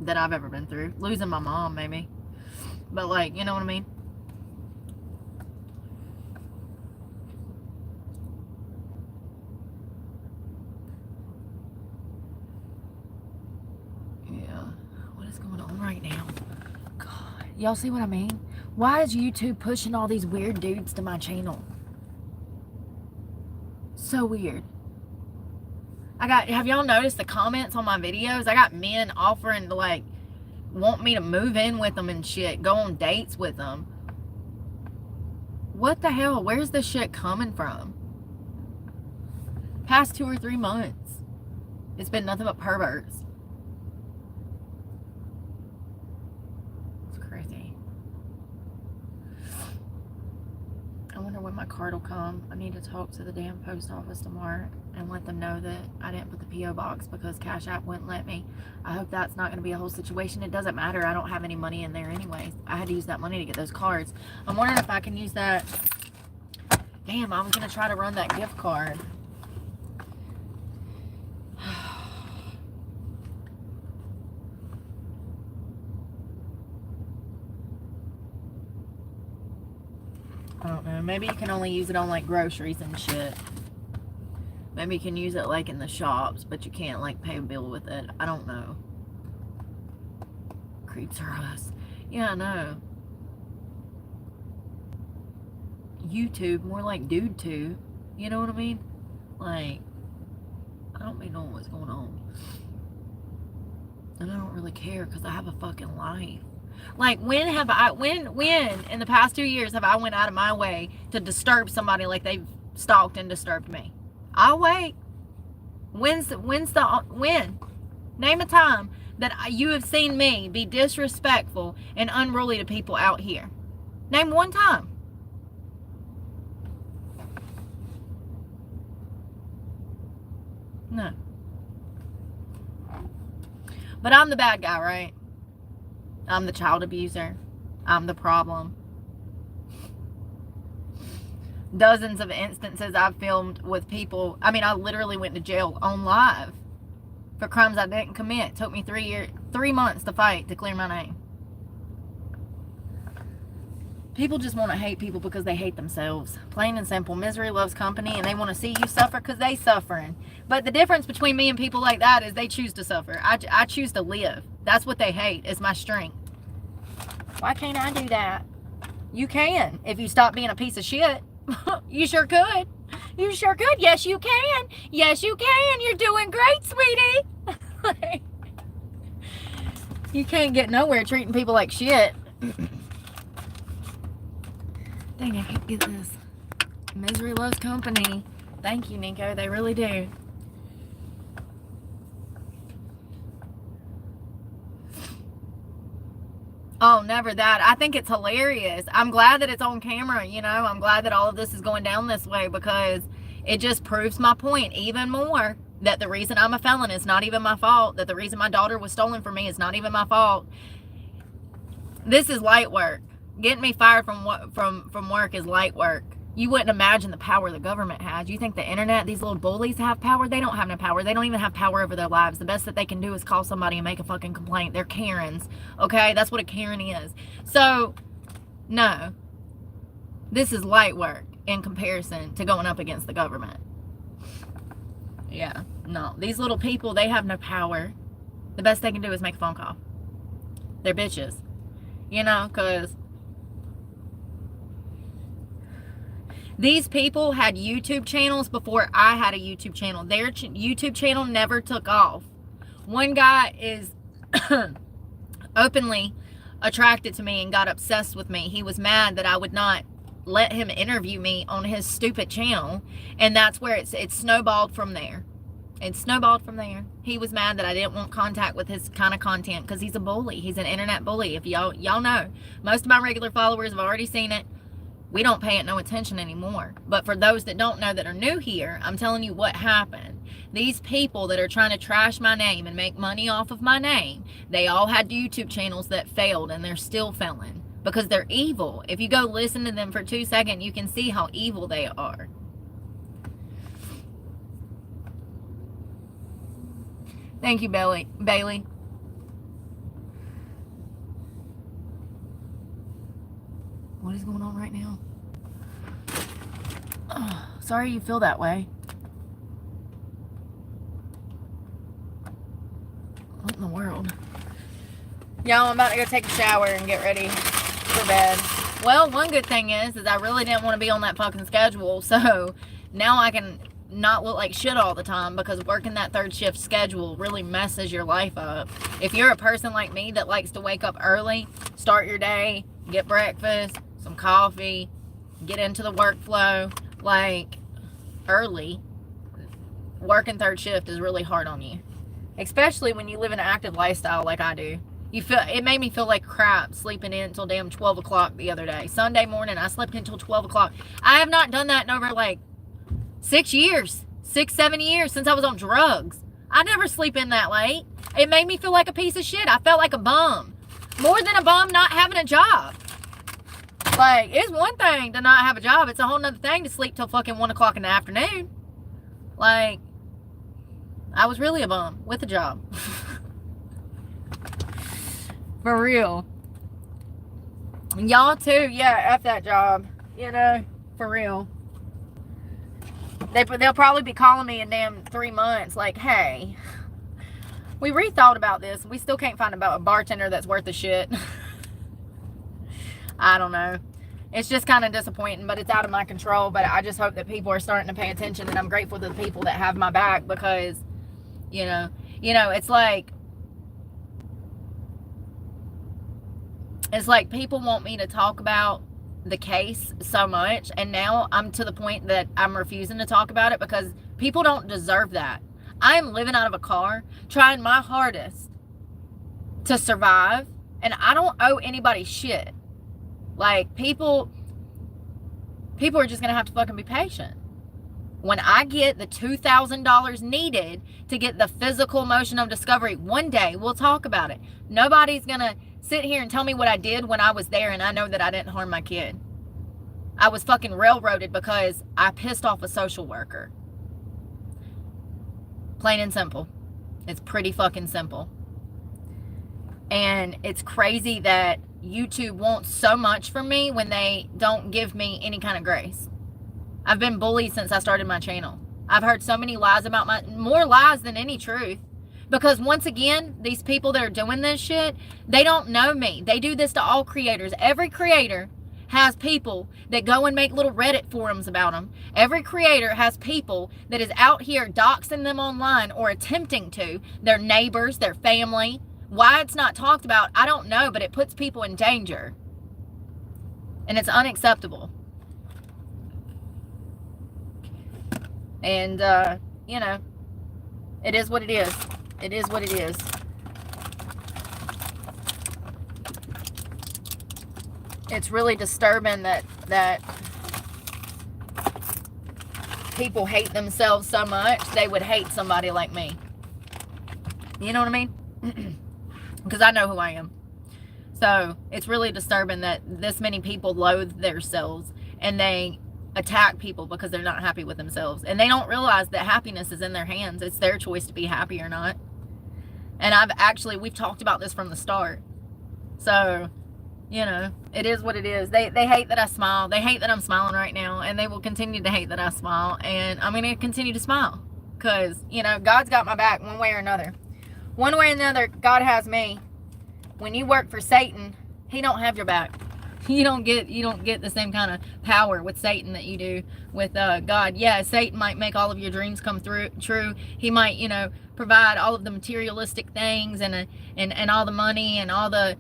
that I've ever been through. Losing my mom, maybe. But like, you know what I mean? Yeah. What is going on right now? God. Y'all see what I mean? Why is YouTube pushing all these weird dudes to my channel? So weird. Have y'all noticed the comments on my videos? I got men offering to like want me to move in with them and shit, go on dates with them. What the hell? Where's this shit coming from? Past 2 or 3 months, it's been nothing but perverts. It's crazy. I wonder when my card will come. I need to talk to the damn post office tomorrow and let them know that I didn't put the P.O. box because Cash App wouldn't let me. I hope that's not going to be a whole situation. It doesn't matter. I don't have any money in there anyways. I had to use that money to get those cards. I'm wondering if I can use that. Damn, I was going to try to run that gift card. I don't know. Maybe you can only use it on like groceries and shit. Maybe you can use it like in the shops, but you can't like pay a bill with it. I don't know. Creeps are us. Yeah, I know. YouTube, more like dude too. You know what I mean? Like, I don't be knowing what's going on. And I don't really care because I have a fucking life. Like, when in the past 2 years have I went out of my way to disturb somebody like they've stalked and disturbed me? I'll wait. When? Name a time that you have seen me be disrespectful and unruly to people out here. Name one time. No. But I'm the bad guy, right? I'm the child abuser. I'm the problem. Dozens of instances I've filmed with people. I mean, I literally went to jail on live for crimes I didn't commit. It took me 3 months to fight to clear my name. People just want to hate people because they hate themselves. Plain and simple. Misery loves company, and they want to see you suffer because they suffering. But the difference between me and people like that is they choose to suffer. I choose to live. That's what they hate, is my strength. Why can't I do that? You can, if you stop being a piece of shit. You sure could. You sure could. Yes, you can. Yes, you can. You're doing great, sweetie. You can't get nowhere treating people like shit. Dang, I can't get this. Misery loves company. Thank you, Nico. They really do. Oh, never that. I think it's hilarious. I'm glad that it's on camera, you know. I'm glad that all of this is going down this way, because it just proves my point even more, that the reason I'm a felon is not even my fault, that the reason my daughter was stolen from me is not even my fault. This is light work. Getting me fired from work is light work. You wouldn't imagine the power the government has. You think the internet, these little bullies have power? They don't have no power. They don't even have power over their lives. The best that they can do is call somebody and make a fucking complaint. They're Karens. Okay? That's what a Karen is. So, no. This is light work in comparison to going up against the government. Yeah. No. These little people, they have no power. The best they can do is make a phone call. They're bitches. You know, because these people had YouTube channels before I had a YouTube channel. Their YouTube channel never took off. One guy is openly attracted to me and got obsessed with me. He was mad that I would not let him interview me on his stupid channel. And that's where it snowballed from there. It snowballed from there. He was mad that I didn't want contact with his kind of content because he's a bully. He's an internet bully. If y'all know, most of my regular followers have already seen it. We don't pay it no attention anymore. But for those that don't know, that are new here, I'm telling you what happened. These people that are trying to trash my name and make money off of my name, they all had YouTube channels that failed, and they're still failing because they're evil. If you go listen to them for 2 seconds, you can see how evil they are. Thank you, Bailey. What is going on right now? Oh, sorry you feel that way. What in the world? Y'all, I'm about to go take a shower and get ready for bed. Well, one good thing is I really didn't want to be on that fucking schedule, so now I can not look like shit all the time, because working that third shift schedule really messes your life up. If you're a person like me that likes to wake up early, start your day, get breakfast, some coffee, get into the workflow, like, early, working third shift is really hard on you. Especially when you live an active lifestyle like I do. It made me feel like crap sleeping in until damn 12 o'clock the other day. Sunday morning, I slept until 12 o'clock. I have not done that in over, like, 6 years. 6-7 years since I was on drugs. I never sleep in that late. It made me feel like a piece of shit. I felt like a bum. More than a bum not having a job. Like, it's one thing to not have a job. It's a whole nother thing to sleep till fucking 1 o'clock in the afternoon. Like, I was really a bum with a job. For real. Y'all too, yeah, F that job. You know, for real. They'll probably be calling me in damn 3 months like, hey, we rethought about this. We still can't find a bartender that's worth a shit. I don't know. It's just kind of disappointing, but it's out of my control. But I just hope that people are starting to pay attention, and I'm grateful to the people that have my back, because, you know, it's like people want me to talk about the case so much, and now I'm to the point that I'm refusing to talk about it because people don't deserve that. I'm living out of a car, trying my hardest to survive, and I don't owe anybody shit. Like, people are just gonna have to fucking be patient. When I get the $2,000 needed to get the physical motion of discovery, one day we'll talk about it. Nobody's gonna sit here and tell me what I did when I was there, and I know that I didn't harm my kid. I was fucking railroaded because I pissed off a social worker. Plain and simple. It's pretty fucking simple. And it's crazy that YouTube wants so much from me when they don't give me any kind of grace. I've been bullied since I started my channel. I've heard so many lies about more lies than any truth. Because once again, these people that are doing this shit, they don't know me. They do this to all creators. Every creator has people that go and make little Reddit forums about them. Every creator has people that is out here doxing them online or attempting to. Their neighbors, their family. Why it's not talked about, I don't know, but it puts people in danger. And it's unacceptable. And, you know, it is what it is. It is what it is. It's really disturbing that people hate themselves so much, they would hate somebody like me. You know what I mean? Because I know who I am. So it's really disturbing that this many people loathe themselves and they attack people because they're not happy with themselves. And they don't realize that happiness is in their hands. It's their choice to be happy or not. And we've talked about this from the start. So, you know, it is what it is. They hate that I smile. They hate that I'm smiling right now. And they will continue to hate that I smile. And I'm going to continue to smile. Because, you know, God's got my back one way or another. One way or another, God has me. When you work for Satan, he don't have your back. You don't get the same kind of power with Satan that you do with God. Yeah, Satan might make all of your dreams come true. He might, you know, provide all of the materialistic things and all the money and all the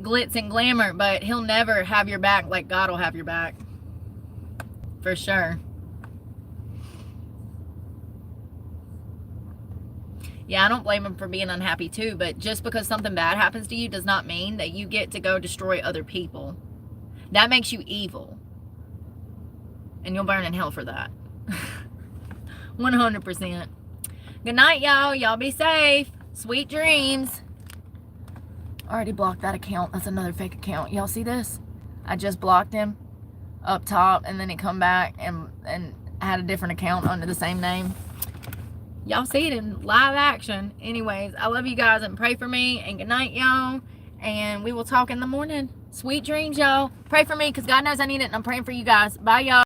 glitz and glamour, but he'll never have your back like God will have your back. For sure. Yeah, I don't blame him for being unhappy too, but just because something bad happens to you does not mean that you get to go destroy other people. That makes you evil. And you'll burn in hell for that. 100%. Good night, y'all. Y'all be safe. Sweet dreams. I already blocked that account. That's another fake account. Y'all see this? I just blocked him up top, and then he come back and had a different account under the same name. Y'all see it in live action. Anyways, I love you guys and pray for me. And good night, y'all. And we will talk in the morning. Sweet dreams, y'all. Pray for me because God knows I need it. And I'm praying for you guys. Bye, y'all.